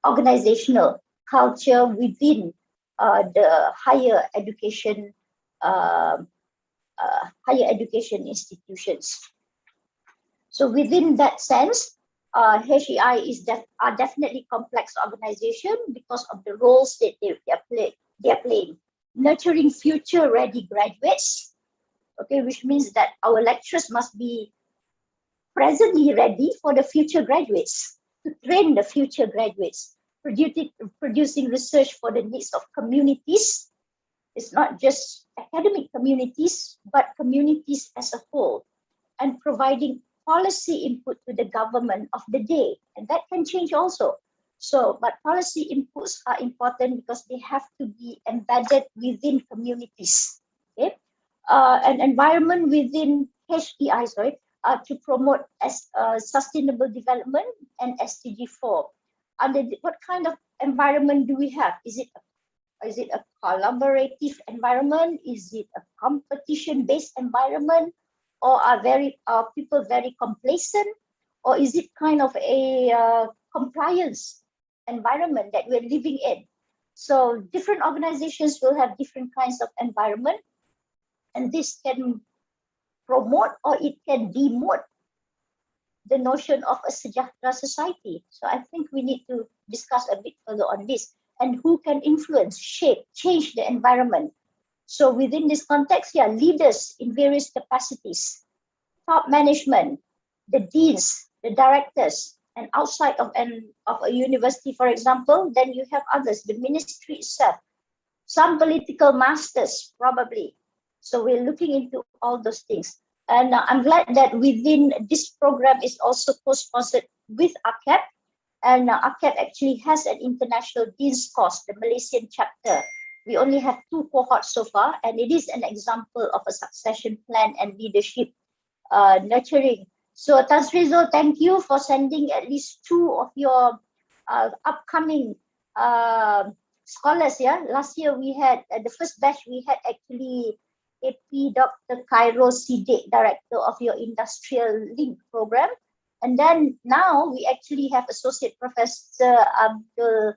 organizational culture within the higher education higher education institutions. So within that sense, HEI are definitely complex organization because of the roles that they are playing. Nurturing future-ready graduates, okay, which means that our lecturers must be presently ready for the future graduates, to train the future graduates, producing research for the needs of communities. It's not just academic communities, but communities as a whole, and providing policy input to the government of the day. And that can change also. So, but policy inputs are important because they have to be embedded within communities. Okay? An environment within HEI, to promote sustainable development and SDG 4. What kind of environment do we have? Is it a collaborative environment? Is it a competition-based environment? Or are people very complacent? Or is it kind of a compliance environment that we're living in? So different organizations will have different kinds of environment, and this can promote or it can demote the notion of a sejahtera society. So I think we need to discuss a bit further on this, and who can influence, shape, change the environment. So within this context, leaders in various capacities, top management, the deans, the directors, and outside of a university, for example, then you have others, the ministry itself, some political masters, probably. So we're looking into all those things. And I'm glad that within this program is also co-sponsored with ACAP. And ACAP actually has an international dean's course, the Malaysian chapter. We only have 2 cohorts so far, and it is an example of a succession plan and leadership nurturing. So Tasrizo, thank you for sending at least 2 of your upcoming scholars. Last year we had the first batch, we had actually AP Dr. Cairo Siddiq, director of your industrial link program. And then now we actually have Associate Professor Abdul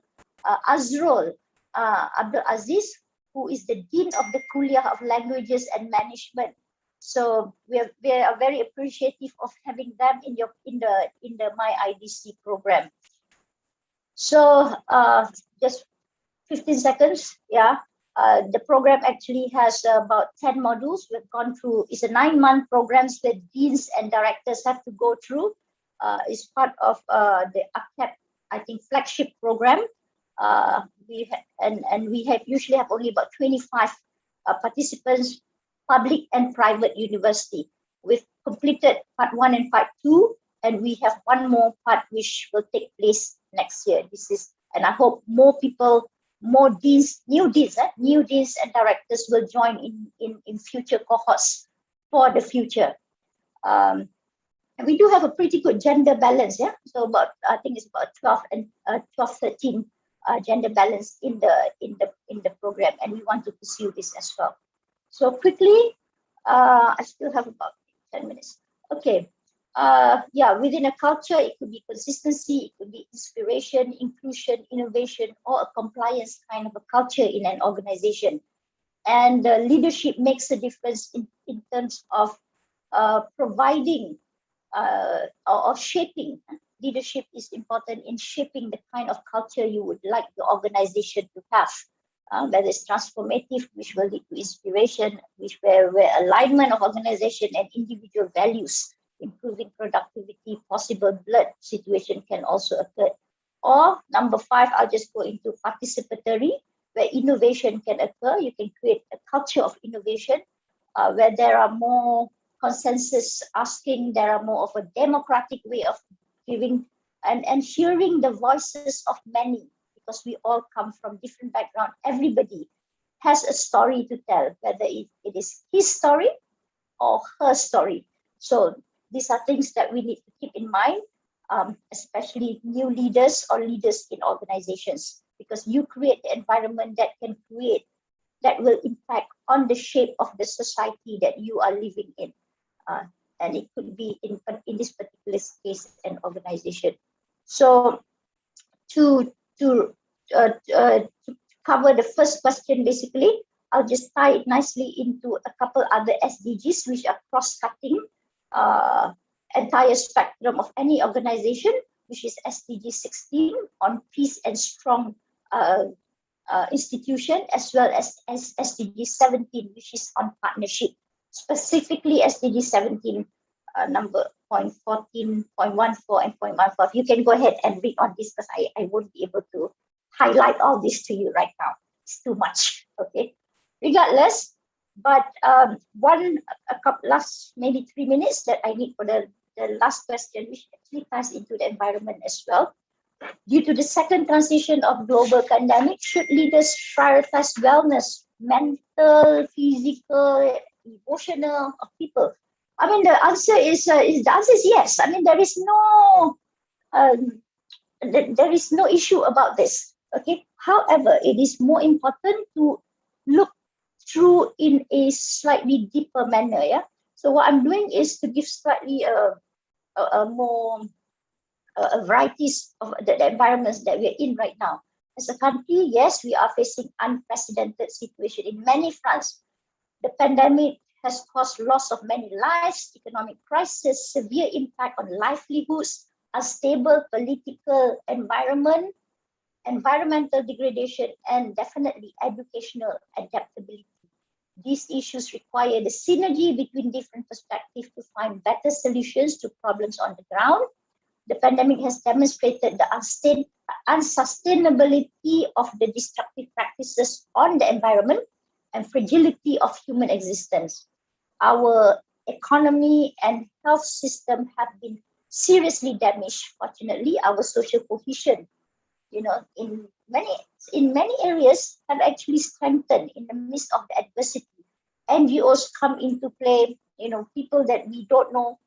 Aziz, who is the Dean of the Kuliah of Languages and Management. So we are very appreciative of having them in the My IDC program. So just 15 seconds, the program actually has about 10 modules. We've gone through. It's a 9-month program that deans and directors have to go through. It's part of the ACAP, I think, flagship program. We usually have only about 25 participants, public and private university. We've completed part 1 and part 2, and we have one more part which will take place next year. And I hope more people, more deans, new deans and directors will join in future cohorts for the future. And we do have a pretty good gender balance, So I think it's about 13 gender balance in the program, and we want to pursue this as well. So quickly, I still have about 10 minutes. Okay. Within a culture, it could be consistency, it could be inspiration, inclusion, innovation, or a compliance kind of a culture in an organization. And leadership makes a difference in terms of providing or shaping. Leadership is important in shaping the kind of culture you would like the organization to have. Whether it's transformative, which will lead to inspiration, where alignment of organization and individual values, improving productivity, possible blood situation can also occur. Or number 5, I'll just go into participatory, where innovation can occur. You can create a culture of innovation where there are more consensus asking, there are more of a democratic way of giving and hearing the voices of many, because we all come from different backgrounds. Everybody has a story to tell, whether it is his story or her story. So these are things that we need to keep in mind, especially new leaders or leaders in organizations, because you create the environment that will impact on the shape of the society that you are living in. And it could be in this particular case, an organization. So to cover the first question, basically, I'll just tie it nicely into a couple other SDGs, which are cross-cutting entire spectrum of any organization, which is SDG 16 on peace and strong institution, as well as SDG 17, which is on partnership. Specifically, SDG 17 number 0.14, 0.14, and 0.15. You can go ahead and read on this because I won't be able to highlight all this to you right now. It's too much. Okay. Regardless, but a couple last maybe 3 minutes that I need for the last question, which actually ties into the environment as well. Due to the second transition of global pandemic, should leaders prioritize wellness, mental, physical, emotional of people? I mean, the answer is yes. I mean, there is no issue about this. Okay. However, it is more important to look through in a slightly deeper manner. Yeah. So what I'm doing is to give slightly more varieties of the environments that we're in right now. As a country, yes, we are facing unprecedented situation in many fronts. The pandemic has caused loss of many lives, economic crisis, severe impact on livelihoods, unstable political environment, environmental degradation, and definitely educational adaptability. These issues require the synergy between different perspectives to find better solutions to problems on the ground. The pandemic has demonstrated the unsustainability of the destructive practices on the environment and fragility of human existence. Our economy and health system have been seriously damaged. Fortunately, our social cohesion, in many areas have actually strengthened in the midst of the adversity. NGOs come into play, people that we don't know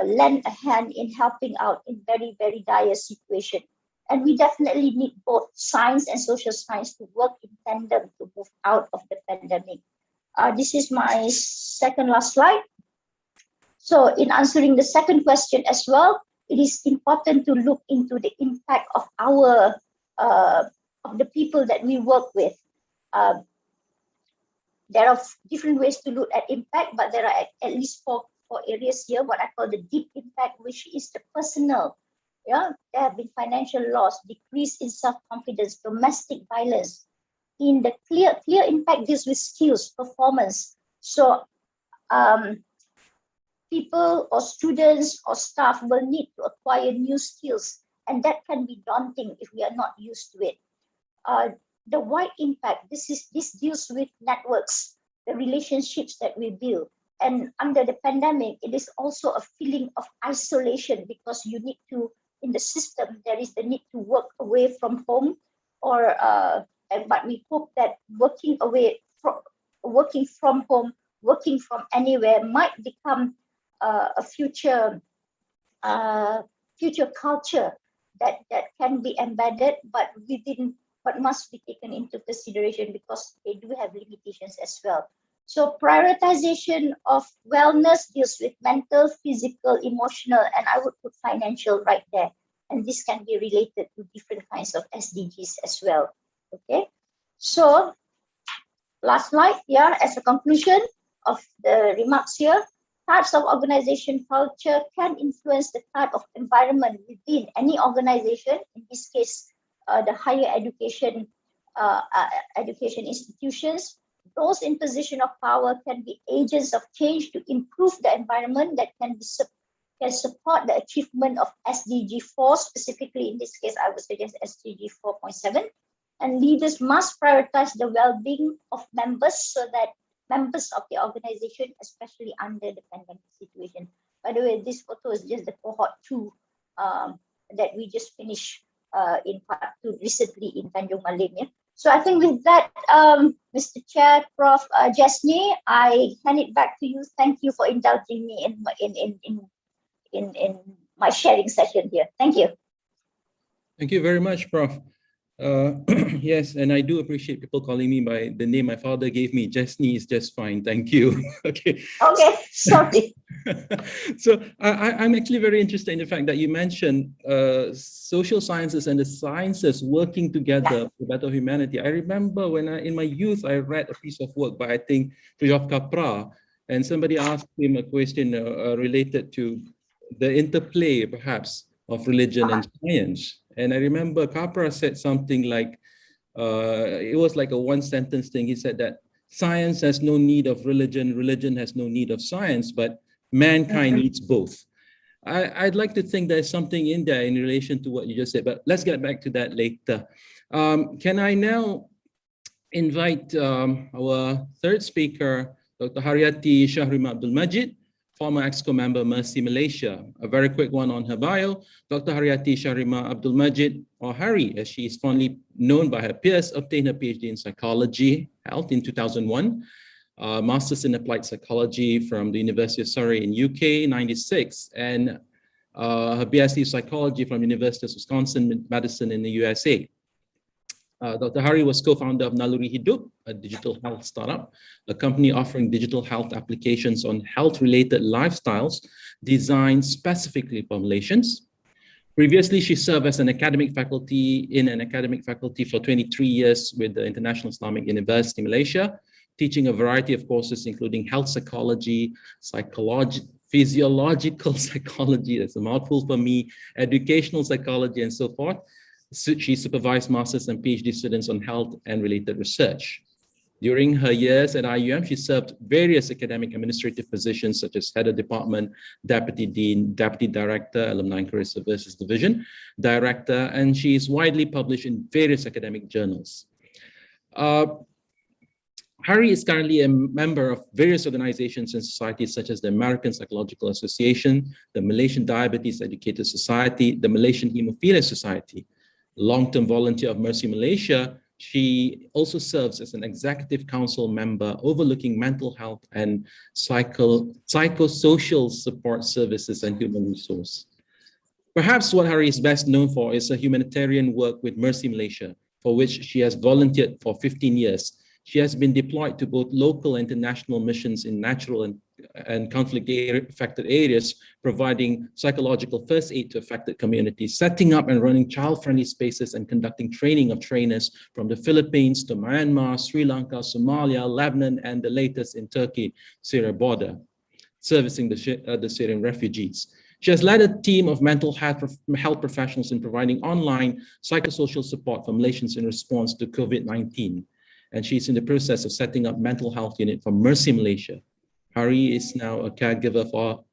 lend a hand in helping out in very, very dire situation. And we definitely need both science and social science to work in tandem to move out of the pandemic. This is my second last slide. So in answering the second question as well, it is important to look into the impact of of the people that we work with. There are different ways to look at impact, but there are at least four areas here, what I call the deep impact, which is the personal. Yeah, there have been financial loss, decrease in self-confidence, domestic violence. In the clear impact deals with skills, performance. So people or students or staff will need to acquire new skills, and that can be daunting if we are not used to it. The wide impact, this deals with networks, the relationships that we build. And under the pandemic, it is also a feeling of isolation because you need to, in the system, there is the need to work away from home, but we hope that working from home, working from anywhere might become a future culture that can be embedded, but must be taken into consideration because they do have limitations as well. So prioritization of wellness deals with mental, physical, emotional, and I would put financial right there. And this can be related to different kinds of SDGs as well. Okay. So last slide, yeah, as a conclusion of the remarks here, types of organization culture can influence the type of environment within any organization. In this case, the higher education institutions. Those in position of power can be agents of change to improve the environment that can support the achievement of SDG 4, specifically in this case, I would suggest SDG 4.7. And leaders must prioritize the well-being of members so that members of the organization, especially under the pandemic situation. By the way, this photo is just the cohort 2 that we just finished in part 2 recently in Tanjung Malim. Yeah? So I think with that, Mr. Chair, Prof. Jasni, I hand it back to you. Thank you for indulging me in my sharing session here. Thank you. Thank you very much, Prof. Yes, and I do appreciate people calling me by the name my father gave me. Jasni is just fine. Thank you. Okay. Okay, sorry. So I'm actually very interested in the fact that you mentioned social sciences and the sciences working together for better humanity. I remember when in my youth, I read a piece of work by, I think, Philosophe Capra, and somebody asked him a question related to the interplay, perhaps, of religion and science. And I remember Capra said something like, it was like a one-sentence thing. He said that science has no need of religion, religion has no need of science, but mankind needs both. I'd like to think there's something in there in relation to what you just said, but let's get back to that later. Can I now invite our third speaker, Dr. Haryati Shahrima Abdul Majid, former EXCO member, Mercy Malaysia. A very quick one on her bio. Dr. Haryati Shahrima Abdul Majid, or Hari, as she is fondly known by her peers, obtained her PhD in Psychology Health in 2001, Masters in Applied Psychology from the University of Surrey in UK, 96, and her BSc Psychology from University of Wisconsin-Madison in the USA. Dr. Hari was co-founder of Naluri Hidup, a digital health startup, a company offering digital health applications on health-related lifestyles designed specifically for Malaysians. Previously, she served as an academic faculty for 23 years with the International Islamic University, Malaysia, teaching a variety of courses, including health psychology, physiological psychology, that's a mouthful for me, educational psychology, and so forth. She supervised master's and PhD students on health and related research. During her years at IUM, she served various academic administrative positions such as head of department, deputy dean, deputy director, alumni and career services division, director, and she is widely published in various academic journals. Hari is currently a member of various organizations and societies such as the American Psychological Association, the Malaysian Diabetes Educators Society, the Malaysian Hemophilia Society. Long-term volunteer of Mercy Malaysia, she also serves as an executive council member overlooking mental health and psychosocial support services and human resource. Perhaps what Hari is best known for is her humanitarian work with Mercy Malaysia, for which she has volunteered for 15 years. She has been deployed to both local and international missions in natural and conflict-affected areas, providing psychological first aid to affected communities, setting up and running child-friendly spaces, and conducting training of trainers from the Philippines to Myanmar, Sri Lanka, Somalia, Lebanon, and the latest in Turkey, Syria border, servicing the Syrian refugees. She has led a team of mental health professionals in providing online psychosocial support for Malaysians in response to COVID-19. And she's in the process of setting up mental health unit for Mercy Malaysia. Hari is now a caregiver for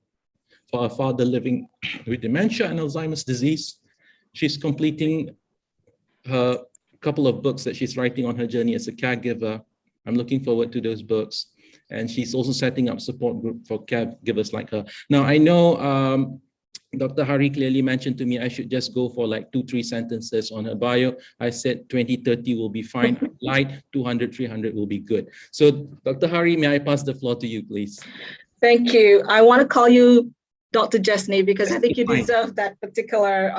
a father living with dementia and Alzheimer's disease. She's completing her couple of books that she's writing on her journey as a caregiver. I'm looking forward to those books. And she's also setting up support group for caregivers like her. Now, I know Dr. Hari clearly mentioned to me I should just go for like 2-3 sentences on her bio. I said 20-30 will be fine. Light 200-300 will be good. So Dr. Hari, may I pass the floor to you, please? Thank you. I want to call you Dr. Jesney because I think you deserve that particular,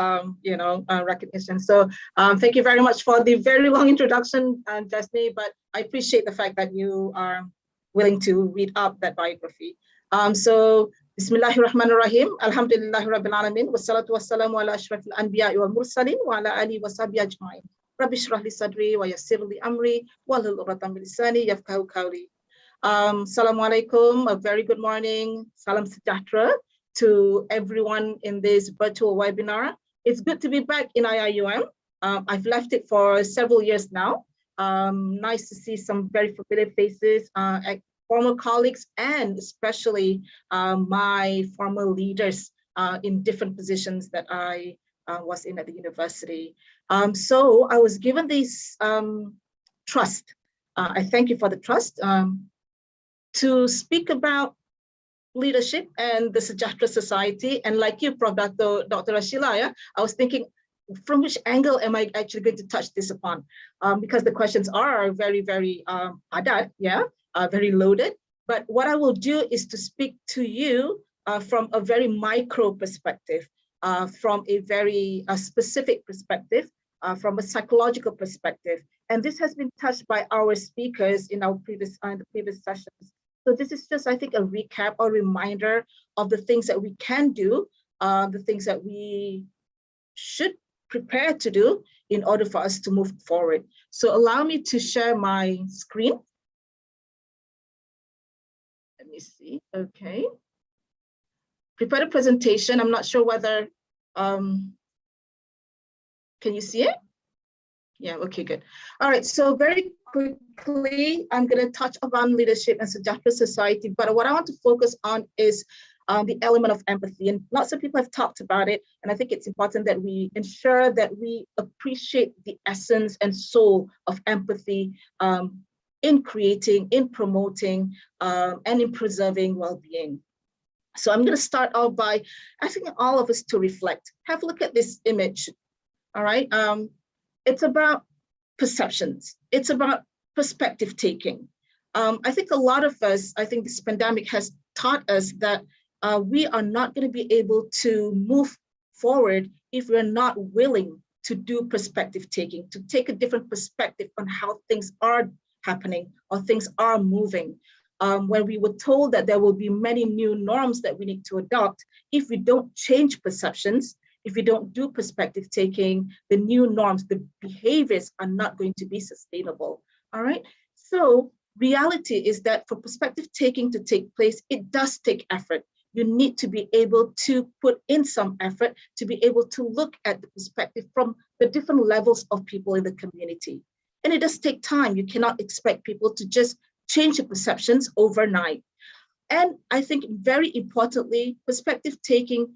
recognition. So thank you very much for the very long introduction, Jesney, but I appreciate the fact that you are willing to read up that biography. So Bismillahirrahmanirrahim. Alhamdulillahi Rabbil Alamin. Wassalatu wassalamu ala ashrafil anbiya'i wal mursalin wa ala alihi wa sahbihi ajma'in. Rabbi shrah li sadri wa yassir li amri wahlul 'uqdatam min lisani yafqahu qawli. Assalamualaikum. A very good morning. Salam sejahtera to everyone in this virtual webinar. It's good to be back in IIUM. I've left it for several years now. Nice to see some very familiar faces, former colleagues, and especially my former leaders in different positions that I was in at the university. So I was given this trust. I thank you for the trust to speak about leadership and the Sejahtera Society. And like you, Prof. Dr. Rashila, I was thinking, from which angle am I actually going to touch this upon? Because the questions are very, very padat, very loaded. But what I will do is to speak to you from a very micro perspective, from a very specific perspective, from a psychological perspective. And this has been touched by our speakers in our previous sessions. So this is just, I think, a recap or reminder of the things that we can do, the things that we should prepare to do in order for us to move forward. So allow me to share my screen. Let me see, okay. Prepare a presentation. I'm not sure whether, can you see it? Yeah, okay, good. All right, so very quickly, I'm going to touch upon leadership and Sejahtera society, but what I want to focus on is the element of empathy. And lots of people have talked about it, and I think it's important that we ensure that we appreciate the essence and soul of empathy in creating, in promoting, and in preserving well-being. So I'm going to start off by asking all of us to reflect. Have a look at this image, all right? It's about perceptions. It's about perspective taking. I think a lot of us, I think this pandemic has taught us that we are not going to be able to move forward if we're not willing to do perspective taking, to take a different perspective on how things are happening or things are moving. When we were told that there will be many new norms that we need to adopt, if we don't change perceptions, if we don't do perspective taking, the new norms, the behaviors are not going to be sustainable, all right? So reality is that for perspective taking to take place, it does take effort. You need to be able to put in some effort to be able to look at the perspective from the different levels of people in the community. And it does take time. You cannot expect people to just change their perceptions overnight. And I think very importantly, perspective taking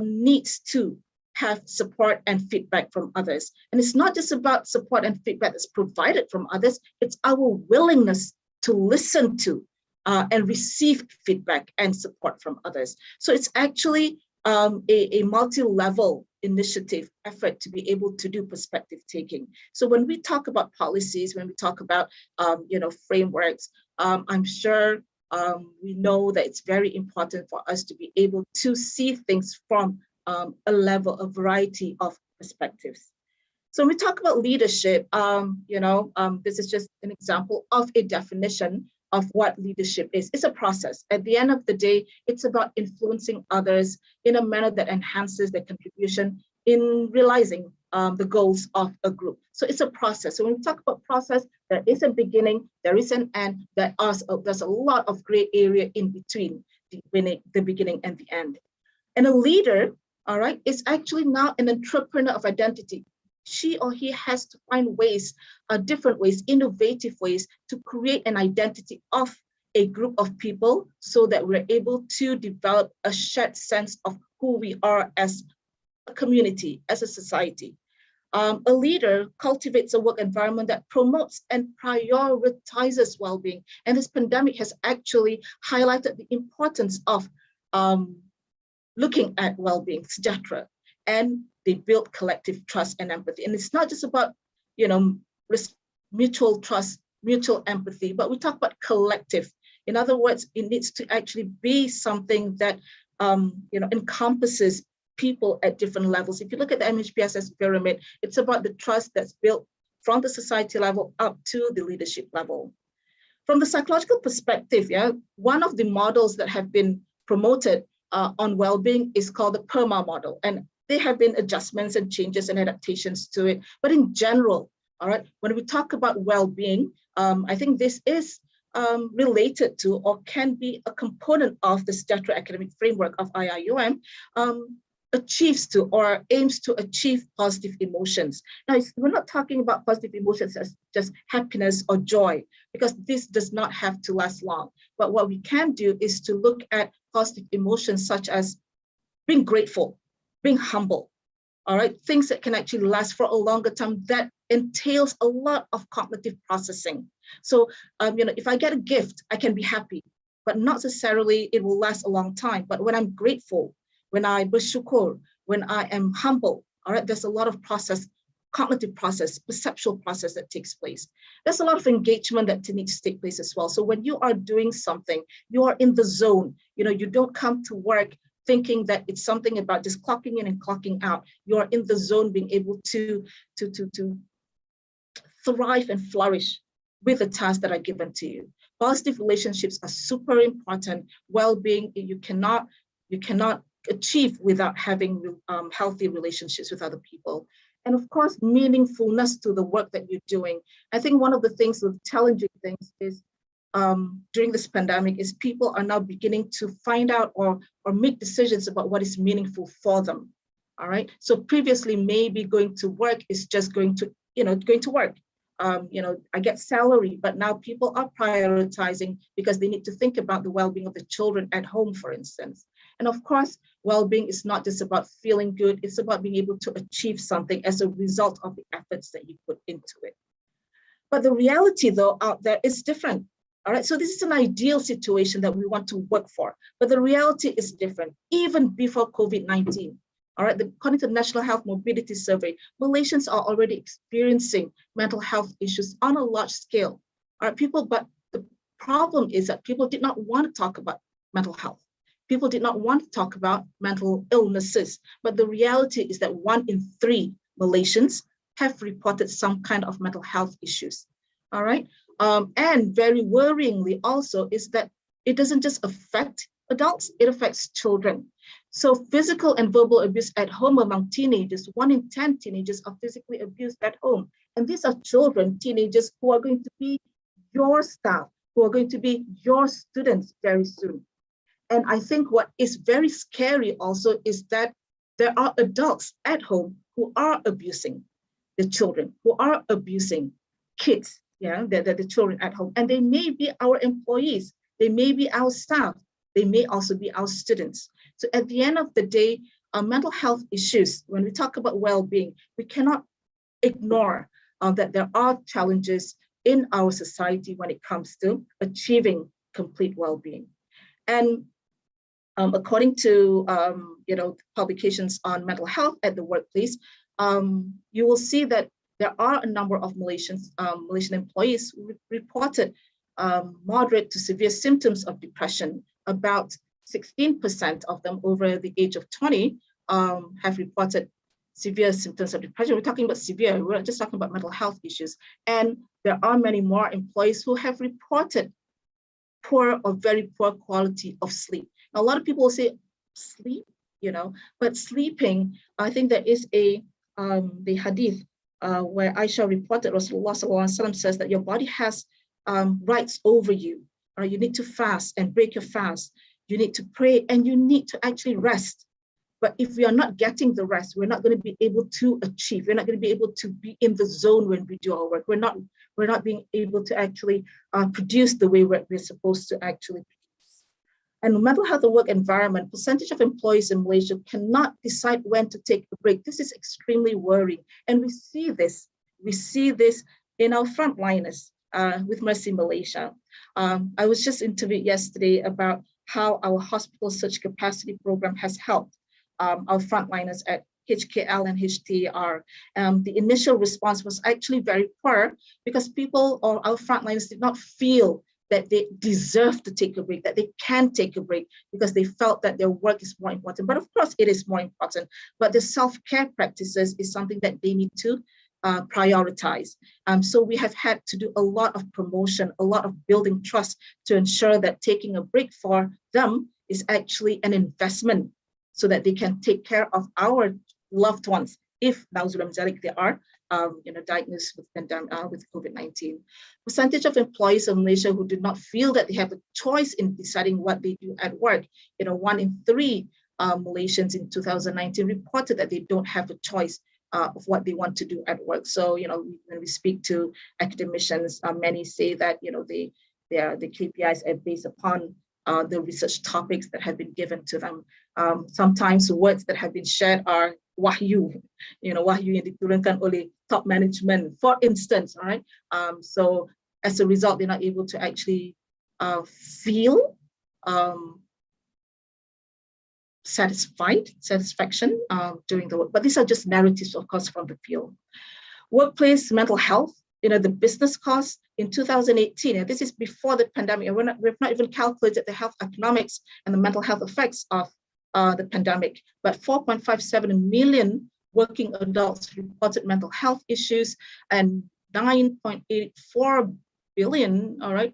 needs to have support and feedback from others. And it's not just about support and feedback that's provided from others, it's our willingness to listen to and receive feedback and support from others. So it's actually a multi-level initiative effort to be able to do perspective taking. So when we talk about policies, when we talk about frameworks, I'm sure we know that it's very important for us to be able to see things from a level, a variety of perspectives. So when we talk about leadership, this is just an example of a definition of what leadership is. It's a process. At the end of the day, it's about influencing others in a manner that enhances their contribution in realizing the goals of a group. So it's a process. So when we talk about process, there is a beginning, there is an end, there's a lot of gray area in between the beginning and the end. And a leader, all right, is actually now an entrepreneur of identity. She or he has to find ways, different ways, innovative ways to create an identity of a group of people so that we're able to develop a shared sense of who we are as a community, as a society. A leader cultivates a work environment that promotes and prioritizes well-being. And this pandemic has actually highlighted the importance of looking at well-being, sejahtera, and they build collective trust and empathy. And it's not just about, mutual trust, mutual empathy, but we talk about collective. In other words, it needs to actually be something that, encompasses people at different levels. If you look at the MHPSS pyramid, it's about the trust that's built from the society level up to the leadership level. From the psychological perspective, one of the models that have been promoted on well-being is called the PERMA model. And there have been adjustments and changes and adaptations to it. But in general, all right, when we talk about well-being, I think this is related to or can be a component of the sejahtera academic framework of IIUM, achieves to or aims to achieve positive emotions. Now, we're not talking about positive emotions as just happiness or joy, because this does not have to last long. But what we can do is to look at positive emotions such as being grateful, being humble, all right? Things that can actually last for a longer time that entails a lot of cognitive processing. So, if I get a gift, I can be happy, but not necessarily it will last a long time. But when I'm grateful, when I bersyukur, when I am humble, all right, there's a lot of process, cognitive process, perceptual process that takes place. There's a lot of engagement that needs to take place as well. So when you are doing something, you are in the zone, you don't come to work thinking that it's something about just clocking in and clocking out. You are in the zone, being able to thrive and flourish with the tasks that are given to you. Positive relationships are super important. Well-being, you cannot achieve without having healthy relationships with other people. And of course, meaningfulness to the work that you're doing. I think one of the things, the challenging things is during this pandemic is people are now beginning to find out or make decisions about what is meaningful for them. All right. So previously, maybe going to work is just going to work. I get salary, but now people are prioritizing because they need to think about the well-being of the children at home, for instance. And of course, well-being is not just about feeling good, it's about being able to achieve something as a result of the efforts that you put into it. But the reality, though, out there is different. All right, so this is an ideal situation that we want to work for, but the reality is different, even before COVID-19. All right, according to the National Health Mobility Survey, Malaysians are already experiencing mental health issues on a large scale. All right, but the problem is that people did not want to talk about mental health. People did not want to talk about mental illnesses, but the reality is that 1 in 3 Malaysians have reported some kind of mental health issues. All right, and very worryingly also is that it doesn't just affect adults, it affects children. So physical and verbal abuse at home among teenagers, 1 in 10 teenagers are physically abused at home. And these are children, teenagers who are going to be your staff, who are going to be your students very soon. And I think what is very scary also is that there are adults at home who are abusing the children, who are abusing kids, the children at home. And they may be our employees, they may be our staff, they may also be our students. So at the end of the day, mental health issues, when we talk about well-being, we cannot ignore that there are challenges in our society when it comes to achieving complete well-being. And according to publications on mental health at the workplace, you will see that there are a number of Malaysian employees who reported moderate to severe symptoms of depression. About 16% of them over the age of 20 have reported severe symptoms of depression. We're talking about severe, we're not just talking about mental health issues. And there are many more employees who have reported poor or very poor quality of sleep. Now, a lot of people will say sleep, but sleeping, I think there is the hadith where Aisha reported, Rasulullah SAW says that your body has rights over you. You need to fast and break your fast. You need to pray and you need to actually rest. But if we are not getting the rest, we're not going to be able to achieve. We're not going to be able to be in the zone when we do our work. We're not being able to actually produce the way we're supposed to actually produce. And the mental health and work environment, percentage of employees in Malaysia cannot decide when to take a break. This is extremely worrying. And we see this in our frontliners with Mercy Malaysia. I was just interviewed yesterday about how our hospital search capacity program has helped our frontliners at HKL and HTR. The initial response was actually very poor because people or our frontliners did not feel that they deserve to take a break, that they can take a break because they felt that their work is more important. But of course it is more important, but the self-care practices is something that they need to prioritize. So we have had to do a lot of promotion, a lot of building trust to ensure that taking a break for them is actually an investment so that they can take care of our loved ones if they are diagnosed with COVID-19. Percentage of employees in Malaysia who do not feel that they have a choice in deciding what they do at work. 1 in 3 Malaysians in 2019 reported that they don't have a choice of what they want to do at work. So, when we speak to academicians, many say that, the KPIs are based upon the research topics that have been given to them. Sometimes the words that have been shared are wahyu, wahyu yang diturunkan oleh top management, for instance, all right? So as a result, they're not able to actually feel satisfaction during the work. But these are just narratives, of course, from the field. Workplace mental health, the business costs in 2018, and this is before the pandemic, and we've not even calculated the health economics and the mental health effects of the pandemic, but 4.57 million working adults reported mental health issues and 9.84 billion, all right,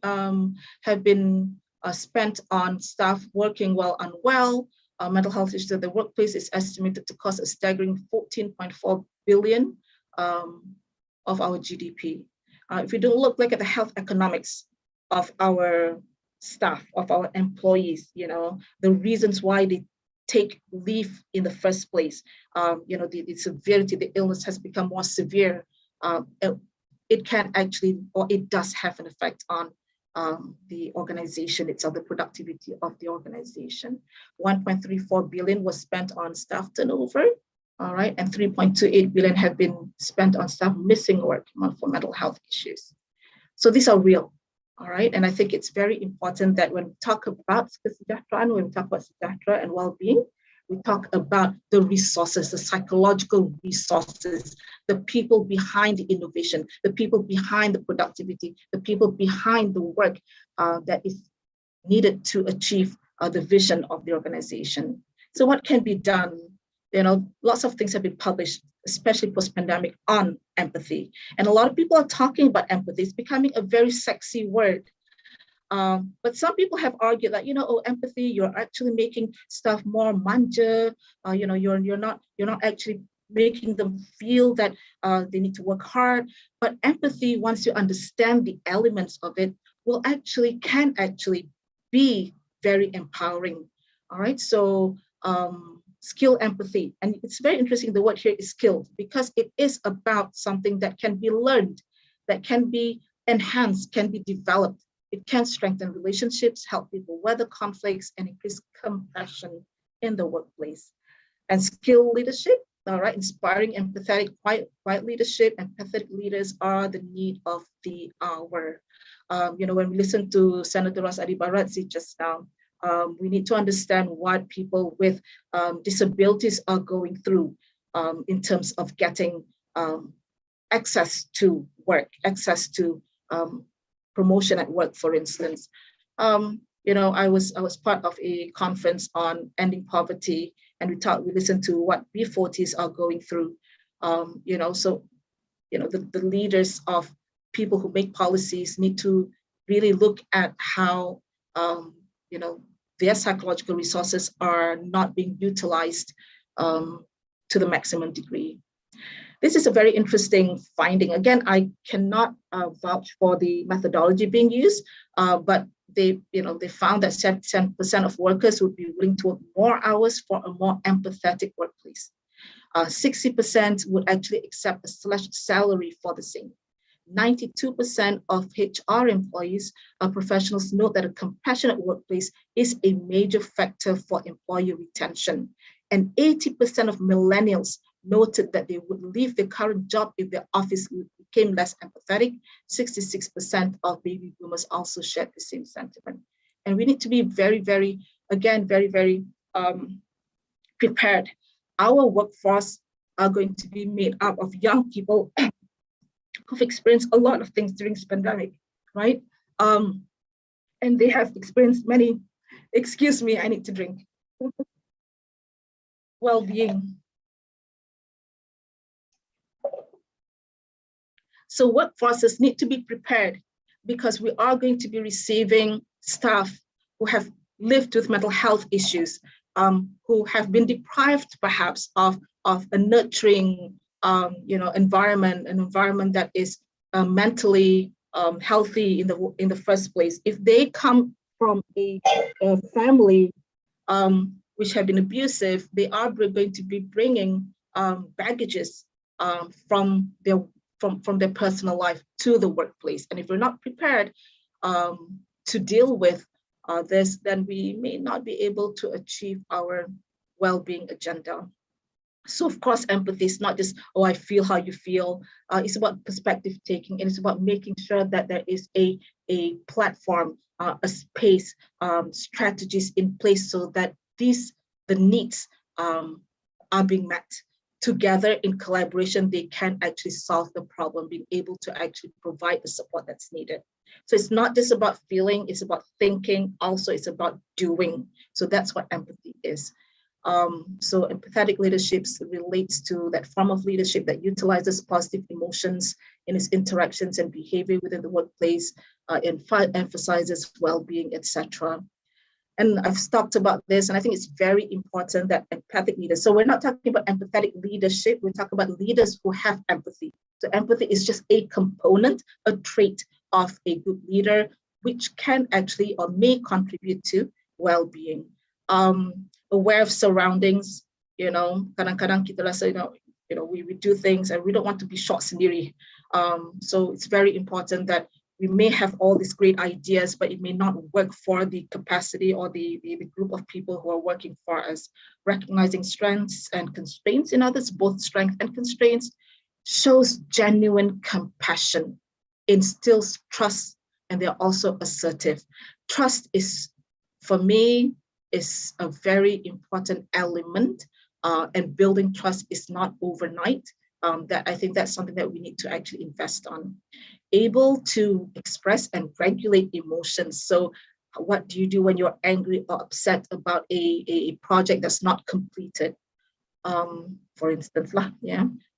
have been spent on staff working well, unwell. Mental health issues at the workplace is estimated to cost a staggering 14.4 billion of our GDP. If we don't look at the health economics of our staff, of our employees, the reasons why they take leave in the first place, the severity, the illness has become more severe. It can actually, or it does have an effect on the organization itself, the productivity of the organization. 1.34 billion was spent on staff turnover, all right, and 3.28 billion have been spent on staff missing work for mental health issues. So these are real, all right, and I think it's very important that when we talk about Kesejahteraan, when we talk about Sejahtera and well-being, we talk about the resources, the psychological resources, the people behind the innovation, the people behind the productivity, the people behind the work that is needed to achieve the vision of the organization. So what can be done? Lots of things have been published, especially post-pandemic, on empathy. And a lot of people are talking about empathy. It's becoming a very sexy word. But some people have argued that, empathy, you're actually making stuff more manja. You're not actually making them feel that they need to work hard. But empathy, once you understand the elements of it, can actually be very empowering. All right. So skill empathy, and it's very interesting. The word here is skilled, because it is about something that can be learned, that can be enhanced, can be developed. It can strengthen relationships, help people weather conflicts, and increase compassion in the workplace. And skill leadership, all right, inspiring empathetic, quiet leadership. Empathetic leaders are the need of the hour. When we listen to Senator Ras Adi Baradzi just now, we need to understand what people with disabilities are going through in terms of getting access to work, access to promotion at work, for instance. I was part of a conference on ending poverty, and we listened to what B40s are going through. The leaders of people who make policies need to really look at how their psychological resources are not being utilized to the maximum degree. This is a very interesting finding. Again, I cannot vouch for the methodology being used, but they found that 7% of workers would be willing to work more hours for a more empathetic workplace. 60% would actually accept a slashed salary for the same. 92% of HR employees, professionals, note that a compassionate workplace is a major factor for employee retention. And 80% of millennials noted that they would leave their current job if their office became less empathetic. 66% of baby boomers also shared the same sentiment. And we need to be very, very, again, very, very prepared. Our workforce are going to be made up of young people who've experienced a lot of things during this pandemic, right? And they have experienced many, excuse me, I need to drink. Well-being. So workforces need to be prepared, because we are going to be receiving staff who have lived with mental health issues, who have been deprived perhaps of a nurturing environment, an environment that is mentally healthy in the first place. If they come from a family which have been abusive, they are going to be bringing baggages from their personal life to the workplace. And if we're not prepared to deal with this, then we may not be able to achieve our well-being agenda. So of course, empathy is not just, oh, I feel how you feel. It's about perspective taking, and it's about making sure that there is a platform, a space, strategies in place so that the needs are being met. Together in collaboration, they can actually solve the problem, being able to actually provide the support that's needed. So it's not just about feeling, it's about thinking, also it's about doing. So that's what empathy is. So empathetic leadership relates to that form of leadership that utilizes positive emotions in its interactions and behavior within the workplace, and emphasizes well-being, etc. And I've talked about this, and I think it's very important that empathic leaders, so we're not talking about empathetic leadership, we're talking about leaders who have empathy. So empathy is just a component, a trait of a good leader, which can actually or may contribute to well-being. Aware of surroundings, kadang-kadang kita rasa, we do things and we don't want to be short sendiri. So it's very important that we may have all these great ideas, but it may not work for the capacity or the group of people who are working for us. Recognizing strengths and constraints in others, both strength and constraints, shows genuine compassion, instills trust, and they're also assertive. Trust is, for me, is a very important element, and building trust is not overnight. That I think that's something that we need to actually invest on. Able to express and regulate emotions. So what do you do when you're angry or upset about a project that's not completed? For instance,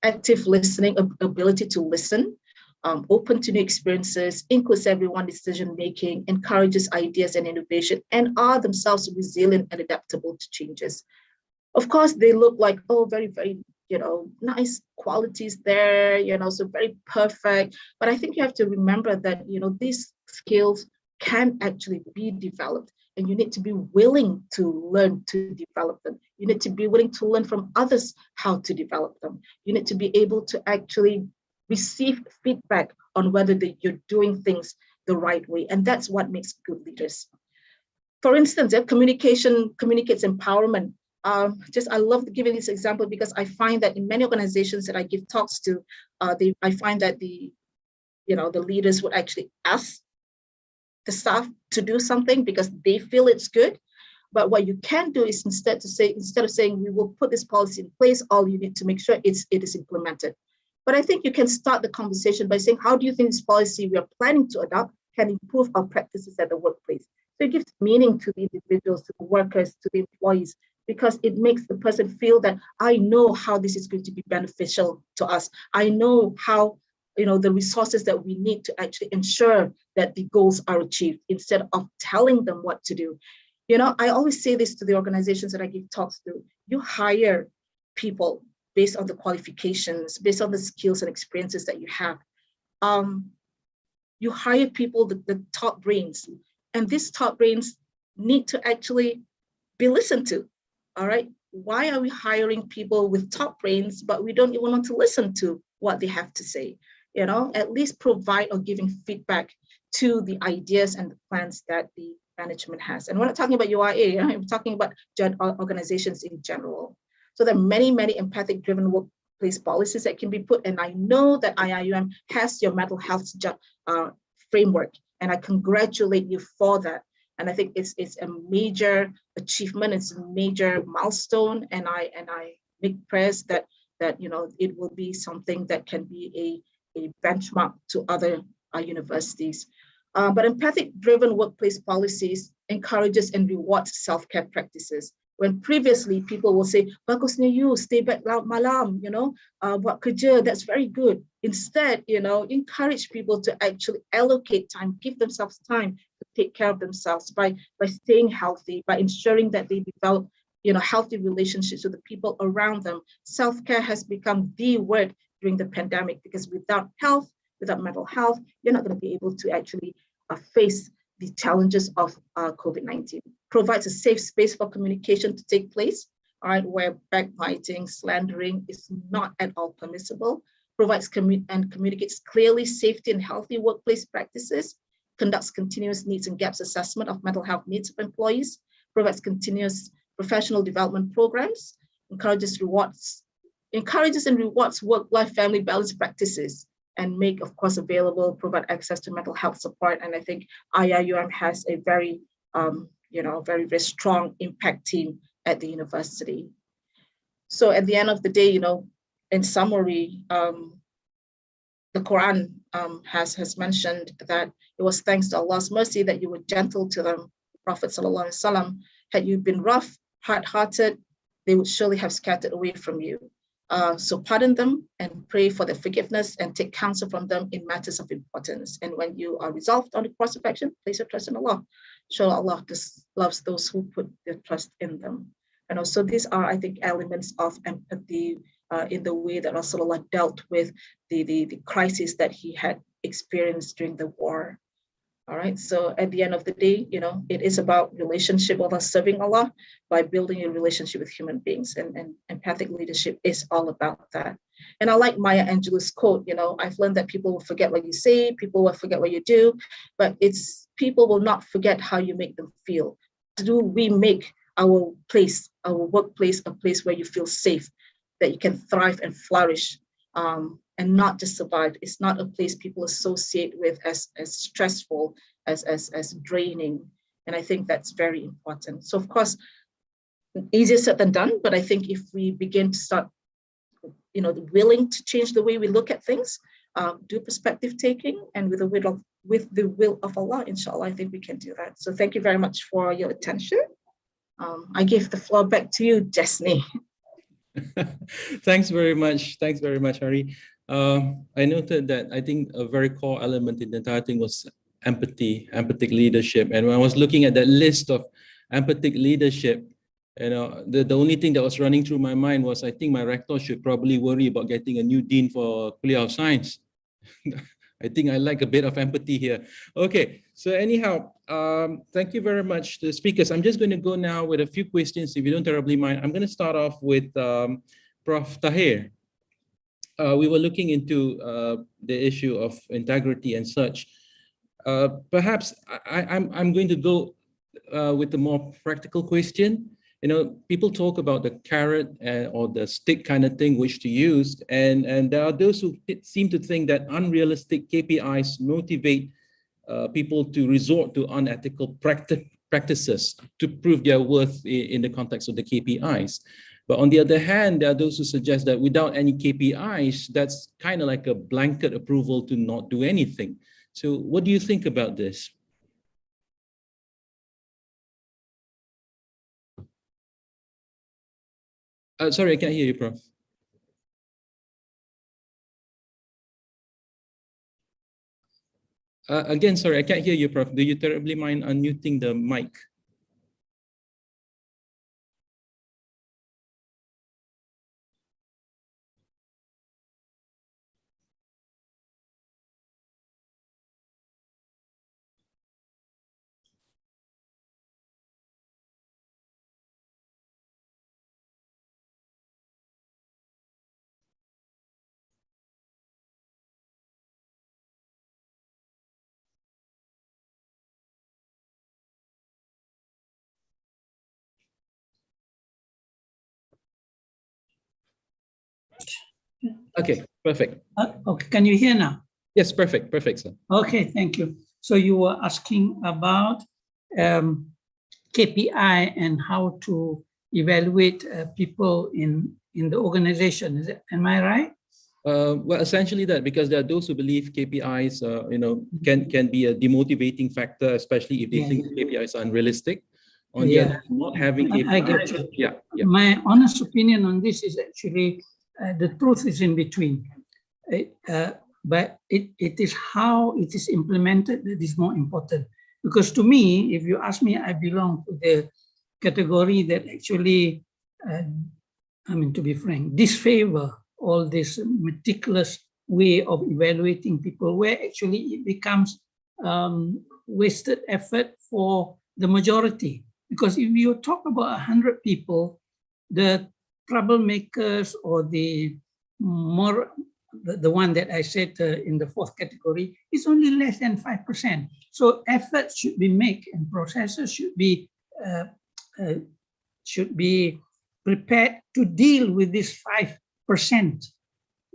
active listening, ability to listen, open to new experiences, includes everyone decision-making, encourages ideas and innovation, and are themselves resilient and adaptable to changes. Of course, they look like, very, very, nice qualities there, so very perfect. But I think you have to remember that, these skills can actually be developed, and you need to be willing to learn to develop them. You need to be willing to learn from others how to develop them. You need to be able to actually receive feedback on whether you're doing things the right way. And that's what makes good leaders. For instance, communication communicates empowerment. I love giving this example because I find that in many organizations that I give talks to, I find that the leaders would actually ask the staff to do something because they feel it's good. But what you can do is instead of saying we will put this policy in place, all you need to make sure it is implemented. But I think you can start the conversation by saying, how do you think this policy we are planning to adopt can improve our practices at the workplace? So it gives meaning to the individuals, to the workers, to the employees, because it makes the person feel that I know how this is going to be beneficial to us. I know how, the resources that we need to actually ensure that the goals are achieved instead of telling them what to do. I always say this to the organizations that I give talks to. You hire people based on the qualifications, based on the skills and experiences that you have. You hire people, the top brains, and these top brains need to actually be listened to. All right, why are we hiring people with top brains, but we don't even want to listen to what they have to say? At least provide or giving feedback to the ideas and the plans that the management has. And we're not talking about UIA, I'm talking about organizations in general. So there are many, many empathic-driven workplace policies that can be put, and I know that IIUM has your mental health framework, and I congratulate you for that. And I think it's a major achievement, it's a major milestone, and I make prayers that it will be something that can be a benchmark to other universities. But empathic-driven workplace policies encourages and rewards self-care practices. When previously people will say, bagusnya you stay back malam, buat kerja, that's very good. Instead, encourage people to actually allocate time, give themselves time to take care of themselves by staying healthy, by ensuring that they develop, healthy relationships with the people around them. Self-care has become the word during the pandemic, because without health, without mental health, you're not going to be able to actually face the challenges of COVID-19. Provides a safe space for communication to take place, all right, where backbiting, slandering is not at all permissible. Provides and communicates clearly safety and healthy workplace practices. Conducts continuous needs and gaps assessment of mental health needs of employees. Provides continuous professional development programs. Encourages and rewards work-life family balance practices, and make, of course, available, provide access to mental health support. And I think IIUM has a very, very, very strong impact team at the university. So at the end of the day, in summary, the Quran has mentioned that it was thanks to Allah's mercy that you were gentle to them. The Prophet ﷺ, had you been rough, hard-hearted, they would surely have scattered away from you. So pardon them and pray for their forgiveness and take counsel from them in matters of importance. And when you are resolved on the course of action, place your trust in Allah. Sure, Allah loves those who put their trust in them. And also these are, I think, elements of empathy in the way that Rasulullah dealt with the crisis that he had experienced during the war. All right, so at the end of the day, you know, it is about relationship with us, serving Allah by building a relationship with human beings, and empathic leadership is all about that. And I like Maya Angelou's quote, you know, I've learned that people will forget what you say, people will forget what you do, but it's people will not forget how you make them feel. Do we make our place, our workplace, a place where you feel safe, that you can thrive and flourish? And not just survive. It's not a place people associate with as stressful, as draining. And I think that's very important. So of course, easier said than done, but I think if we begin to start, you know, willing to change the way we look at things, do perspective taking, and with the will of Allah, inshallah, I think we can do that. So thank you very much for your attention. I give the floor back to you, Jesney. Thanks very much. Thanks very much, Hari. I noted that I think a very core element in the entire thing was empathy, empathic leadership. And when I was looking at that list of empathic leadership, you know, the only thing that was running through my mind was, I think my rector should probably worry about getting a new dean for Kuliah of Science. I think I like a bit of empathy here. Okay, so anyhow, thank you very much to the speakers. I'm just going to go now with a few questions, if you don't terribly mind. I'm going to start off with Prof. Tahir. We were looking into the issue of integrity and such. Perhaps I'm going to go with a more practical question. You know, people talk about the carrot or the stick kind of thing which to use, and there are those who seem to think that unrealistic KPIs motivate people to resort to unethical practices to prove their worth in the context of the KPIs. But on the other hand, there are those who suggest that without any KPIs, that's kind of like a blanket approval to not do anything. So what do you think about this? Sorry, I can't hear you, Prof. Again, sorry, I can't hear you, Prof. Do you terribly mind unmuting the mic? Okay, perfect. Okay, can you hear now? Yes, perfect, perfect, sir. Okay, thank you. So you were asking about KPI and how to evaluate people in the organization. Is it, am I right? Well, essentially that, because there are those who believe KPIs, you know, can be a demotivating factor, especially if they think KPIs are unrealistic. On the other hand, not having KPIs. I get you. Yeah. My honest opinion on this is actually the truth is in between. But it is how it is implemented that is more important. Because to me, if you ask me, I belong to the category that actually, I mean, to be frank, disfavor all this meticulous way of evaluating people, where actually it becomes wasted effort for the majority. Because if you talk about 100 people, the troublemakers or the more, the one that I said in the fourth category is only less than 5%. So efforts should be made and processes should be prepared to deal with this 5%.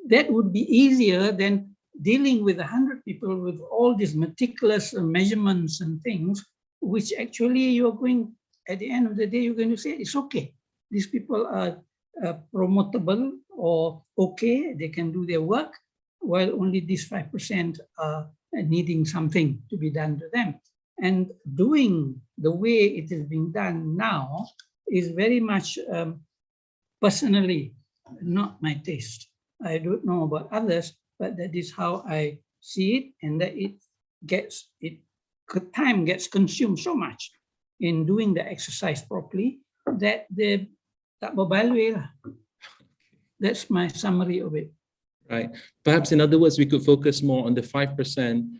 That would be easier than dealing with 100 people with all these meticulous measurements and things, which actually you're going, at the end of the day, you're going to say, it's okay. These people are promotable or okay, they can do their work, while only these 5% are needing something to be done to them. And doing the way it is being done now is very much, personally, not my taste. I don't know about others, but that is how I see it, and that time gets consumed so much in doing the exercise properly that they tak berbaloi lah. That's my summary of it. Right. Perhaps in other words, we could focus more on the 5%.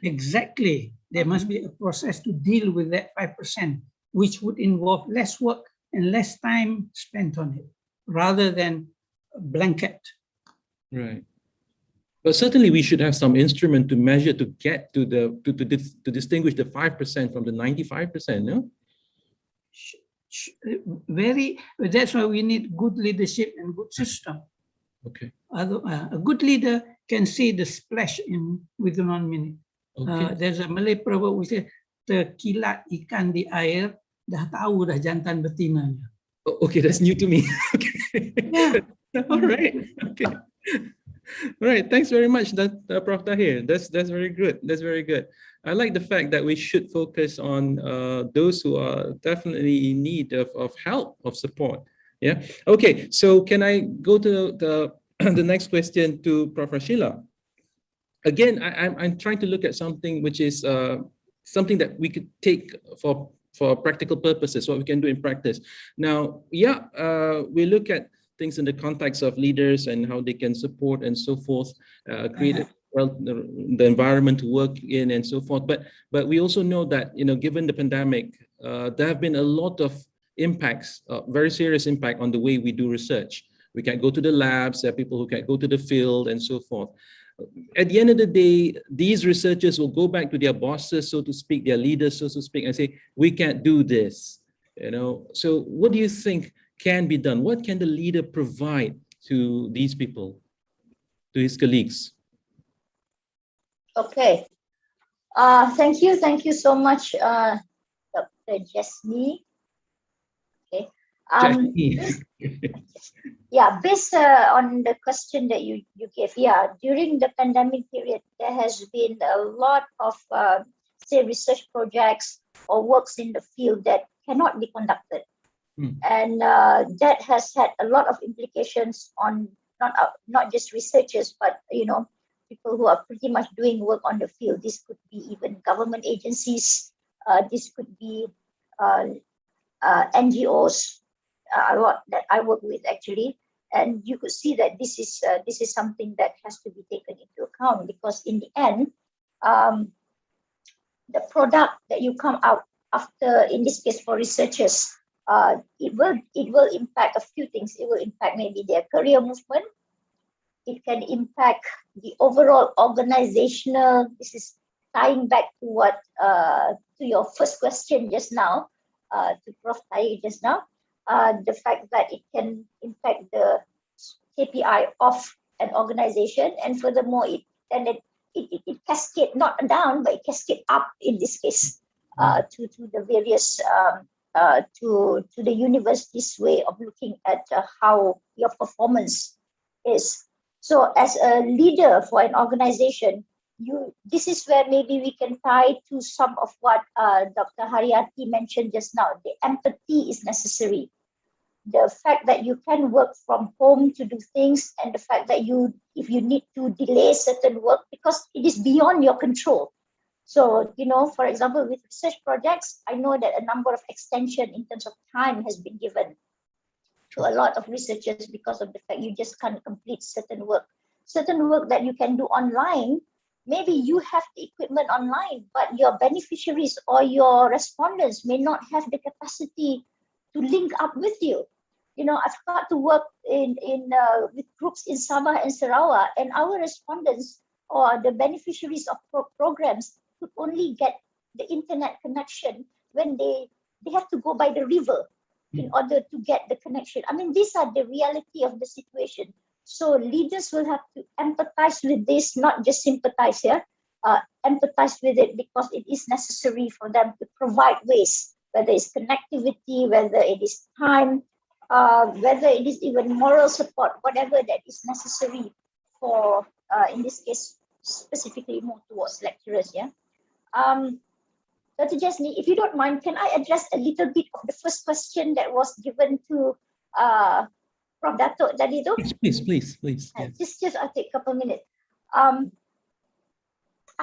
Exactly. There must be a process to deal with that 5%, which would involve less work and less time spent on it, rather than a blanket. Right. But certainly we should have some instrument to measure, to get to to distinguish the 5% from the 95%, no? That's why we need good leadership and good system. Okay. A good leader can see the splash within 1 minute. Okay. There's a Malay proverb which says, terkilat ikan di air, dah tahu dah jantan betinanya. Oh, okay, that's new to me. Okay. Yeah. All right. Okay. All right. Thanks very much, Prof. Tahir. That's very good. That's very good. I like the fact that we should focus on those who are definitely in need of help, of support. Yeah. Okay. So can I go to the next question to Prof. Rashila? Again, I'm trying to look at something which is something that we could take for practical purposes, what we can do in practice. Now, yeah, we look at things in the context of leaders and how they can support and so forth, create the environment to work in and so forth. But we also know that, given the pandemic, there have been a lot of impacts, very serious impact on the way we do research. We can't go to the labs, there are people who can't go to the field and so forth. At the end of the day, these researchers will go back to their bosses, so to speak, their leaders, so to speak, and say, we can't do this. So what do you think can be done? What can the leader provide to these people, to his colleagues? Okay. Thank you so much, Dr. Jesney. Okay. Based on the question that you gave, during the pandemic period, there has been a lot of, research projects or works in the field that cannot be conducted. And that has had a lot of implications on not just researchers, but people who are pretty much doing work on the field. This could be even government agencies. This could be NGOs. A lot that I work with actually, and you could see that this is something that has to be taken into account, because in the end, the product that you come out after, in this case for researchers, it will impact a few things. It will impact maybe their career movement. It can impact the overall organizational. This is tying back to what to your first question just now, to Prof. Tahir just now. The fact that it can impact the KPI of an organization, and furthermore, it cascade not down, but it cascade up in this case to the various to the university's way of looking at how your performance is. So, as a leader for an organization, this is where maybe we can tie to some of what Dr. Haryati mentioned just now. The empathy is necessary. The fact that you can work from home to do things, and the fact that if you need to delay certain work because it is beyond your control. So, for example, with research projects, I know that a number of extension in terms of time has been given to a lot of researchers because of the fact you just can't complete certain work. Certain work that you can do online, maybe you have the equipment online, but your beneficiaries or your respondents may not have the capacity to link up with you. I've got to work with groups in Sabah and Sarawak, and our respondents or the beneficiaries of programs could only get the internet connection when they have to go by the river in order to get the connection. I mean, these are the reality of the situation. So leaders will have to empathize with this, not just sympathize here, empathize with it, because it is necessary for them to provide ways, whether it's connectivity, whether it is time, whether it is even moral support, whatever that is necessary for, in this case, specifically more towards lecturers. Dr. Jesney, if you don't mind, can I address a little bit of the first question that was given to Prof. Dato' tadi tu. Please. Yeah. Just I'll take a couple minutes. I've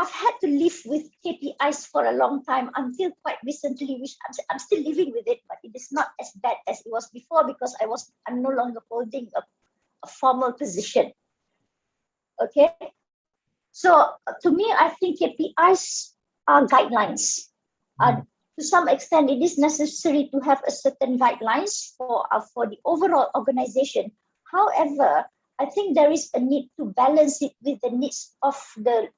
had to live with KPIs for a long time until quite recently, which I'm still living with it, but it is not as bad as it was before because I'm no longer holding a formal position. Okay, so to me, I think KPIs are guidelines. To some extent, it is necessary to have a certain guidelines for the overall organization. However, I think there is a need to balance it with the needs of the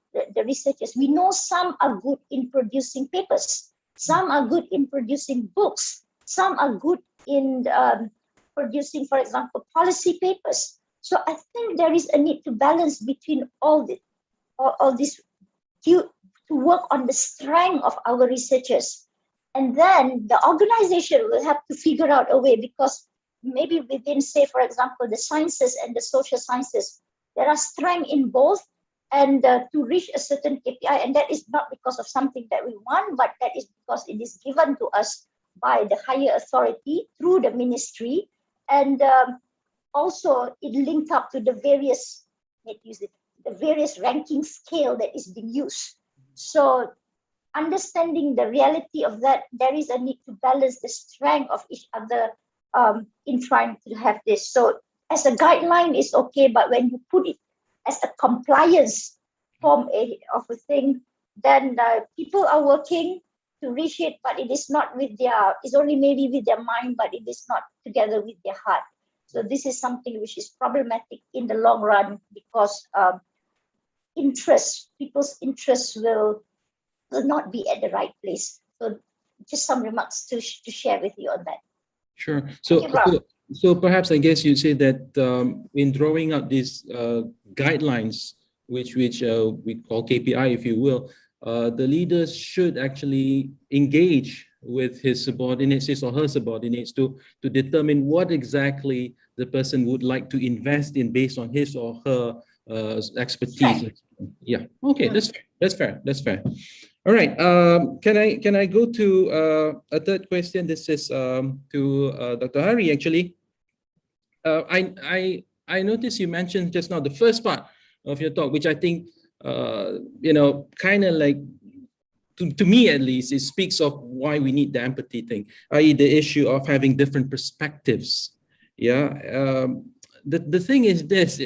researchers. We know some are good in producing papers, some are good in producing books, some are good in producing, for example, policy papers. So I think there is a need to balance between all this to work on the strength of our researchers. And then the organization will have to figure out a way, because maybe within, say, for example, the sciences and the social sciences, there are strength in both, and to reach a certain KPI, and that is not because of something that we want, but that is because it is given to us by the higher authority through the ministry, and also it linked up to the various ranking scale that is being used. So understanding the reality of that, there is a need to balance the strength of each other in trying to have this. So as a guideline is okay, but when you put it as a compliance form of a thing, then people are working to reach it, but it is not with it's only maybe with their mind, but it is not together with their heart. So this is something which is problematic in the long run, because people's interests will not be at the right place. So just some remarks to share with you on that. Sure. So perhaps I guess you say that in drawing up these guidelines, which we call KPI, if you will, the leaders should actually engage with his subordinates, his or her subordinates, to determine what exactly the person would like to invest in based on his or her expertise. Right. Yeah. Okay. That's fair. All right. Can I go to a third question? This is to Dr. Hari, actually. I noticed you mentioned just now the first part of your talk, which I think kind of like, to me at least, it speaks of why we need the empathy thing, i.e. the issue of having different perspectives. Yeah. The thing is this.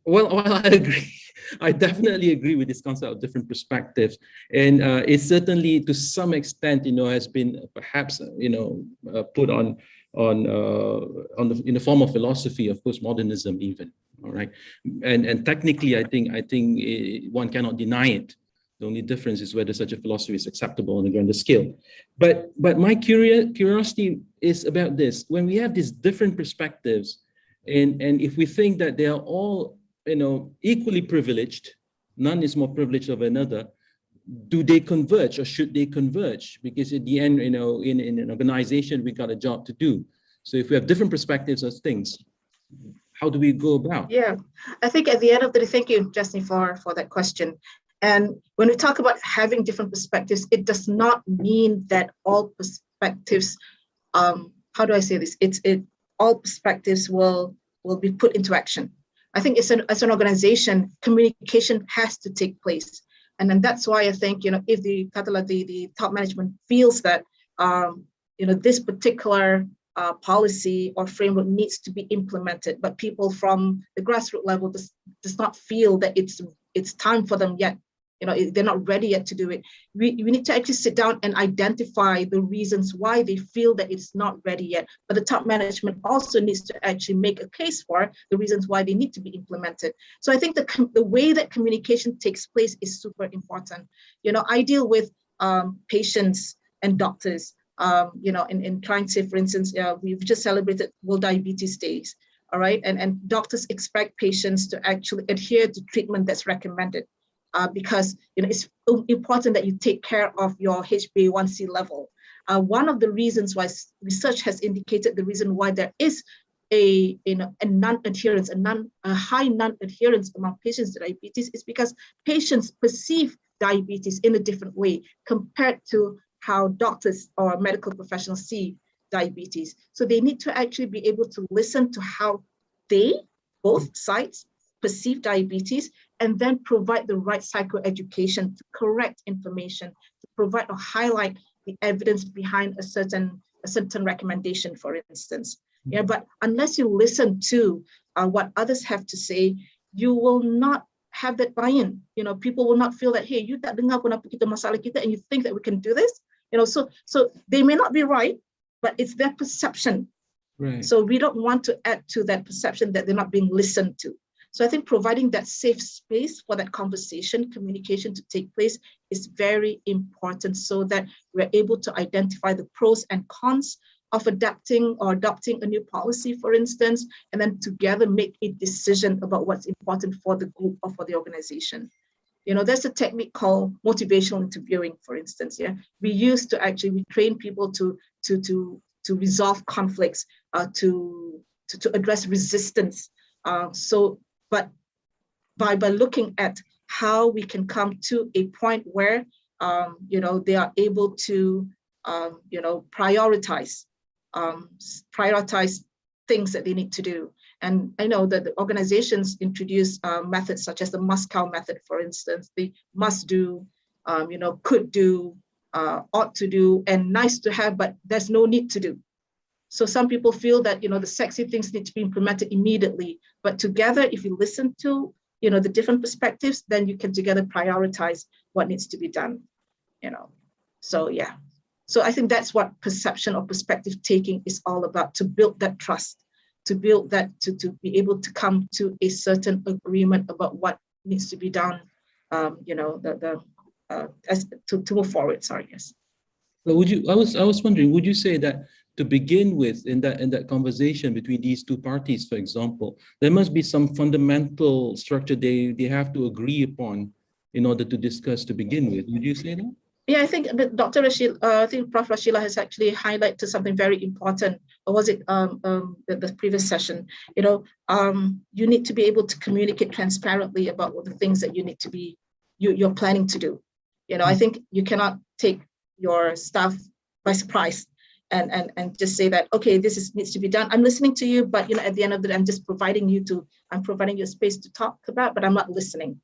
Well, I agree. I definitely agree with this concept of different perspectives, and it certainly, to some extent, has been perhaps put on in the form of philosophy of postmodernism, even. All right, and technically, I think one cannot deny it. The only difference is whether such a philosophy is acceptable on a grander scale. But my curiosity is about this: when we have these different perspectives, and if we think that they are all equally privileged, none is more privileged of another, do they converge, or should they converge? Because at the end, in an organization, we got a job to do. So if we have different perspectives of things, how do we go about? Yeah, I think at the end of the day, thank you, Jasny, for that question. And when we talk about having different perspectives, it does not mean that all perspectives, how do I say this? All perspectives will be put into action. I think as an organization, communication has to take place. And then that's why I think, if the top management feels that, this particular policy or framework needs to be implemented, but people from the grassroots level does not feel that it's time for them yet, they're not ready yet to do it. We need to actually sit down and identify the reasons why they feel that it's not ready yet. But the top management also needs to actually make a case for the reasons why they need to be implemented. So I think the way that communication takes place is super important. I deal with patients and doctors, in trying to, for instance, we've just celebrated World Diabetes Days, all right? And doctors expect patients to actually adhere to treatment that's recommended. Because it's important that you take care of your HbA1c level. One of the reasons why research has indicated the reason why there is a non-adherence, a high non-adherence among patients with diabetes is because patients perceive diabetes in a different way compared to how doctors or medical professionals see diabetes. So they need to actually be able to listen to how both sides, perceive diabetes and then provide the right psychoeducation to correct information, to provide or highlight the evidence behind a certain recommendation, for instance. Yeah, but unless you listen to what others have to say, you will not have that buy-in. You know, people will not feel that, hey, you tak dengar pun apa kita masalah kita, and you think that we can do this. You know, so they may not be right, but it's their perception. Right. So we don't want to add to that perception that they're not being listened to. So I think providing that safe space for that conversation, communication to take place is very important, so that we're able to identify the pros and cons of adapting or adopting a new policy, for instance, and then together make a decision about what's important for the group or for the organization. You know, there's a technique called motivational interviewing, for instance. Yeah, we train people to resolve conflicts, to address resistance. But by looking at how we can come to a point where they are able to prioritize things that they need to do. And I know that the organizations introduce methods such as the Moscow method, for instance, the must do, could do, ought to do, and nice to have, but there's no need to do. So some people feel that, the sexy things need to be implemented immediately, but together, if you listen to, the different perspectives, then you can together prioritize what needs to be done, So yeah. So I think that's what perception or perspective taking is all about, to build that trust, to build that, to be able to come to a certain agreement about what needs to be done, to move forward. Sorry, yes. But I was wondering, would you say that to begin with, in that conversation between these two parties, for example, there must be some fundamental structure they have to agree upon in order to discuss to begin with? Would you say that? Yeah, I think Dr. Rashid, I think Prof. Rashila has actually highlighted something very important. Or was it the previous session? You need to be able to communicate transparently about what the things that you need to be, you're planning to do. I think you cannot take your staff by surprise and just say that, okay, needs to be done. I'm listening to you, but at the end of the day, I'm providing you a space to talk about, but I'm not listening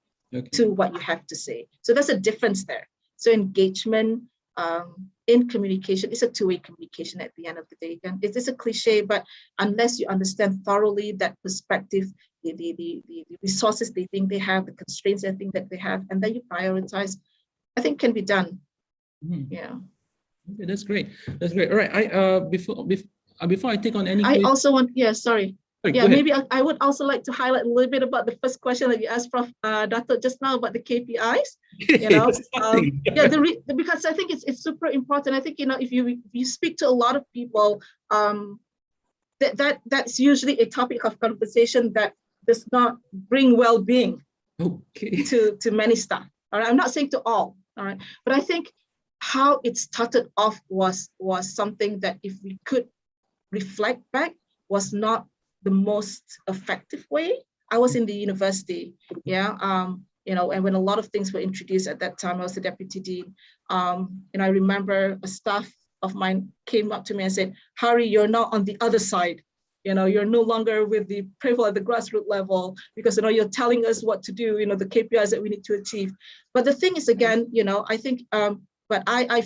to what you have to say. So there's a difference there. So engagement in communication is a two-way communication at the end of the day. And it is a cliche, but unless you understand thoroughly that perspective, the resources they think they have, the constraints they think that they have, and then you prioritize, I think can be done. Mm-hmm. Yeah. Okay, that's great. That's great. All right. Before I take on any, I also want. Yeah, sorry. Yeah, maybe I would also like to highlight a little bit about the first question that you asked, Prof. Dato, just now about the KPIs. Because I think it's super important. I think if you speak to a lot of people, that's usually a topic of conversation that does not bring well-being to many staff. All right, I'm not saying to all. All right, but I think how it started off was something that, if we could reflect back, was not the most effective way. I was in the university, and when a lot of things were introduced at that time, I was the deputy dean. And I remember a staff of mine came up to me and said, "Hari, you're now on the other side. You're no longer with the people at the grassroots level, because you're telling us what to do, the KPIs that we need to achieve." But the thing is, again, I think, but I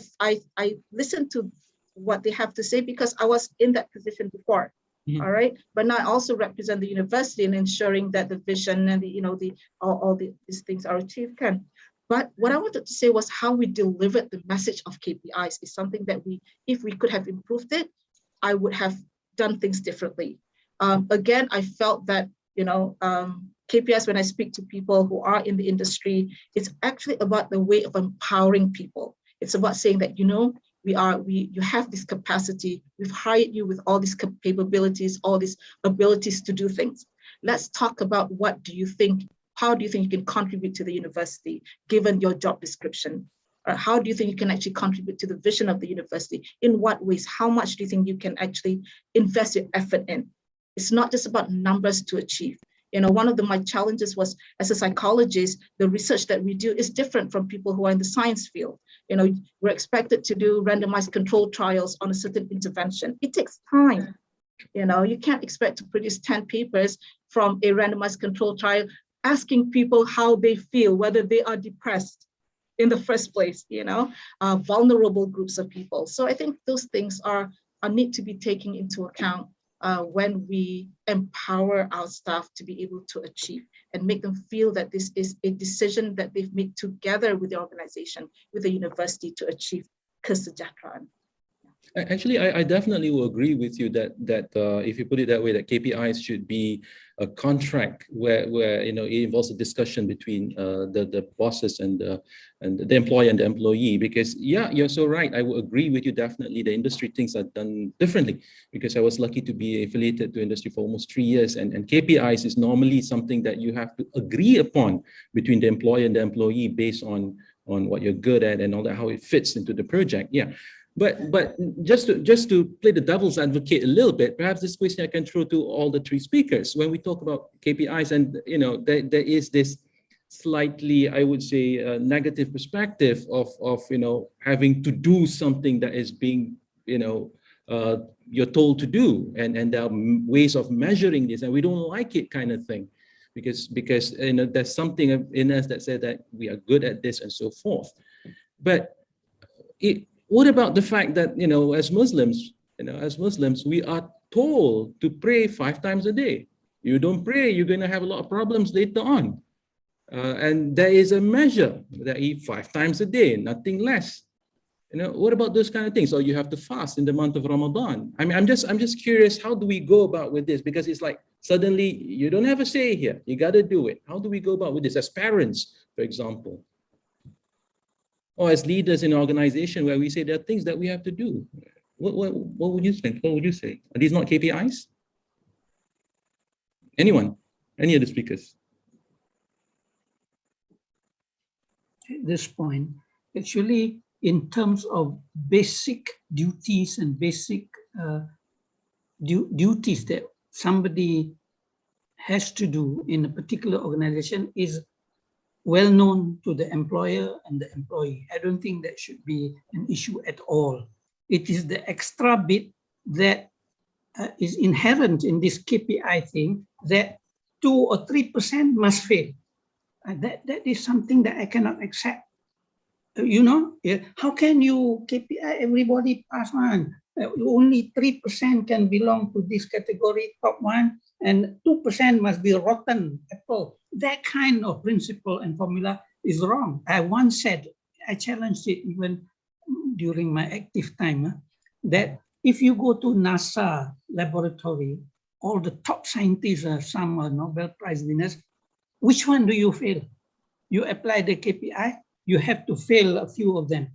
listened to what they have to say because I was in that position before. Mm-hmm. All right, but now I also represent the university in ensuring that the vision and these things are achieved. But what I wanted to say was how we delivered the message of KPIs is something that if we could have improved it, I would have done things differently. Again, I felt that KPIs, when I speak to people who are in the industry, it's actually about the way of empowering people. It's about saying that you have this capacity. We've hired you with all these capabilities, all these abilities to do things. Let's talk about how do you think you can contribute to the university, given your job description? Or how do you think you can actually contribute to the vision of the university? In what ways? How much do you think you can actually invest your effort in? It's not just about numbers to achieve. One of my challenges was, as a psychologist, the research that we do is different from people who are in the science field. We're expected to do randomized controlled trials on a certain intervention. It takes time. You know, you can't expect to produce 10 papers from a randomized control trial asking people how they feel, whether they are depressed in the first place, you know, vulnerable groups of people. So I think those things are need to be taken into account when we empower our staff to be able to achieve and make them feel that this is a decision that they've made together with the organization, with the university to achieve kesejahteraan. Actually, I definitely will agree with you that if you put it that way, that KPIs should be a contract where you know, it involves a discussion between the bosses and the employer and the employee. Because yeah, you're so right. I will agree with you definitely. The industry things are done differently, because I was lucky to be affiliated to industry for almost 3 years, and KPIs is normally something that you have to agree upon between the employer and the employee based on what you're good at and all that, how it fits into the project. Yeah. But just to play the devil's advocate a little bit, perhaps this question I can throw to all the three speakers. When we talk about KPIs, and you know, there is this slightly, I would say, negative perspective of you know, having to do something that is being, you know, you're told to do, and there are ways of measuring this, and we don't like it, kind of thing, because you know, there's something in us that said that we are good at this and so forth. But what about the fact that, you know, as Muslims, we are told to pray 5 times a day. You don't pray, you're going to have a lot of problems later on. And there is a measure that eat 5 times a day, nothing less. You know, what about those kind of things? Or you have to fast in the month of Ramadan. I mean, I'm just curious, how do we go about with this? Because it's like suddenly you don't have a say here. You got to do it. How do we go about with this as parents, for example? Or as leaders in an organization where we say there are things that we have to do. What would you think? What would you say? Are these not KPIs? Anyone? Any of the speakers? At this point, actually, in terms of basic duties and basic duties that somebody has to do in a particular organization is well known to the employer and the employee. I don't think that should be an issue at all. It is the extra bit that is inherent in this KPI thing, that 2 or 3% must fail. That is something that I cannot accept. You know, how can you KPI everybody pass one? Only 3% can belong to this category, top one, and 2% must be rotten apple. That kind of principle and formula is wrong. I once said, I challenged it even during my active time, that if you go to NASA laboratory, all the top scientists are some are Nobel Prize winners, which one do you fail? You apply the KPI, you have to fail a few of them.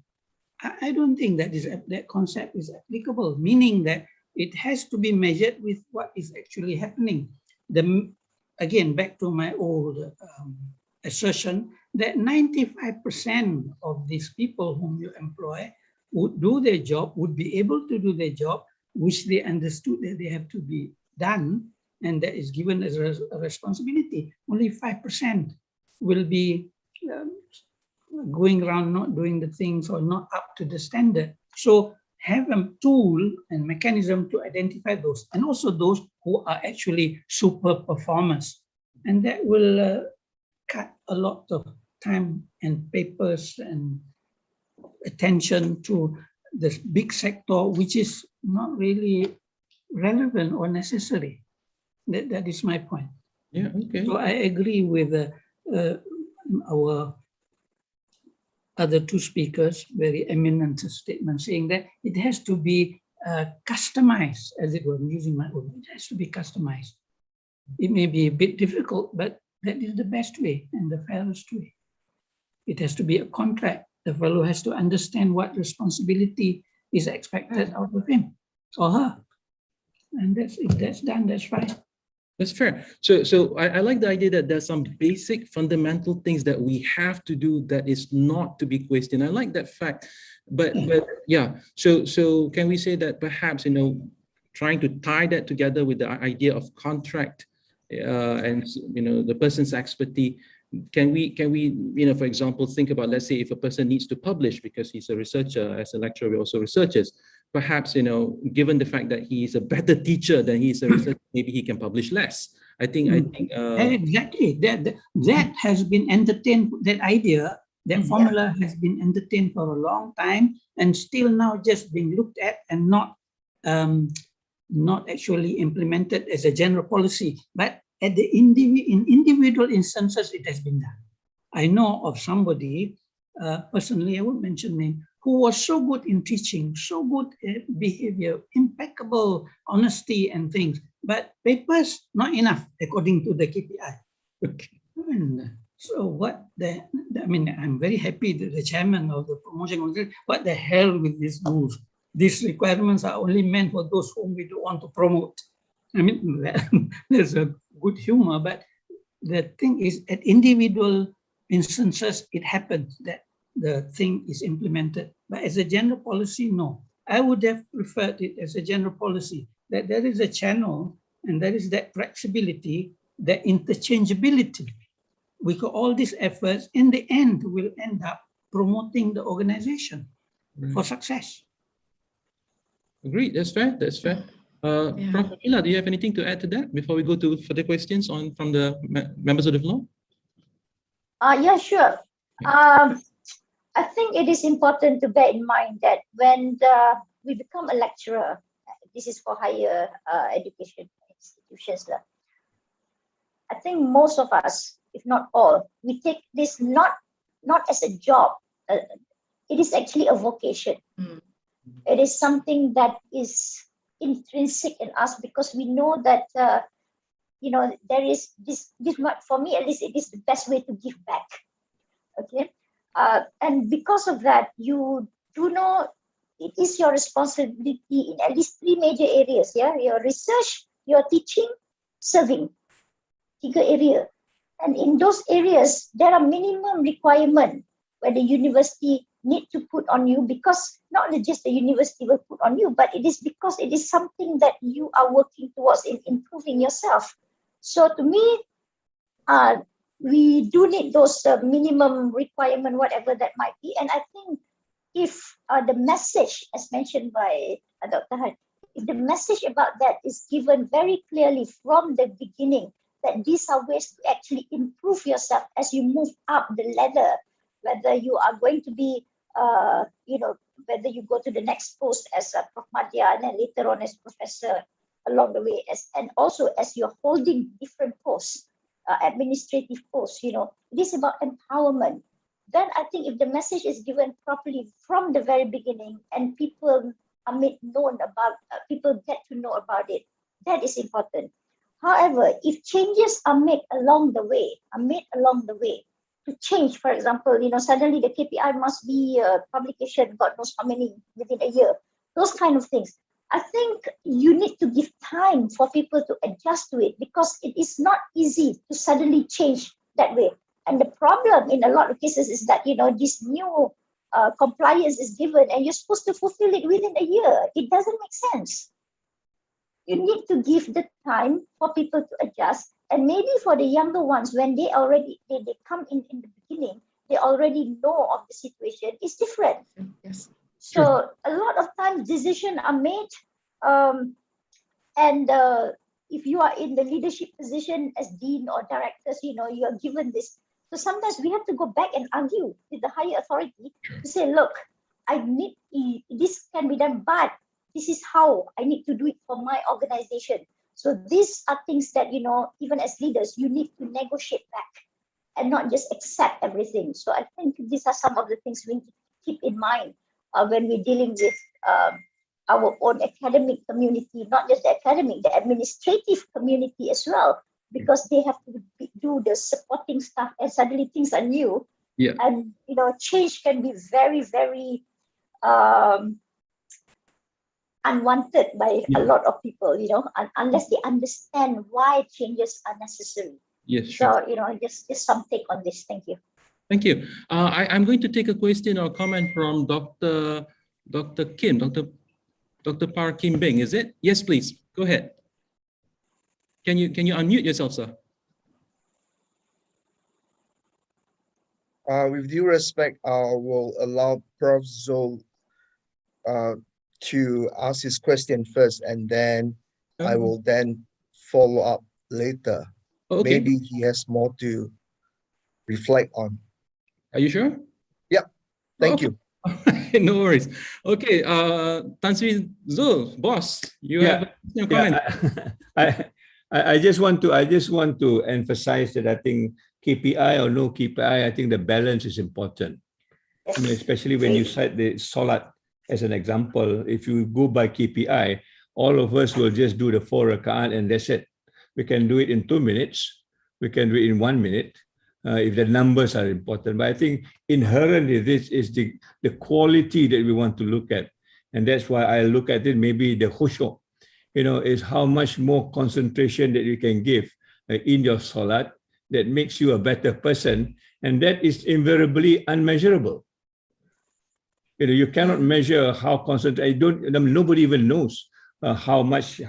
I don't think that that concept is applicable, meaning that it has to be measured with what is actually happening. Again, back to my old assertion that 95% of these people whom you employ would do their job, would be able to do their job, which they understood that they have to be done, and that is given as a responsibility. Only 5% will be going around not doing the things or not up to the standard. So have a tool and mechanism to identify those, and also those who are actually super performers. And that will cut a lot of time and papers and attention to this big sector, which is not really relevant or necessary. That is my point. Yeah, okay. So I agree with our other two speakers, very eminent statement, saying that it has to be customized, as it were. I'm using my own. It has to be customized. It may be a bit difficult, but that is the best way and the fairest way. It has to be a contract. The fellow has to understand what responsibility is expected out of him or her. And if that's done, that's fine. That's fair. So I like the idea that there's some basic fundamental things that we have to do that is not to be questioned. I like that fact. But yeah, so can we say that perhaps, you know, trying to tie that together with the idea of contract and, you know, the person's expertise, can we, you know, for example, think about, let's say if a person needs to publish because he's a researcher, as a lecturer, we're also researchers. perhaps, given the fact that he is a better teacher than he is a researcher, maybe he can publish less. I think. Exactly. That has been entertained. That idea, that formula has been entertained for a long time, and still now just being looked at and not actually implemented as a general policy. But at the in individual instances, it has been done. I know of somebody personally. I won't mention name, who was so good in teaching, so good at behavior, impeccable honesty and things, but papers not enough according to the KPI. Okay. And so I'm very happy that the chairman of the promotion council, what the hell with these rules? These requirements are only meant for those whom we don't want to promote. I mean, there's a good humor, but the thing is, at individual instances, it happens that the thing is implemented. But as a general policy, no. I would have preferred it as a general policy, that there is a channel and there is that flexibility, that interchangeability. With all these efforts, in the end, will end up promoting the organization for success. Agreed. That's fair. That's fair. Prof. Amila, do you have anything to add to that before we go to further questions from the members of the floor? Yeah, sure. I think it is important to bear in mind that when we become a lecturer, this is for higher education institutions. I think most of us, if not all, we take this not as a job. It is actually a vocation. It is something that is intrinsic in us because we know that there is this for me at least, it is the best way to give back. Okay. And because of that, you do know it is your responsibility in at least 3 major areas. Yeah, your research, your teaching, serving. 3 area. And in those areas, there are minimum requirements where the university need to put on you, because not just the university will put on you, but it is because it is something that you are working towards in improving yourself. So to me, we do need those minimum requirement, whatever that might be. And I think if the message, as mentioned by Dr. Had, if the message about that is given very clearly from the beginning, that these are ways to actually improve yourself as you move up the ladder, whether you are going to be, whether you go to the next post as a Prof. Madhya and then later on as professor along the way, and also as you're holding different posts, administrative posts, it is about empowerment. Then I think if the message is given properly from the very beginning and people are made known about, people get to know about it, that is important. However, if changes are made along the way, to change, for example, suddenly the KPI must be publication, God knows how many within a year, those kind of things. I think you need to give time for people to adjust to it, because it is not easy to suddenly change that way. And the problem in a lot of cases is that, this new compliance is given and you're supposed to fulfill it within a year. It doesn't make sense. You need to give the time for people to adjust. And maybe for the younger ones, when they come in the beginning, they already know of the situation. It's different. Yes. So a lot of times decisions are made, and if you are in the leadership position as dean or directors, you are given this. So sometimes we have to go back and argue with the higher authority to say, look, I need this can be done, but this is how I need to do it for my organization. So these are things that, even as leaders, you need to negotiate back and not just accept everything. So I think these are some of the things we need to keep in mind when we're dealing with our own academic community, not just the academic, the administrative community as well, because they have to do the supporting stuff and suddenly things are new. Yeah. And, change can be very, very unwanted by a lot of people, unless they understand why changes are necessary. Yes, sure. So, just some take on this. Thank you. Thank you. I'm going to take a question or comment from Dr. Kim, Dr. Par Kim Beng, is it? Yes, please. Go ahead. Can you unmute yourself, sir? With due respect, I will allow Prof. Zul to ask his question first, and then I will then follow up later. Okay. Maybe he has more to reflect on. Are you sure? Yep. Thank you. No worries. Okay, Tan Sri Zul, boss, you have a comment. I just want to emphasize that I think KPI or no KPI, I think the balance is important. You know, especially when you cite the Salat as an example. If you go by KPI, all of us will just do the 4 rakaat and that's it. We can do it in 2 minutes. We can do it in 1 minute. If the numbers are important. But I think inherently this is the quality that we want to look at. And that's why I look at it, maybe the khushu', you know, is how much more concentration that you can give in your salat that makes you a better person. And that is invariably unmeasurable. You know, you cannot measure how concentrated. Nobody even knows how much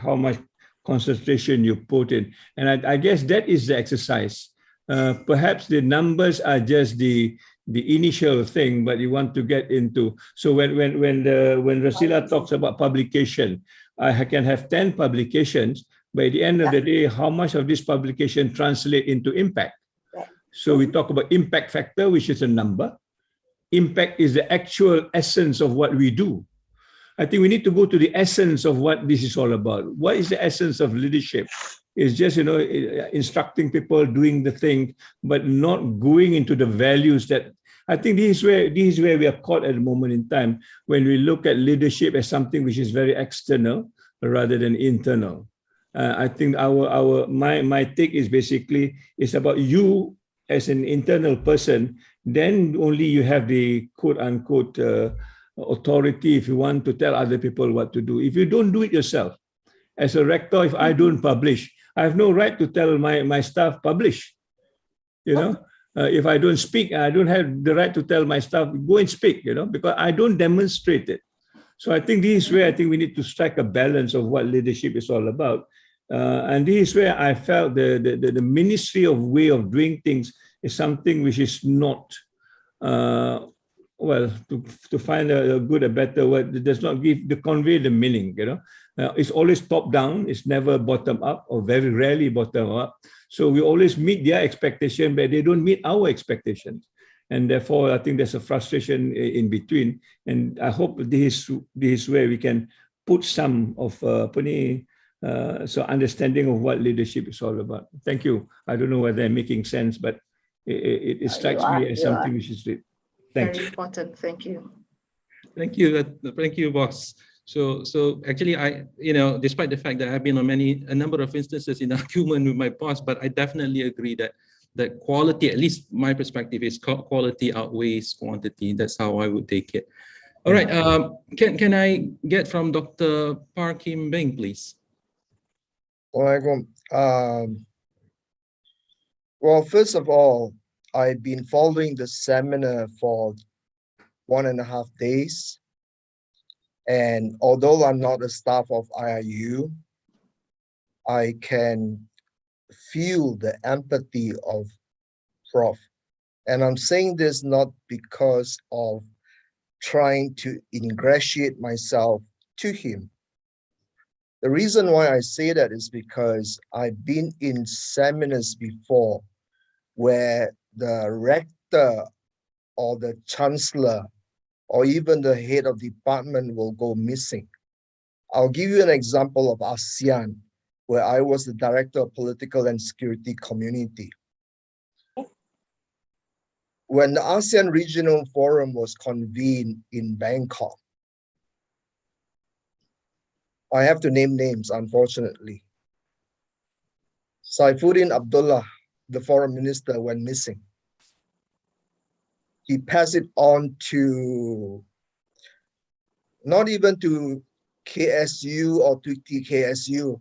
concentration you put in. And I guess that is the exercise. Perhaps the numbers are just the initial thing, but you want to get into. So when Rasila talks about publication, I can have 10 publications. By the end of the day, how much of this publication translate into impact? So we talk about impact factor, which is a number. Impact is the actual essence of what we do. I think we need to go to the essence of what this is all about. What is the essence of leadership? It's just, you know, instructing people, doing the thing, but not going into the values that. I think this is where we are caught at the moment in time when we look at leadership as something which is very external rather than internal. I think my take is basically it's about you as an internal person. Then only you have the quote unquote authority if you want to tell other people what to do. If you don't do it yourself, as a rector, if I don't publish, I have no right to tell my staff publish. You know, if I don't speak, I don't have the right to tell my staff go and speak. You know, because I don't demonstrate it. So I think this is where I think we need to strike a balance of what leadership is all about. And this is where I felt the ministry of way of doing things is something which is not, well, to find a better word, it does not convey the meaning, you know. It's always top down, it's never bottom up, or very rarely bottom up. So we always meet their expectation, but they don't meet our expectations. And therefore, I think there's a frustration in between. And I hope this is where we can put some of so understanding of what leadership is all about. Thank you. I don't know whether I'm making sense, but it strikes me as something which is great. Thanks. Very important. Thank you. Thank you, boss. So actually, despite the fact that I've been on a number of instances in argument with my boss, but I definitely agree that quality, at least my perspective, is quality outweighs quantity. That's how I would take it. All right. Can I get from Dr. Park Kim Beng, please? Well, first of all, I've been following the seminar for 1.5 days. And although I'm not a staff of IIU, I can feel the empathy of Prof. And I'm saying this not because of trying to ingratiate myself to him. The reason why I say that is because I've been in seminars before where the rector or the chancellor or even the head of department will go missing. I'll give you an example of ASEAN, where I was the director of political and security community. When the ASEAN Regional Forum was convened in Bangkok, I have to name names, unfortunately. Saifuddin Abdullah, the foreign minister, went missing. He passed it on to, not even to KSU or to TKSU,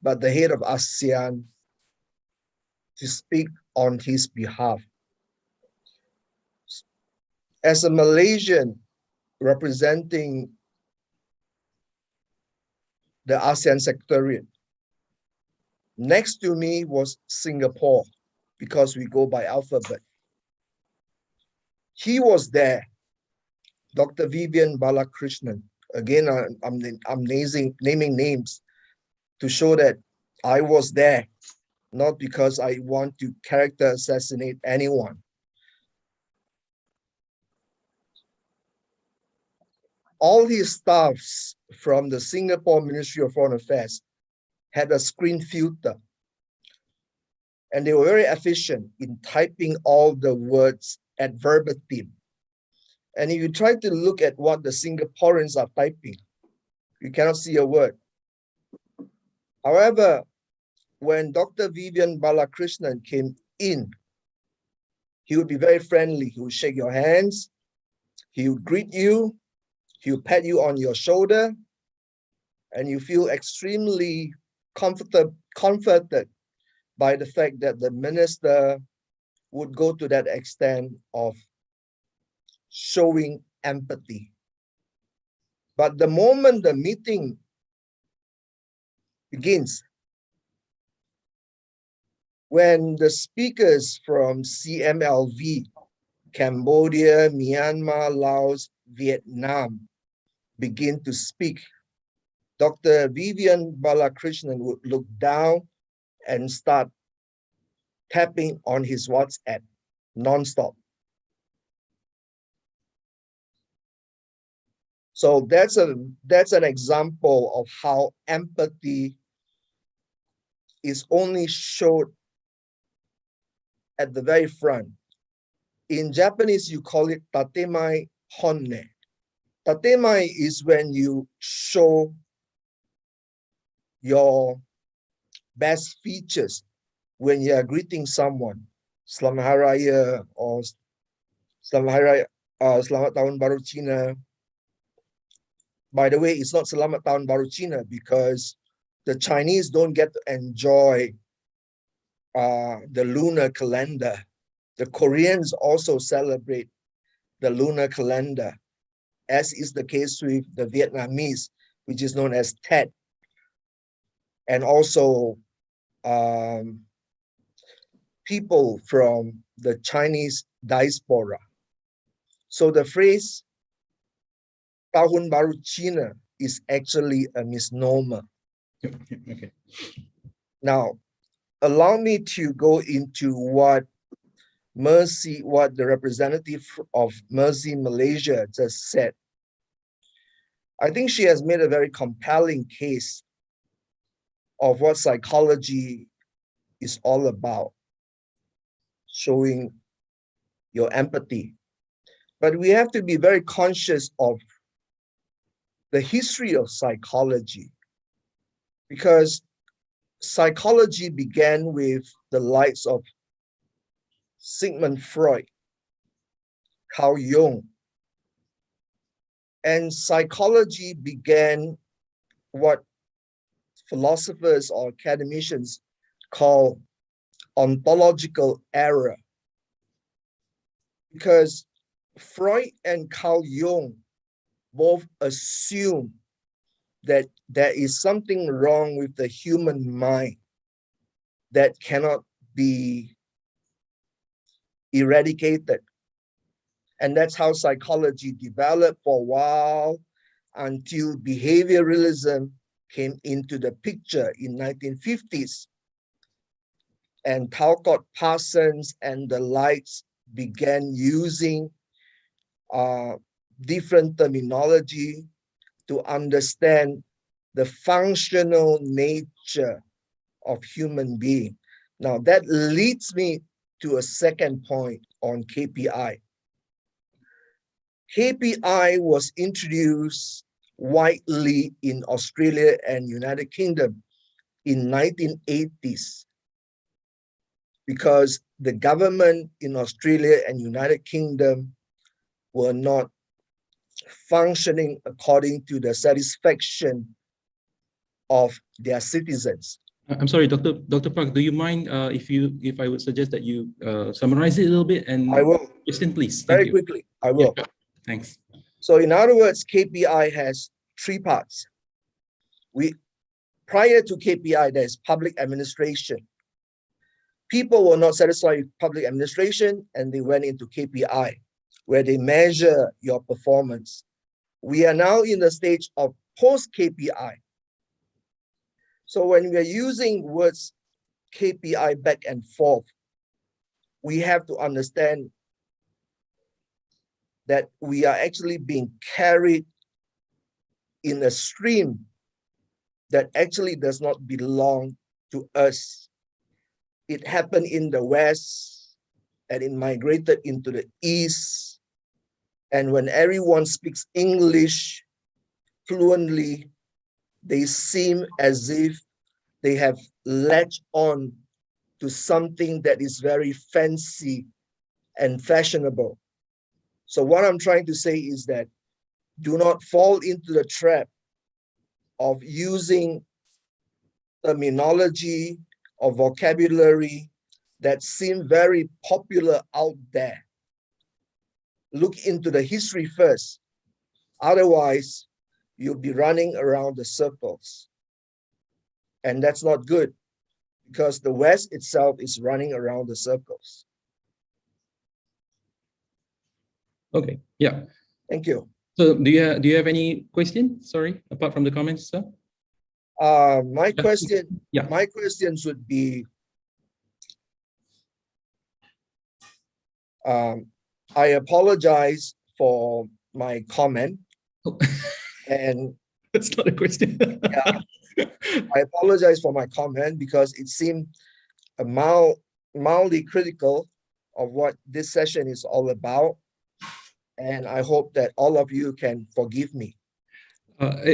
but the head of ASEAN to speak on his behalf. As a Malaysian representing the ASEAN Secretariat, next to me was Singapore, because we go by alphabet. He was there, Dr. Vivian Balakrishnan, Again, I'm naming names to show that I was there, not because I want to character assassinate anyone. All his staffs from the Singapore Ministry of Foreign Affairs had a screen filter, and they were very efficient in typing all the words at verbatim. And if you try to look at what the Singaporeans are typing, you cannot see a word. However, when Dr. Vivian Balakrishnan came in, he would be very friendly. He would shake your hands, he would greet you, he would pat you on your shoulder, and you feel extremely comforted by the fact that the minister would go to that extent of showing empathy. But the moment the meeting begins, when the speakers from CMLV, Cambodia, Myanmar, Laos, Vietnam, begin to speak, Dr. Vivian Balakrishnan would look down and start tapping on his WhatsApp nonstop. So that's an example of how empathy is only showed at the very front. In Japanese, you call it tatemai honne. Tatemai is when you show your best features when you are greeting someone. Selamat Hari Raya or Selamat Hari Raya, Selamat Tahun Baru Cina. By the way, it's not Selamat Tahun Baru Cina because the Chinese don't get to enjoy the lunar calendar. The Koreans also celebrate the lunar calendar, as is the case with the Vietnamese, which is known as Tet, and also people from the Chinese diaspora. So the phrase Tahun Baru Cina is actually a misnomer. Okay. Now, allow me to go into what the representative of Mercy Malaysia just said. I think she has made a very compelling case of what psychology is all about, showing your empathy. But we have to be very conscious of the history of psychology, because psychology began with the likes of Sigmund Freud, Carl Jung, and psychology began what philosophers or academicians call ontological error, because Freud and Carl Jung both assume that there is something wrong with the human mind that cannot be eradicated. And that's how psychology developed for a while until behavioralism came into the picture in 1950s. And Talcott Parsons and the likes began using different terminology to understand the functional nature of human being. Now that leads me to a second point on KPI. KPI was introduced widely in Australia and United Kingdom in 1980s because the government in Australia and United Kingdom were not functioning according to the satisfaction of their citizens. I'm sorry, Dr. Park, do you mind if I would suggest that you summarize it a little bit? And I will. Kristen, please. Very quickly, I will. Yeah, thanks. So in other words, KPI has three parts. Prior to KPI, there's public administration. People were not satisfied with public administration and they went into KPI, where they measure your performance. we are now in the stage of post-KPI. So when we are using words KPI back and forth, we have to understand that we are actually being carried in a stream that actually does not belong to us. It happened in the West and it migrated into the East. And when everyone speaks English fluently, they seem as if they have latched on to something that is very fancy and fashionable. So what I'm trying to say is that do not fall into the trap of using terminology or vocabulary that seem very popular out there. Look into the history first. Otherwise, you'll be running around the circles. And that's not good because the West itself is running around the circles. Okay, yeah. Thank you. So do you have any question? Sorry, apart from the comments, sir? My questions would be, I apologize for my comment. And that's not a question. Yeah, I apologize for my comment because it seemed mildly critical of what this session is all about. And I hope that all of you can forgive me.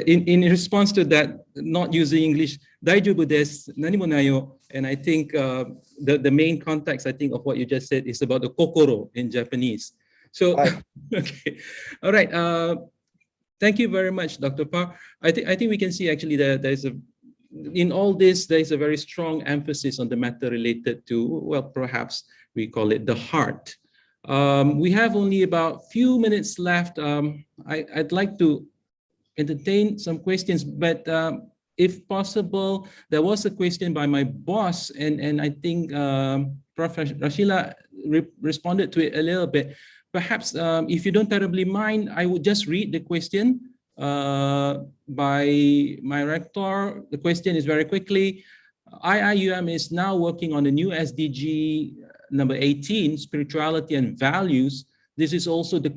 In response to that, not using English, daijoubu desu, nani mo nayo. And I think the main context, I think, of what you just said is about the kokoro in Japanese. So, okay, all right. Thank you very much, Dr. Pa. I think we can see actually that there's in all this, there is a very strong emphasis on the matter related to, well, perhaps we call it the heart. We have only about few minutes left. I'd like to entertain some questions, but if possible, there was a question by my boss, and I think Prof. Rashila responded to it a little bit. Perhaps if you don't terribly mind, I would just read the question by my rector. The question is very quickly. IIUM is now working on the new SDG number 18, spirituality and values. This is also the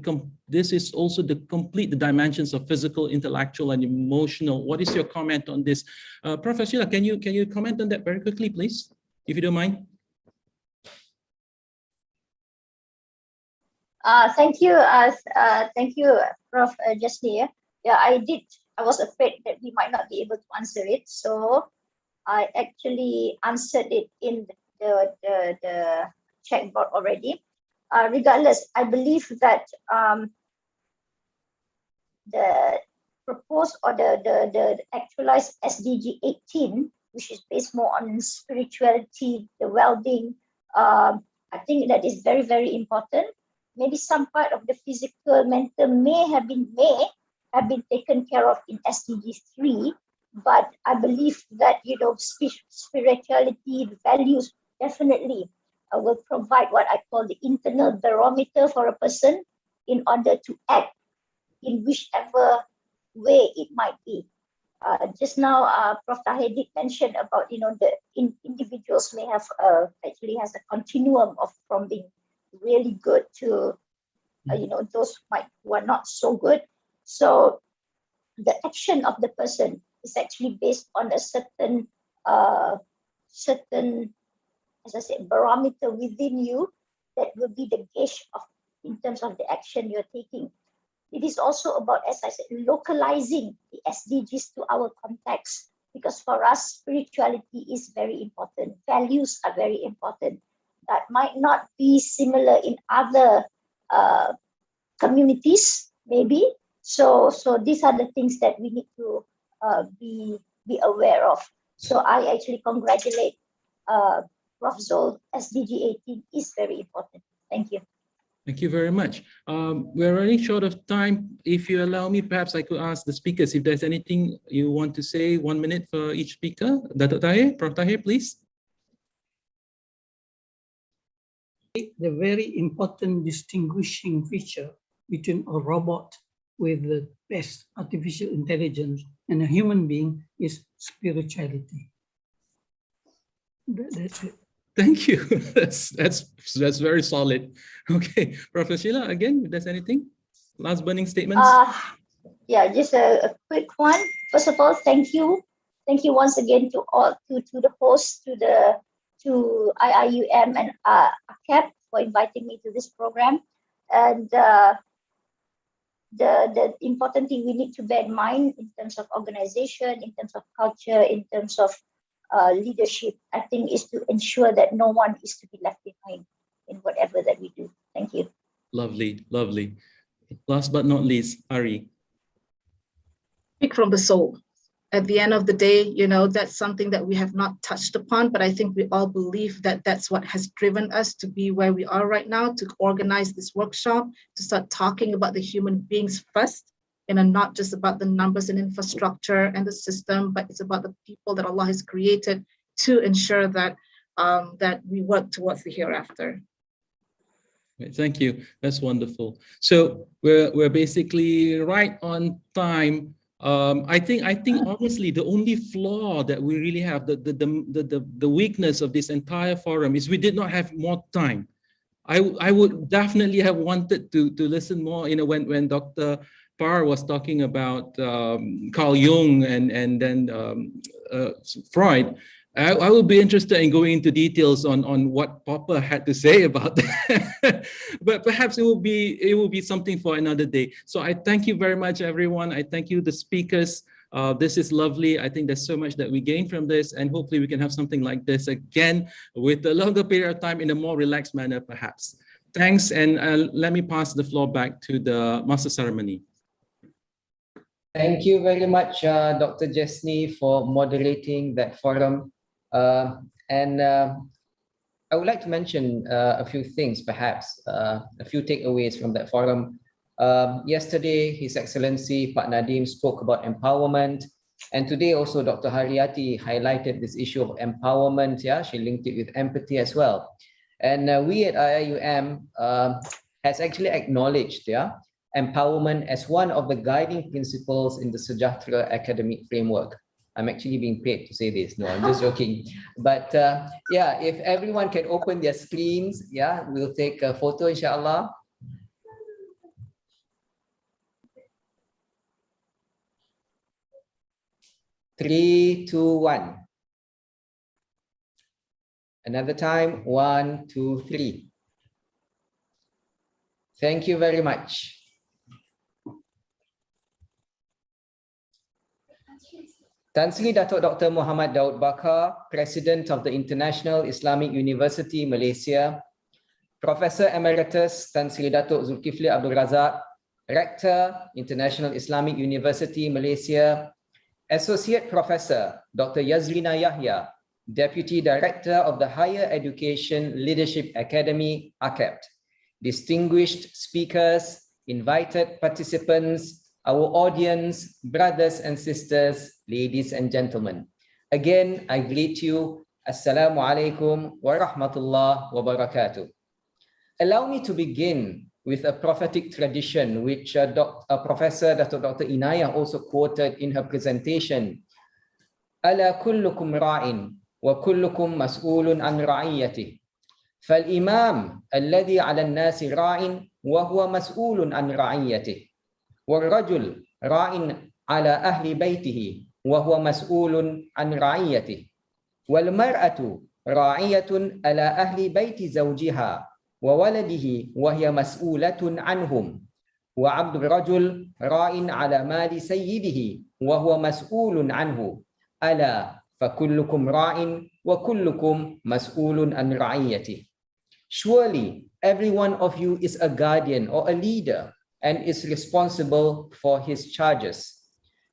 complete the dimensions of physical, intellectual, and emotional. What is your comment on this, Professor Sheila? Can you comment on that very quickly, please, if you don't mind? Thank you, Prof. Jasni. Yeah, I was afraid that we might not be able to answer it, so I actually answered it in the chat board already. Regardless, I believe that the proposed or the actualized SDG 18, which is based more on spirituality, the well-being, I think that is very, very important. Maybe some part of the physical, mental may have been taken care of in SDG 3, but I believe that spirituality, values definitely will provide what I call the internal barometer for a person in order to act in whichever way it might be. Just now, Prof. Tahir did mention about the individuals may have actually has a continuum of from being really good to those who are not so good. So the action of the person is actually based on a certain as I said, barometer within you that will be the gauge of in terms of the action you're taking. It is also about, as I said, localizing the SDGs to our context, because for us, spirituality is very important. Values are very important. That might not be similar in other communities, maybe. So these are the things that we need to be aware of. So I actually congratulate Prof. Zol. SDG 18 is very important. Thank you. Thank you very much. We're running short of time. If you allow me, perhaps I could ask the speakers if there's anything you want to say. 1 minute for each speaker. Dato' Tahir, Prof. Tahir, please. The very important distinguishing feature between a robot with the best artificial intelligence and a human being is spirituality. That's it. Thank you. That's very solid. Okay, Professor Sheila, again, if there's anything, last burning statements. Yeah, just a quick one. First of all, thank you once again to all to the hosts, to IIUM and ACAP for inviting me to this program. And the important thing we need to bear in mind in terms of organization, in terms of culture, in terms of leadership, I think, is to ensure that no one is to be left behind in whatever that we do. Thank you. Lovely, lovely. Last but not least, Ari. Speak from the soul. At the end of the day, you know, that's something that we have not touched upon, but I think we all believe that that's what has driven us to be where we are right now, to organize this workshop, to start talking about the human beings first, and not just about the numbers and infrastructure and the system, but it's about the people that Allah has created to ensure that that we work towards the hereafter. Thank you. That's wonderful. So we're basically right on time. I think honestly, the only flaw that we really have, the weakness of this entire forum is we did not have more time. I would definitely have wanted to listen more. You know, when Dr. Parr was talking about Carl Jung and then Freud, I would be interested in going into details on what Popper had to say about that. But perhaps it will be something for another day. So I thank you very much, everyone. I thank you, the speakers. This is lovely. I think there's so much that we gain from this, and hopefully we can have something like this again with a longer period of time in a more relaxed manner, perhaps. Thanks, and let me pass the floor back to the Master Ceremony. Thank you very much, Dr. Jesni, for moderating that forum. I would like to mention a few things, perhaps, a few takeaways from that forum. Yesterday, His Excellency Pak Nadiem spoke about empowerment, and today also Dr. Haryati highlighted this issue of empowerment. Yeah, she linked it with empathy as well. And we at IIUM has actually acknowledged empowerment as one of the guiding principles in the Sejahtera academic framework. I'm actually being paid to say this. No, I'm just joking. But yeah, if everyone can open their screens, yeah, we'll take a photo, inshallah. Three, two, one. Another time, 1, 2, 3. Thank you very much. Tan Sri Datuk Dr. Muhammad Daud Bakar, President of the International Islamic University, Malaysia. Professor Emeritus Tan Sri Datuk Zulkifli Abdul Razak, Rector, International Islamic University, Malaysia. Associate Professor Dr. Yazrina Yahya, Deputy Director of the Higher Education Leadership Academy, ACAP. Distinguished speakers, invited participants, our audience, brothers and sisters, ladies and gentlemen. Again, I greet you. Assalamu alaikum wa rahmatullah wa barakatuh. Allow me to begin with a prophetic tradition which Professor Dr. Inayah also quoted in her presentation. Ala kullukum ra'in wa kullukum mas'ulun an ra'iyatih. فالإمام الذي على الناس راع وهو مسؤول عن رعيته. والرجل راع على أهل بيته وهو مسؤول عن رعيته. والمرأة راعية على أهل بيت زوجها وولده وهي مسؤولة عنهم. وعبد الرجل راع على مال سيده وهو مسؤول عنه. ألا فكلكم راع وكلكم مسؤول عن رعيته. Surely every one of you is a guardian or a leader and is responsible for his charges.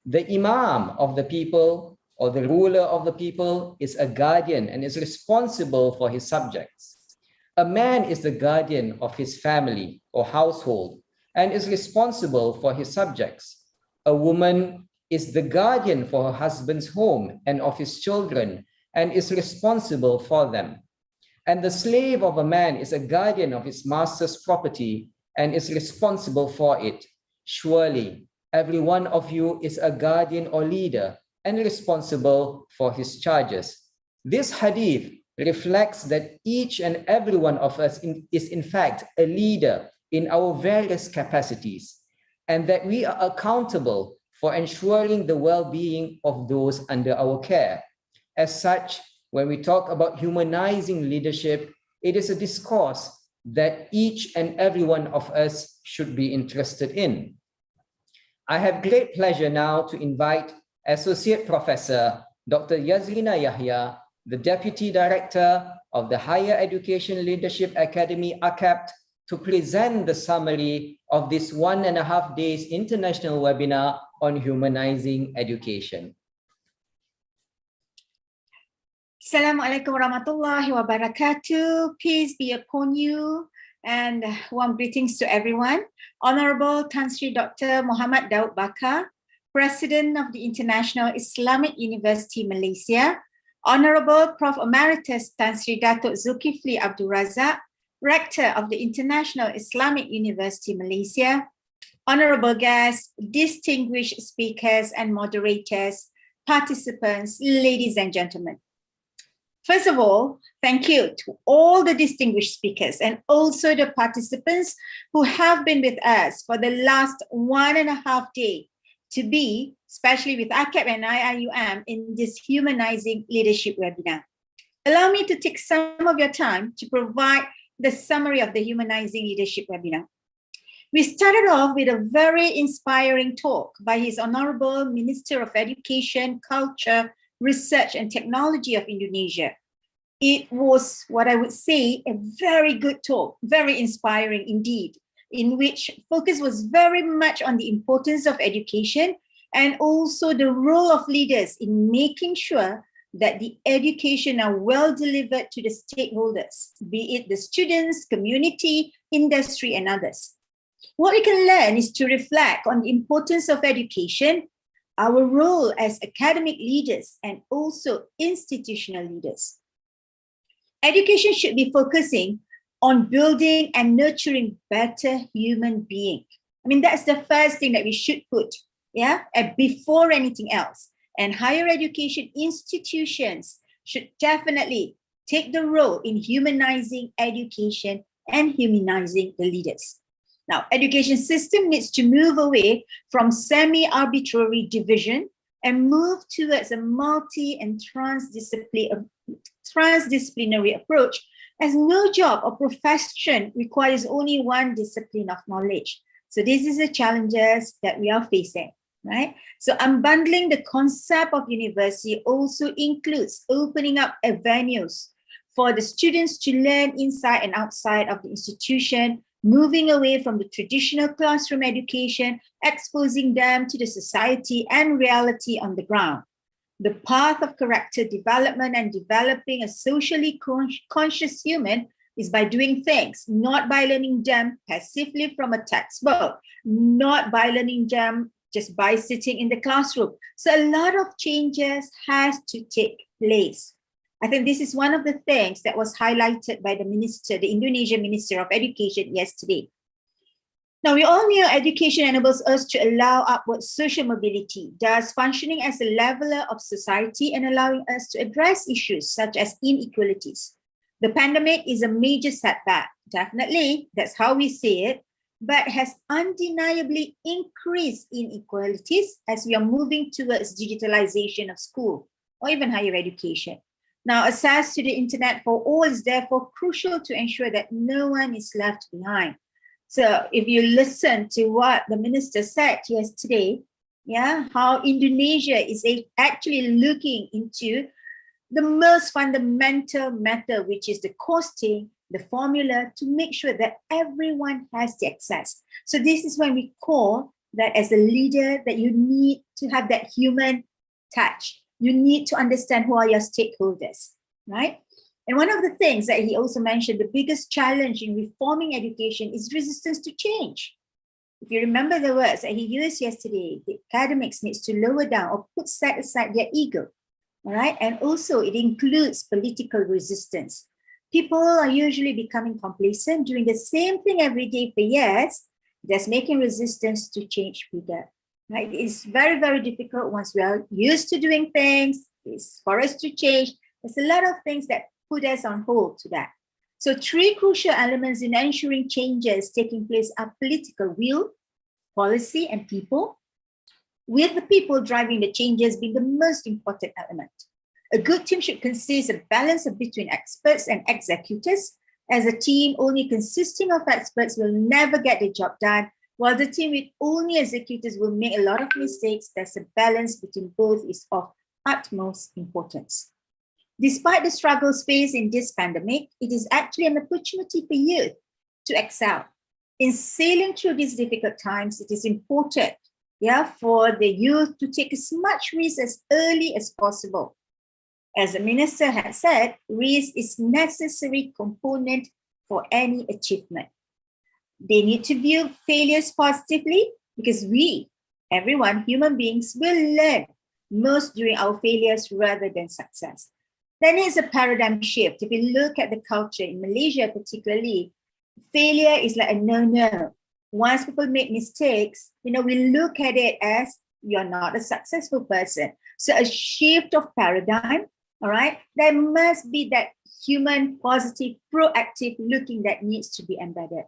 The imam of the people or the ruler of the people is a guardian and is responsible for his subjects. A man is the guardian of his family or household and is responsible for his subjects. A woman is the guardian for her husband's home and of his children and is responsible for them. And the slave of a man is a guardian of his master's property and is responsible for it. surely every one of you is a guardian or leader and responsible for his charges. This hadith reflects that each and every one of us is in fact a leader in our various capacities, and that we are accountable for ensuring the well-being of those under our care. As such, when we talk about humanizing leadership, it is a discourse that each and every one of us should be interested in. I have great pleasure now to invite Associate Professor Dr. Yazrina Yahya, the Deputy Director of the Higher Education Leadership Academy, ACAPT, to present the summary of this 1.5 days international webinar on humanizing education. Assalamualaikum warahmatullahi wabarakatuh. Peace be upon you and warm greetings to everyone. Honorable Tan Sri Dr. Muhammad Daud Bakar, President of the International Islamic University Malaysia, Honorable Prof. Emeritus Tan Sri Datuk Zulkifli Abdul Razak, Rector of the International Islamic University Malaysia, honorable guests, distinguished speakers and moderators, participants, ladies and gentlemen. First of all, thank you to all the distinguished speakers and also the participants who have been with us for the last 1.5 days to be, especially with ACAP and IIUM, in this Humanizing Leadership webinar. Allow me to take some of your time to provide the summary of the Humanizing Leadership webinar. We started off with a very inspiring talk by His Honorable Minister of Education, Culture, Research and Technology of Indonesia. It was what I would say a very good talk, very inspiring indeed, in which focus was very much on the importance of education and also the role of leaders in making sure that the education are well delivered to the stakeholders, be it the students, community, industry, and others. What we can learn is to reflect on the importance of education, our role as academic leaders, and also institutional leaders. Education should be focusing on building and nurturing better human beings. I mean, that's the first thing that we should put, before anything else. And higher education institutions should definitely take the role in humanizing education and humanizing the leaders. Now, education system needs to move away from semi-arbitrary division and move towards a multi and transdisciplinary approach, as no job or profession requires only one discipline of knowledge. So this is the challenges that we are facing, right? So unbundling the concept of university also includes opening up avenues for the students to learn inside and outside of the institution, moving away from the traditional classroom education, exposing them to the society and reality on the ground. The path of character development and developing a socially conscious human is by doing things, not by learning them passively from a textbook, not by learning them just by sitting in the classroom. So a lot of changes has to take place. I think this is one of the things that was highlighted by the minister, the Indonesian Minister of Education yesterday. Now, we all know education enables us to allow upward social mobility, thus functioning as a leveler of society and allowing us to address issues such as inequalities. The pandemic is a major setback, definitely, that's how we see it, but has undeniably increased inequalities as we are moving towards digitalization of school or even higher education. Now, access to the internet for all is therefore crucial to ensure that no one is left behind. So if you listen to what the minister said yesterday, how Indonesia is actually looking into the most fundamental matter, which is the costing, the formula to make sure that everyone has the access. So this is when we call that as a leader that you need to have that human touch. You need to understand who are your stakeholders, right? And one of the things that he also mentioned, the biggest challenge in reforming education is resistance to change. If you remember the words that he used yesterday, the academics needs to lower down or set aside their ego, all right? And also it includes political resistance. People are usually becoming complacent, doing the same thing every day for years, That's making resistance to change bigger. Right? It's very, very difficult once we are used to doing things. It's for us to change. There's a lot of things that put us on hold to that. So 3 crucial elements in ensuring changes taking place are political will, policy, and people, with the people driving the changes being the most important element. A good team should consist of a balance between experts and executors. As a team only consisting of experts will never get the job done, while the team with only executors will make a lot of mistakes. There's a balance between both is of utmost importance. Despite the struggles faced in this pandemic, it is actually an opportunity for youth to excel. In sailing through these difficult times, it is important, for the youth to take as much risk as early as possible. As the minister had said, risk is a necessary component for any achievement. They need to view failures positively because we, everyone, human beings, will learn most during our failures rather than success. Then is a paradigm shift. If you look at the culture in Malaysia particularly, failure is like a no-no. Once people make mistakes, we look at it as you're not a successful person. So a shift of paradigm, all right? There must be that human, positive, proactive looking that needs to be embedded.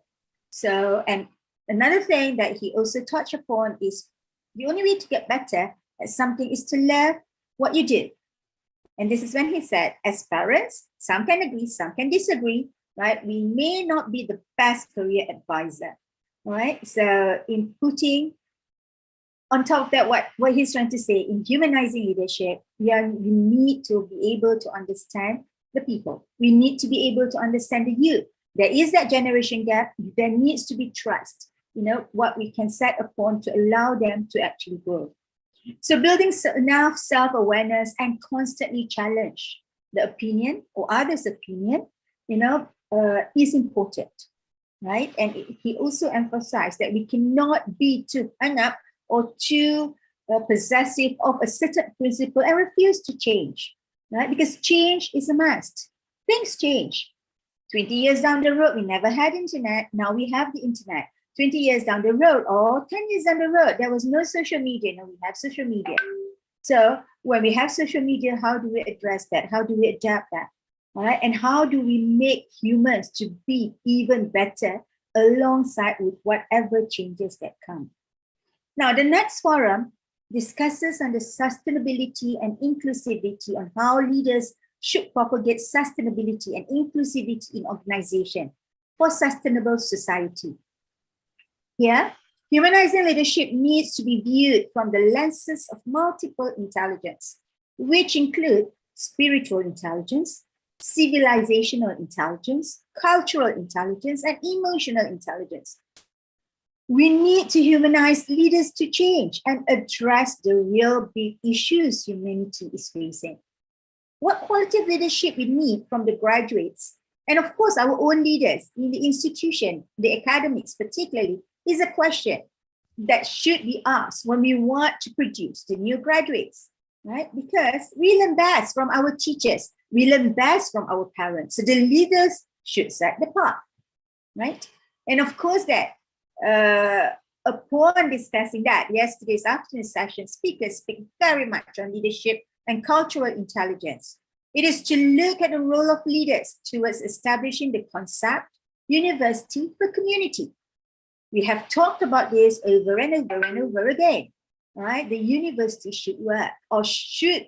So, and another thing that he also touched upon is the only way to get better at something is to learn what you do. And this is when he said, as parents, some can agree, some can disagree, right? We may not be the best career advisor, right? So in putting on top of that, what he's trying to say, in humanizing leadership, we need to be able to understand the people. We need to be able to understand the youth. There is that generation gap. There needs to be trust, what we can set upon to allow them to actually grow. So building enough self-awareness and constantly challenge the opinion or others' opinion, is important, right? And he also emphasized that we cannot be too hung up or too possessive of a certain principle and refuse to change, right? Because change is a must. Things change. 20 years down the road, we never had internet. Now we have the internet. 20 years down the road or 10 years down the road, there was no social media. Now we have social media. So when we have social media, how do we address that? How do we adapt that? All right? And how do we make humans to be even better alongside with whatever changes that come? Now, the next forum discusses on the sustainability and inclusivity on how leaders should propagate sustainability and inclusivity in organization for sustainable society. Here, humanizing leadership needs to be viewed from the lenses of multiple intelligence, which include spiritual intelligence, civilizational intelligence, cultural intelligence, and emotional intelligence. We need to humanize leaders to change and address the real big issues humanity is facing. What quality of leadership we need from the graduates, and of course our own leaders in the institution, the academics particularly, is a question that should be asked when we want to produce the new graduates, right? Because we learn best from our teachers, we learn best from our parents. So the leaders should set the path, right? And of course that upon discussing that, yesterday's afternoon session, speakers speak very much on leadership and cultural intelligence. It is to look at the role of leaders towards establishing the concept university for community. We have talked about this over and over and over again, right? The university should work or should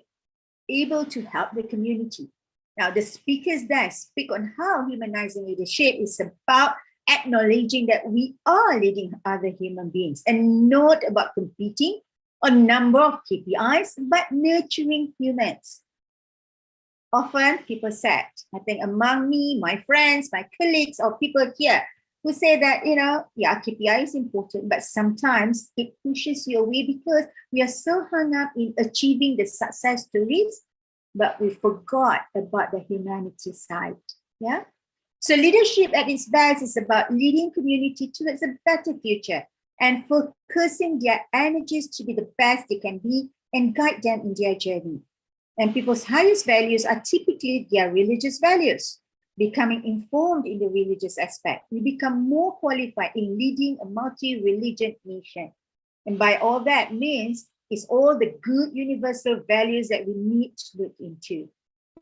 able to help the community. Now, the speakers there speak on how humanizing leadership is about acknowledging that we are leading other human beings and not about competing on number of KPIs, but nurturing humans. Often people said, I think among me, my friends, my colleagues, or people here who say that, KPI is important, but sometimes it pushes you away because we are so hung up in achieving the success stories, but we forgot about the humanity side. Yeah. So leadership at its best is about leading community towards a better future and focusing their energies to be the best they can be and guide them in their journey. And people's highest values are typically their religious values. becoming informed in the religious aspect, we become more qualified in leading a multi-religion nation. And by all that means, it's all the good universal values that we need to look into,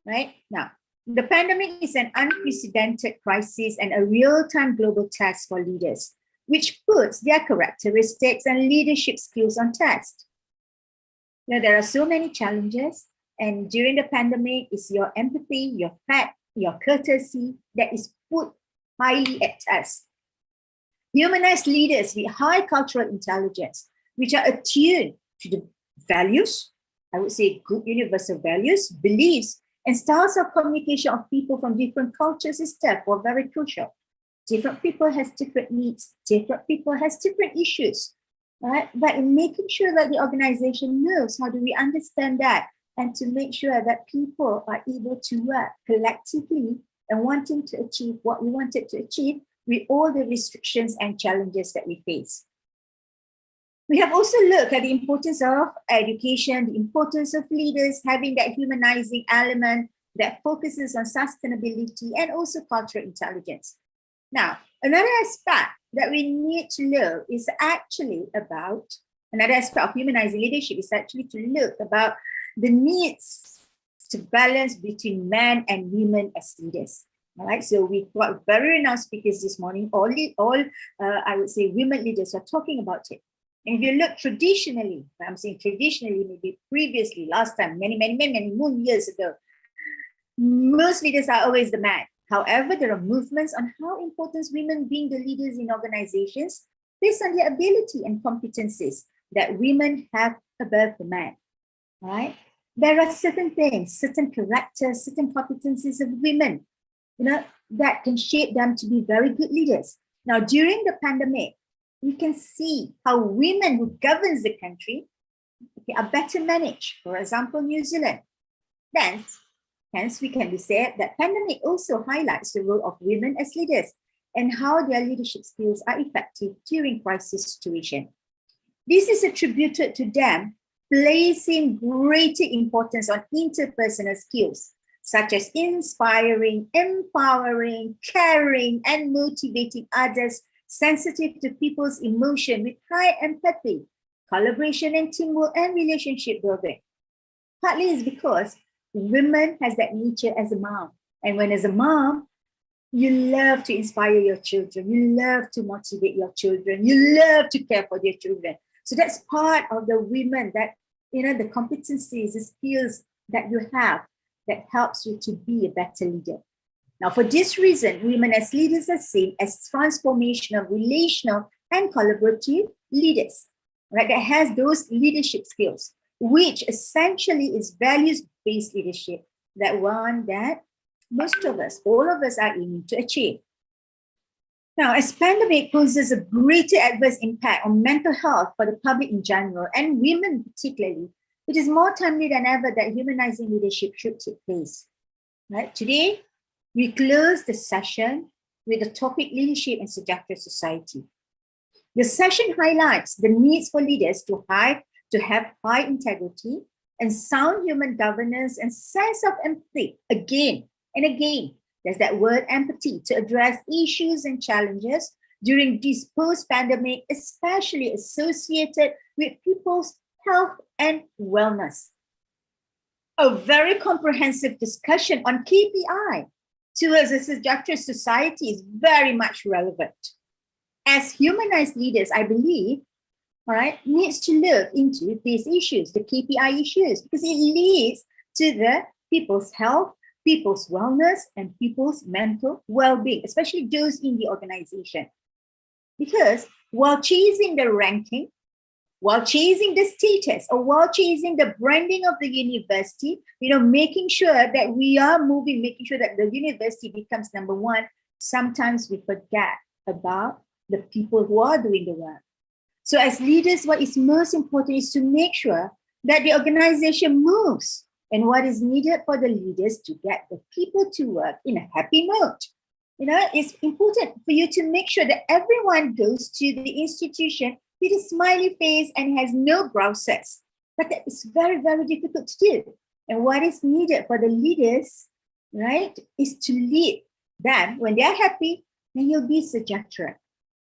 right? Now, the pandemic is an unprecedented crisis and a real-time global test for leaders, which puts their characteristics and leadership skills on test. Now, there are so many challenges, and during the pandemic, it's your empathy, your fact, your courtesy that is put highly at test. Humanized leaders with high cultural intelligence, which are attuned to the values, I would say good universal values, beliefs, and styles of communication of people from different cultures is therefore very crucial. Different people has different needs, different people has different issues, right? But in making sure that the organization knows how do we understand that, and to make sure that people are able to work collectively and wanting to achieve what we wanted to achieve with all the restrictions and challenges that we face. We have also looked at the importance of education, the importance of leaders having that humanizing element that focuses on sustainability and also cultural intelligence. Now, another aspect that we need to look is actually about, another aspect of humanizing leadership is actually to look about the needs to balance between men and women as leaders. All right, so we've got very renowned speakers this morning, all I would say women leaders are talking about it. And if you look traditionally, I'm saying traditionally, maybe previously, last time, many moon years ago, most leaders are always the man. However, there are movements on how important women being the leaders in organizations based on their ability and competencies that women have above the man, right? There are certain things, certain characters, certain competencies of women, that can shape them to be very good leaders. Now, during the pandemic, we can see how women who governs the country are better managed. For example, New Zealand. Hence, we can be said that pandemic also highlights the role of women as leaders and how their leadership skills are effective during crisis situation. This is attributed to them placing greater importance on interpersonal skills, such as inspiring, empowering, caring, and motivating others, sensitive to people's emotion with high empathy, collaboration and teamwork and relationship building. Partly is because women has that nature as a mom. And when as a mom, you love to inspire your children. You love to motivate your children. You love to care for your children. So that's part of the women that, the competencies, the skills that you have that helps you to be a better leader. Now, for this reason, women as leaders are seen as transformational, relational, and collaborative leaders, right? That has those leadership skills, which essentially is values-based leadership, that one that most of us, all of us are aiming to achieve. Now, as pandemic poses a greater adverse impact on mental health for the public in general, and women particularly, it is more timely than ever that humanizing leadership should take place. Right? Today, we close the session with the topic Leadership in Sejahtera Society. The session highlights the needs for leaders to have high integrity and sound human governance and sense of empathy. Again and again, there's that word empathy to address issues and challenges during this post-pandemic, especially associated with people's health and wellness. A very comprehensive discussion on KPI towards a Sejahtera society is very much relevant. As humanized leaders, I believe, needs to look into these issues, the KPI issues, because it leads to the people's health, people's wellness, and people's mental well-being, especially those in the organization. Because while chasing the ranking, while chasing the status, or while chasing the branding of the university, making sure that we are moving, making sure that the university becomes number one, sometimes we forget about the people who are doing the work. So as leaders, what is most important is to make sure that the organization moves, and what is needed for the leaders to get the people to work in a happy mood. It's important for you to make sure that everyone goes to the institution with a smiley face and has no grouses. But that is very, very difficult to do. And what is needed for the leaders, is to lead Then when they are happy, then you'll be sejahtera,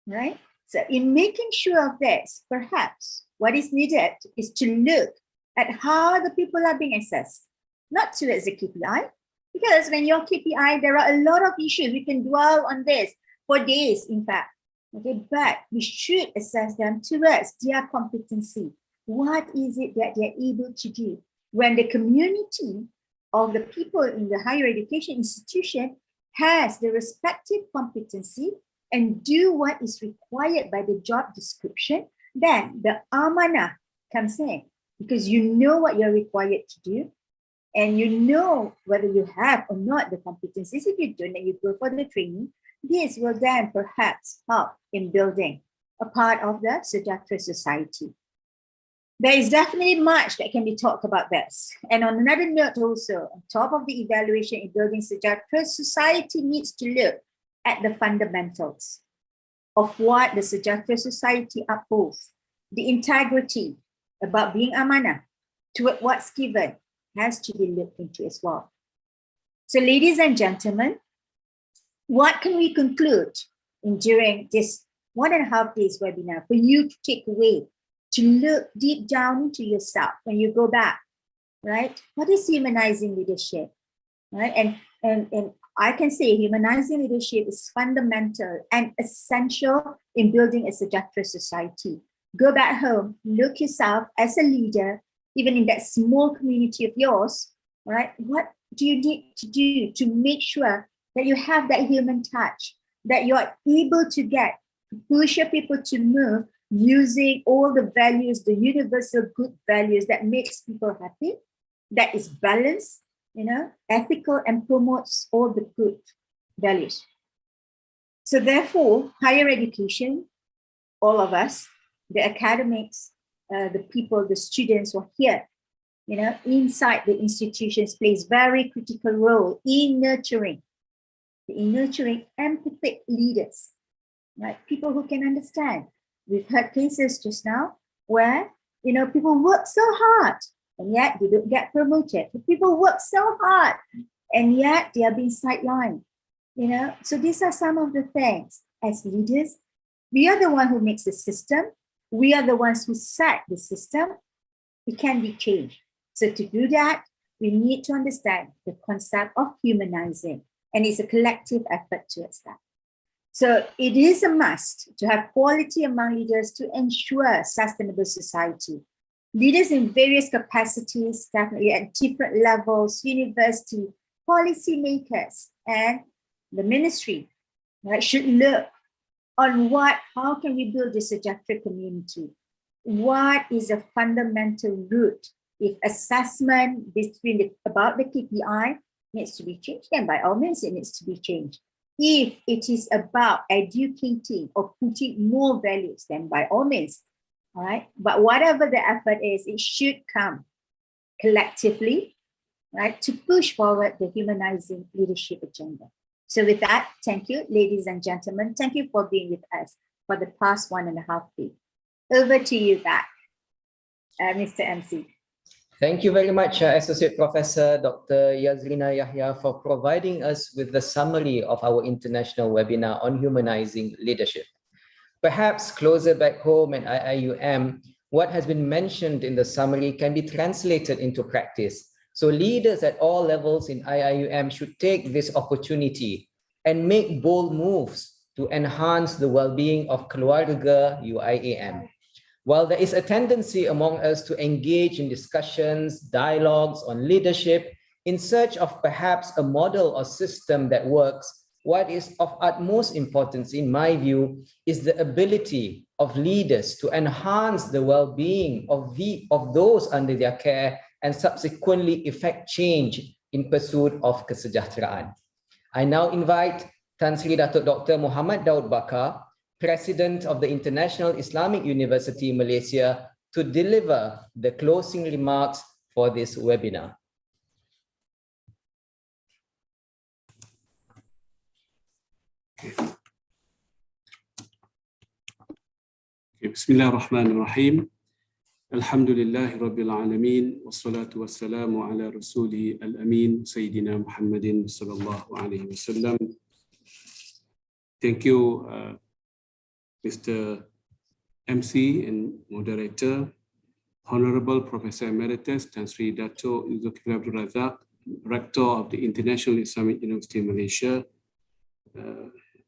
right? So in making sure of this, perhaps what is needed is to look at how the people are being assessed, not towards the KPI, because when your KPI, there are a lot of issues. We can dwell on this for days, in fact. Okay, but we should assess them towards their competency. What is it that they're able to do? When the community of the people in the higher education institution has the respective competency and do what is required by the job description, then the amanah comes in, because you know what you're required to do and you know whether you have or not the competencies. If you don't, then you go for the training. This will then perhaps help in building a part of the sejahtera society. There is definitely much that can be talked about this. And on another note also, on top of the evaluation in building sejahtera, society needs to look at the fundamentals of what the sejahtera society upholds. The integrity about being amanah toward what's given has to be looked into as well. So ladies and gentlemen, what can we conclude during this 1.5 days webinar for you to take away, to look deep down into yourself when you go back, right? What is humanizing leadership, right? And I can say humanizing leadership is fundamental and essential in building a sejahtera society. Go back home, look yourself as a leader, even in that small community of yours, right? What do you need to do to make sure that you have that human touch, that you're able to push your people to move using all the values, the universal good values that makes people happy, that is balanced, ethical, and promotes all the good values. So therefore, higher education, all of us, the academics, the people, the students who are here, inside the institutions plays very critical role in nurturing empathic leaders, right? People who can understand. We've heard cases just now where, people work so hard and yet they don't get promoted. People work so hard and yet they are being sidelined, So these are some of the things. As leaders, we are the one who makes the system. We are the ones who set the system. It can be changed. So to do that, we need to understand the concept of humanizing, and it's a collective effort towards that. So it is a must to have quality among leaders to ensure sustainable society. Leaders in various capacities, definitely at different levels, university, policymakers, and the ministry, right, should look on how can we build this sejahtera community? What is a fundamental root? If assessment about the KPI needs to be changed, then by all means it needs to be changed. If it is about educating or putting more values, then by all means, all right? But whatever the effort is, it should come collectively, right, to push forward the humanizing leadership agenda. So with that, thank you, ladies and gentlemen. Thank you for being with us for the past 1.5 days. Over to you back, Mr. MC. Thank you very much, Associate Professor Dr. Yazrina Yahya, for providing us with the summary of our international webinar on humanizing leadership. Perhaps closer back home at IIUM, what has been mentioned in the summary can be translated into practice. So leaders at all levels in IIUM should take this opportunity and make bold moves to enhance the well-being of Keluarga UIAM. While there is a tendency among us to engage in discussions, dialogues on leadership in search of perhaps a model or system that works, what is of utmost importance, in my view, is the ability of leaders to enhance the well-being of those under their care and subsequently effect change in pursuit of kesejahteraan. I now invite Tan Sri Datuk Dr. Muhammad Daud Bakar, President of the International Islamic University Malaysia, to deliver the closing remarks for this webinar. Bismillahirrahmanirrahim. Alhamdulillahi Rabbil Alamin. Wassalatu wassalamu ala Rasuli al-Amin, Sayyidina Muhammadin sallallahu alaihi wasallam. Thank you, Mr. MC and moderator, Honorable Professor Emeritus Tan Sri Dato' Zulkifli Abdul Razak, Rector of the International Islamic University Malaysia,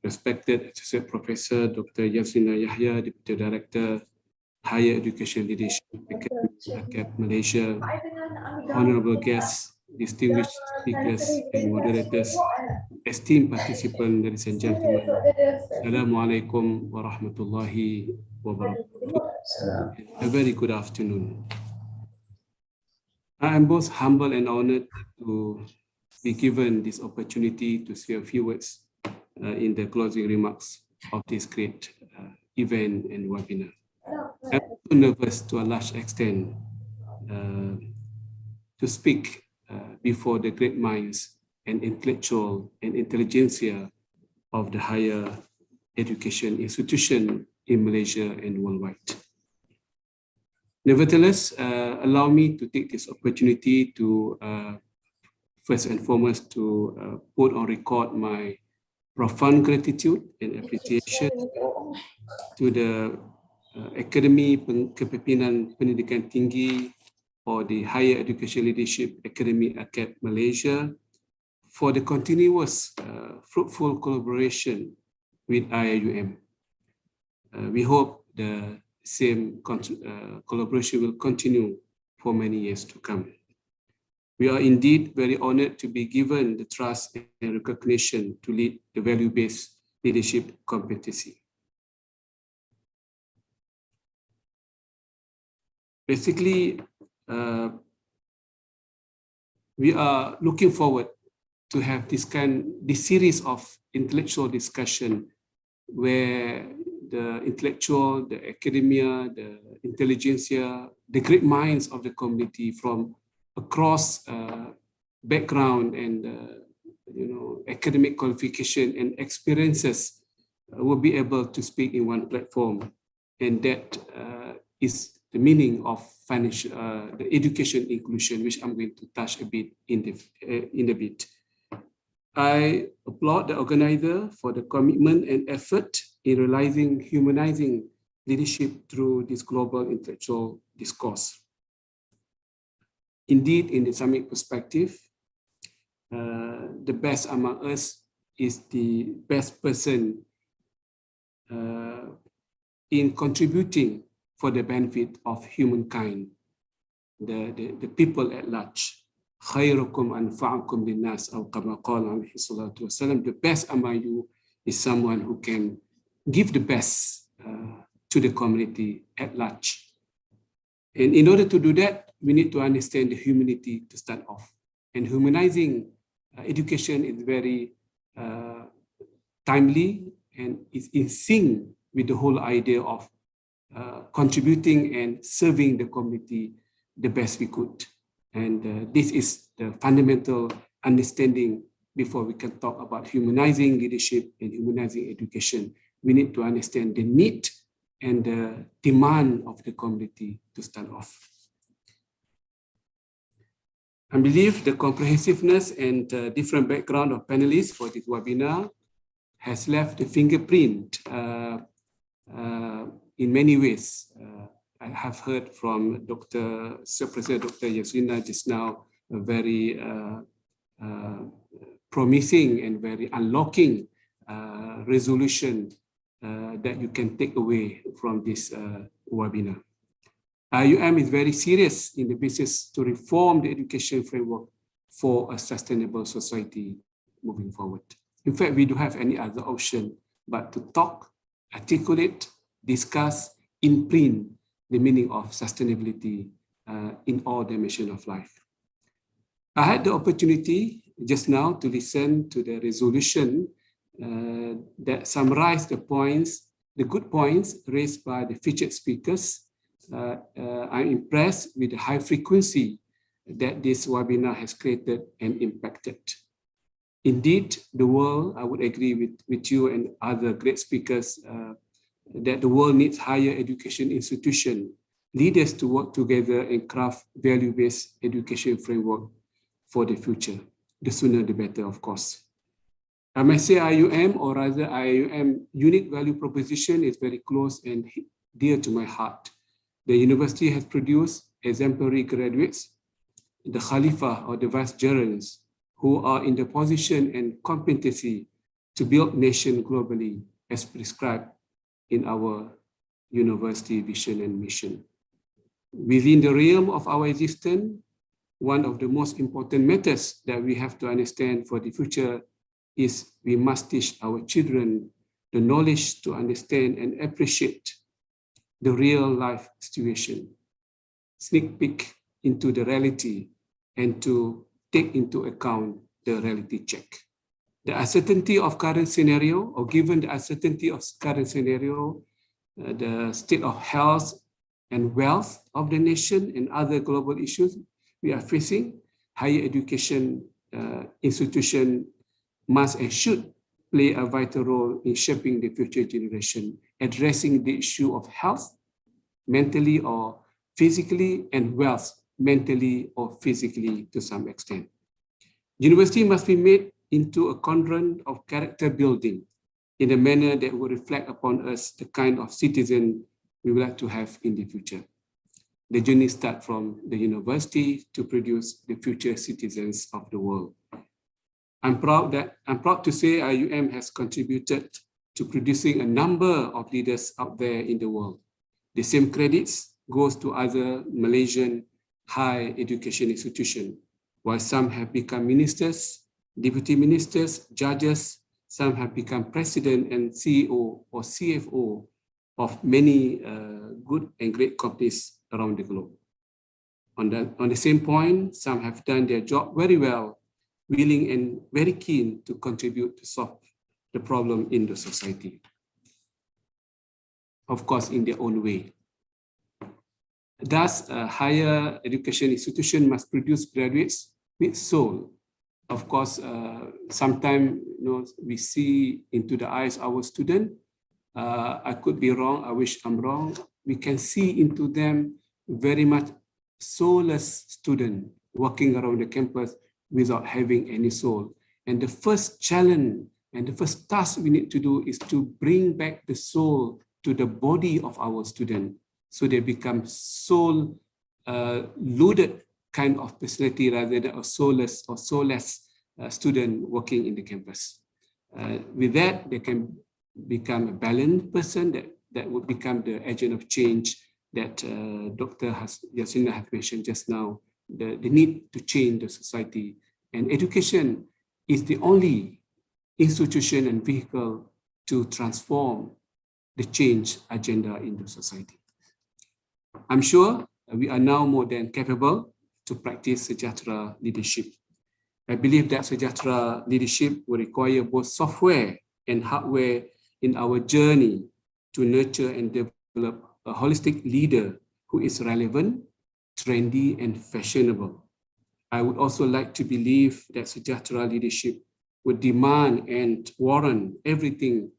respected Associate Professor Dr. Yasrina Yahya, Deputy Director, Higher Education Leadership, ACAP Malaysia, honorable guests, distinguished speakers and moderators, esteemed participants, ladies and gentlemen, Assalamualaikum warahmatullahi wabarakatuh. A very good afternoon. I am both humbled and honored to be given this opportunity to say a few words in the closing remarks of this great event and webinar. I'm so nervous to a large extent to speak before the great minds and intellectual and intelligentsia of the higher education institution in Malaysia and worldwide. Nevertheless, allow me to take this opportunity to first and foremost to put on record my profound gratitude and appreciation to the Akademi Kepimpinan Pendidikan Tinggi or the Higher Education Leadership Academy ACAP Malaysia for the continuous fruitful collaboration with IIUM. We hope the same collaboration will continue for many years to come. We are indeed very honored to be given the trust and recognition to lead the value-based leadership competency. Basically, we are looking forward to have this series of intellectual discussion where the intellectual, the academia, the intelligentsia, the great minds of the community from across background and academic qualification and experiences will be able to speak in one platform, and that is the meaning of financial, the education inclusion, which I'm going to touch a bit in a bit. I applaud the organizer for the commitment and effort in realizing humanizing leadership through this global intellectual discourse. Indeed, in the Islamic perspective, the best among us is the best person in contributing for the benefit of humankind, the people at large. خيركم أنفعكم للناس أو كما قال عليه الصلاة والسلام. The best among you is someone who can give the best to the community at large. And in order to do that, we need to understand the humanity to start off. And humanizing education is very timely and is in sync with the whole idea of contributing and serving the community the best we could. And this is the fundamental understanding before we can talk about humanizing leadership and humanizing education. We need to understand the need and the demand of the community to start off. I believe the comprehensiveness and different background of panelists for this webinar has left a fingerprint in many ways. I have heard from Professor Dr. Yasrina just now, a very promising and very unlocking resolution that you can take away from this webinar. IUM is very serious in the business to reform the education framework for a sustainable society moving forward. In fact, we don't have any other option but to talk, articulate, discuss, imprint the meaning of sustainability in all dimensions of life. I had the opportunity just now to listen to the resolution that summarized the points, the good points raised by the featured speakers. I'm impressed with the high frequency that this webinar has created and impacted. Indeed, the world, I would agree with you and other great speakers, that the world needs higher education institutions, leaders to work together and craft value-based education framework for the future. The sooner the better, of course. I may say IUM, or rather IUM unique value proposition, is very close and dear to my heart. The university has produced exemplary graduates, the Khalifa or the vicegerents, who are in the position and competency to build nation globally as prescribed in our university vision and mission. Within the realm of our existence, one of the most important matters that we have to understand for the future is we must teach our children the knowledge to understand and appreciate the real life situation, sneak peek into the reality, and to take into account the reality check. The uncertainty of current scenario, or given the uncertainty of current scenario, the state of health and wealth of the nation and other global issues we are facing, higher education institution must and should play a vital role in shaping the future generation, addressing the issue of health, mentally or physically, and wealth, mentally or physically to some extent. University must be made into a conduit of character building in a manner that will reflect upon us the kind of citizen we would like to have in the future. The journey starts from the university to produce the future citizens of the world. I'm proud to say IUM has contributed to producing a number of leaders out there in the world. The same credits goes to other Malaysian higher education institutions, while some have become ministers, deputy ministers, judges, some have become president and CEO or CFO of many good and great companies around the globe. On the same point, some have done their job very well, willing and very keen to contribute to solve the problem in the society. Of course, in their own way. Thus, a higher education institution must produce graduates with soul. Of course, sometimes we see into the eyes of our student. I could be wrong. I wish I'm wrong. We can see into them very much soulless student walking around the campus without having any soul. And the first challenge and the first task we need to do is to bring back the soul to the body of our student, so they become soul loaded kind of personality rather than a soulless or soulless student working in the campus. With that, they can become a balanced person that would become the agent of change that Dr. Yasinda has mentioned just now, the need to change the society. And education is the only institution and vehicle to transform the change agenda in the society. I'm sure we are now more than capable to practice Sejahtera leadership. I believe that Sejahtera leadership will require both software and hardware in our journey to nurture and develop a holistic leader who is relevant, trendy, and fashionable. I would also like to believe that Sejahtera leadership would demand and warrant everything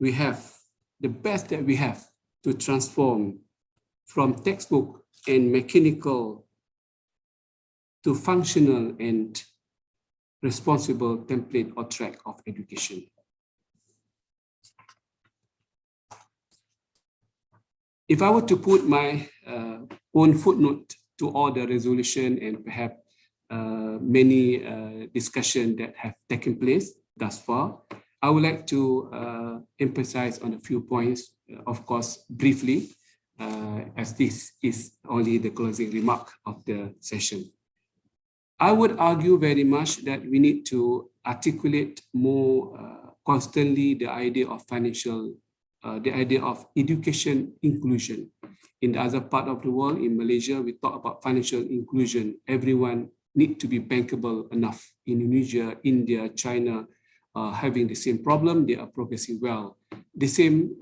we have, the best that we have, to transform from textbook and mechanical to functional and responsible template or track of education. If I were to put my own footnote to all the resolution and perhaps many discussions that have taken place thus far, I would like to emphasize on a few points, of course, briefly, as this is only the closing remark of the session. I would argue very much that we need to articulate more constantly the idea of the idea of education inclusion. In the other part of the world, in Malaysia, we talk about financial inclusion. Everyone needs to be bankable enough. Indonesia, India, China having the same problem, they are progressing well. The same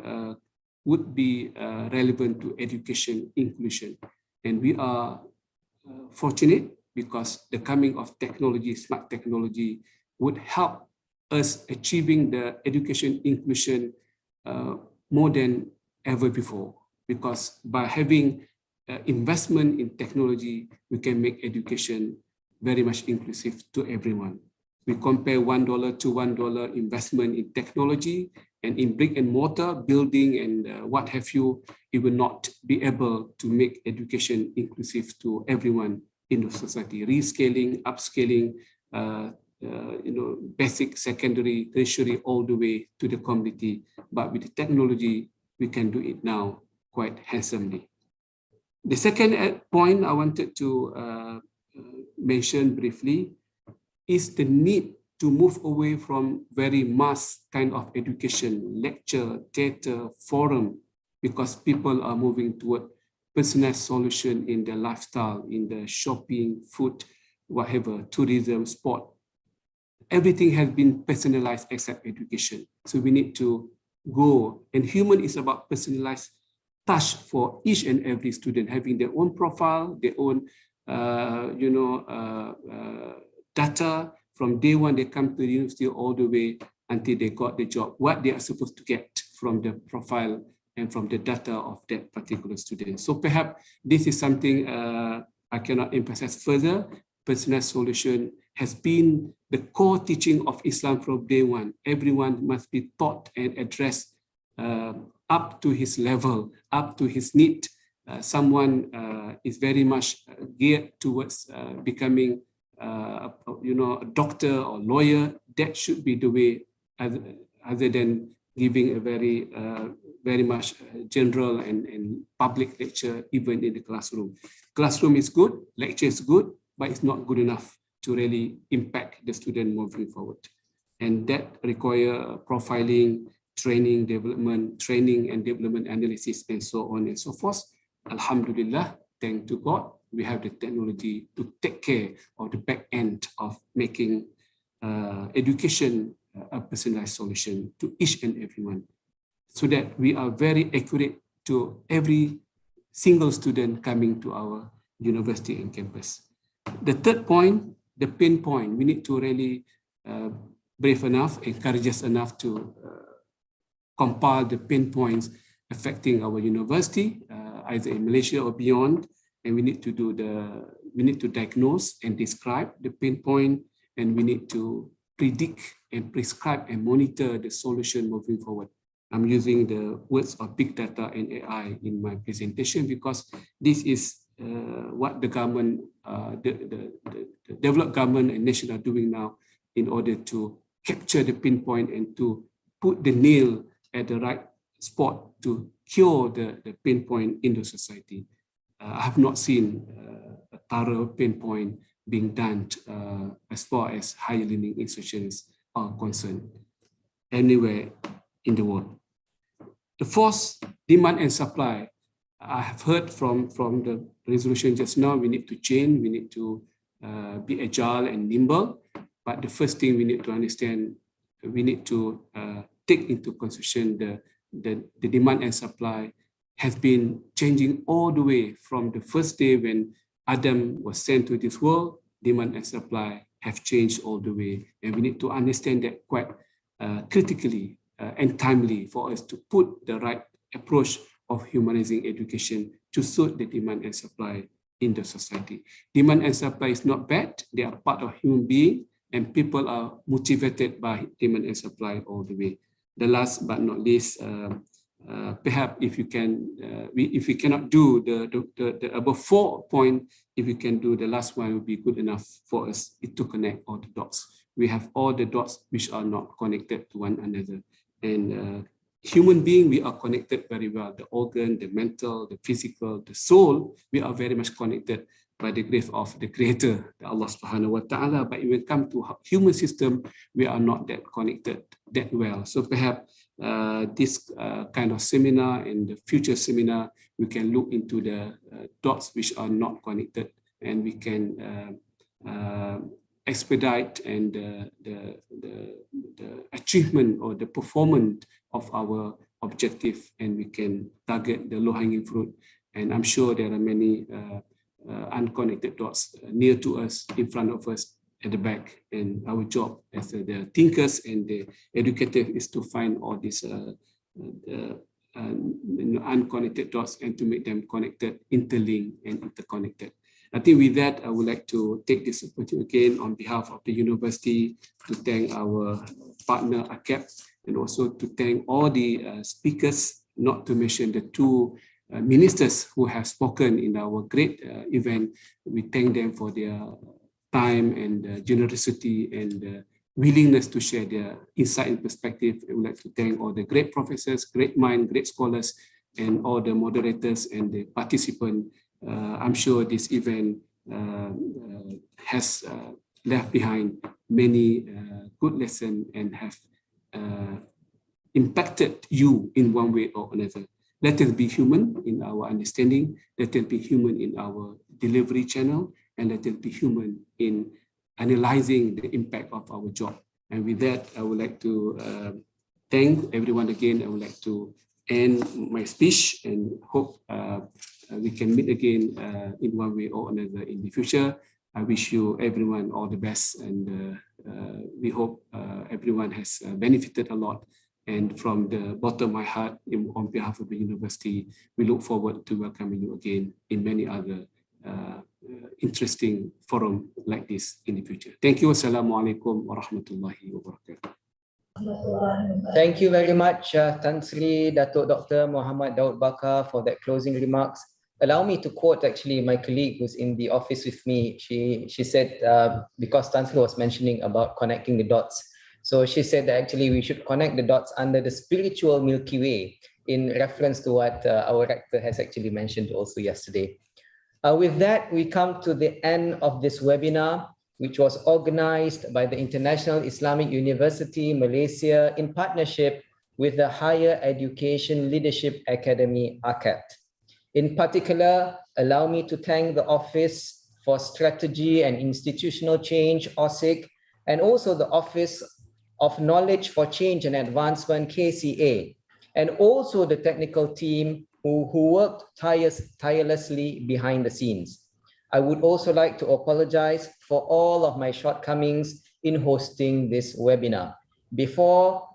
would be relevant to education inclusion. And we are fortunate because the coming of technology, smart technology, would help us achieving the education inclusion more than ever before. Because by having investment in technology, we can make education very much inclusive to everyone. We compare $1 to $1 investment in technology and in brick and mortar building and what have you. It will not be able to make education inclusive to everyone in the society. Rescaling, upscaling, basic, secondary, tertiary, all the way to the community. But with the technology, we can do it now quite handsomely. The second point I wanted to mention briefly is the need to move away from very mass kind of education, lecture, theater, forum, because people are moving toward personalized solution in their lifestyle, in the shopping, food, whatever, tourism, sport. Everything has been personalized except education. So we need to go, and human is about personalized touch for each and every student, having their own profile, their own, data from day one they come to the university all the way until they got the job, what they are supposed to get from the profile and from the data of that particular student. So perhaps this is something I cannot emphasize further. Personalized solution has been the core teaching of Islam from day one. Everyone must be taught and addressed up to his level, up to his need. Someone is very much geared towards becoming a doctor or lawyer. That should be the way, other than giving a very much general and public lecture, even in the classroom. Classroom is good, lecture is good, but it's not good enough to really impact the student moving forward. And that require profiling, training and development analysis, and so on and so forth. Alhamdulillah, thank to God, we have the technology to take care of the back end of making education a personalized solution to each and everyone, so that we are very accurate to every single student coming to our university and campus. The third point, the pain point, we need to really brave enough and courageous enough to compile the pain points affecting our university, either in Malaysia or beyond, and we need to diagnose and describe the pain point, and we need to predict and prescribe and monitor the solution moving forward. I'm using the words of big data and AI in my presentation because this is what the government, the developed government and nation are doing now in order to capture the pinpoint and to put the nail at the right spot to cure the pain point in the society. I have not seen a thorough pain point being done as far as higher learning institutions are concerned anywhere in the world. The fourth, demand and supply. I have heard from the resolution just now, we need to change, we need to be agile and nimble. But the first thing we need to understand, we need to take into consideration the demand and supply has been changing all the way from the first day when Adam was sent to this world. Demand and supply have changed all the way. And we need to understand that quite critically and timely for us to put the right approach of humanizing education to suit the demand and supply in the society. Demand and supply is not bad. They are part of human being, and people are motivated by demand and supply all the way. The last but not least, perhaps if you can, if we cannot do the above 4 points, if we can do the last one, will be good enough for us to connect all the dots. We have all the dots which are not connected to one another. And human being, we are connected very well. The organ, the mental, the physical, the soul, we are very much connected by the grace of the Creator, Allah Subhanahu wa Taala. But when it comes to human system, we are not that connected that well. So perhaps this kind of seminar and the future seminar, we can look into the dots which are not connected, and we can expedite and the achievement or the performance of our objective, and we can target the low-hanging fruit. And I'm sure there are many unconnected dots near to us, in front of us, at the back. And our job as the thinkers and the educators is to find all these unconnected dots and to make them connected, interlinked, and interconnected. I think with that, I would like to take this opportunity again on behalf of the university to thank our partner ACAP, and also to thank all the speakers, not to mention the two ministers who have spoken in our great event. We thank them for their time and generosity and willingness to share their insight and perspective. I would like to thank all the great professors, great minds, great scholars, and all the moderators and the participants. I'm sure this event has left behind many good lessons and have impacted you in one way or another. Let us be human in our understanding, let us be human in our delivery channel, and let us be human in analyzing the impact of our job. And with that, I would like to thank everyone again. I would like to end my speech and hope we can meet again in one way or another in the future. I wish you everyone all the best, and we hope everyone has benefited a lot. And from the bottom of my heart, on behalf of the university, we look forward to welcoming you again in many other interesting forum like this in the future. Thank you. Assalamualaikum warahmatullahi wabarakatuh. Thank you very much, Tan Sri Datuk Dr. Muhammad Daud Bakar, for that closing remarks. Allow me to quote actually my colleague who's in the office with me. She said, because Tan Sri was mentioning about connecting the dots. So she said that actually we should connect the dots under the spiritual Milky Way, in reference to what our rector has actually mentioned also yesterday. With that, we come to the end of this webinar, which was organized by the International Islamic University Malaysia in partnership with the Higher Education Leadership Academy, ACAT. In particular, allow me to thank the Office for Strategy and Institutional Change, OSIC, and also the Office of Knowledge for Change and Advancement, KCA, and also the technical team who worked tirelessly behind the scenes. I would also like to apologize for all of my shortcomings in hosting this webinar. Before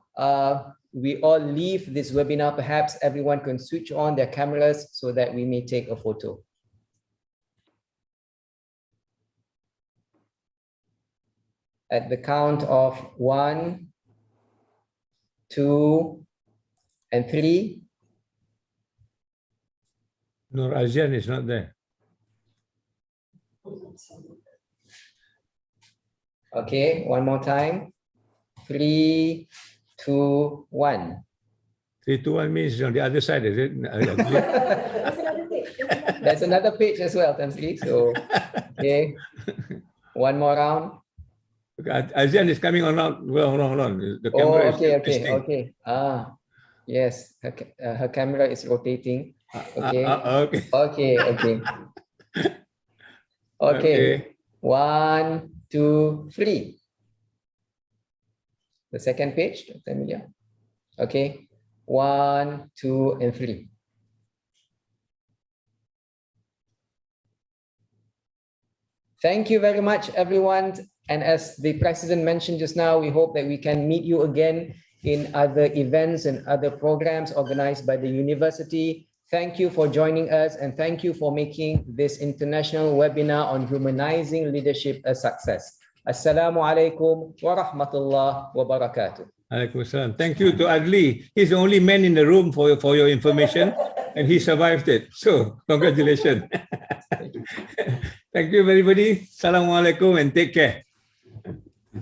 we all leave this webinar, perhaps everyone can switch on their cameras so that we may take a photo. At the count of 1, 2, and 3. Nur Azian is not there. Okay, one more time. 3, 2, 1. 3, 2, 1 means on the other side, is it? There's another page as well, Tan Sri. So, okay, one more round. Azian is coming on out. Well, hold on. The camera is okay. Yes, her camera is rotating. Okay. Okay. 1, 2, 3. The second page, Dr. Emilia. Okay. 1, 2, and 3. Thank you very much, everyone. And as the President mentioned just now, we hope that we can meet you again in other events and other programs organized by the university. Thank you for joining us, and thank you for making this international webinar on humanizing leadership a success. Assalamu alaikum wa rahmatullah wa barakatuh. Waalaikumsalam. Thank you to Adli. He's the only man in the room for your information, and he survived it. So, congratulations. Thank you, everybody. Assalamu alaikum and take care.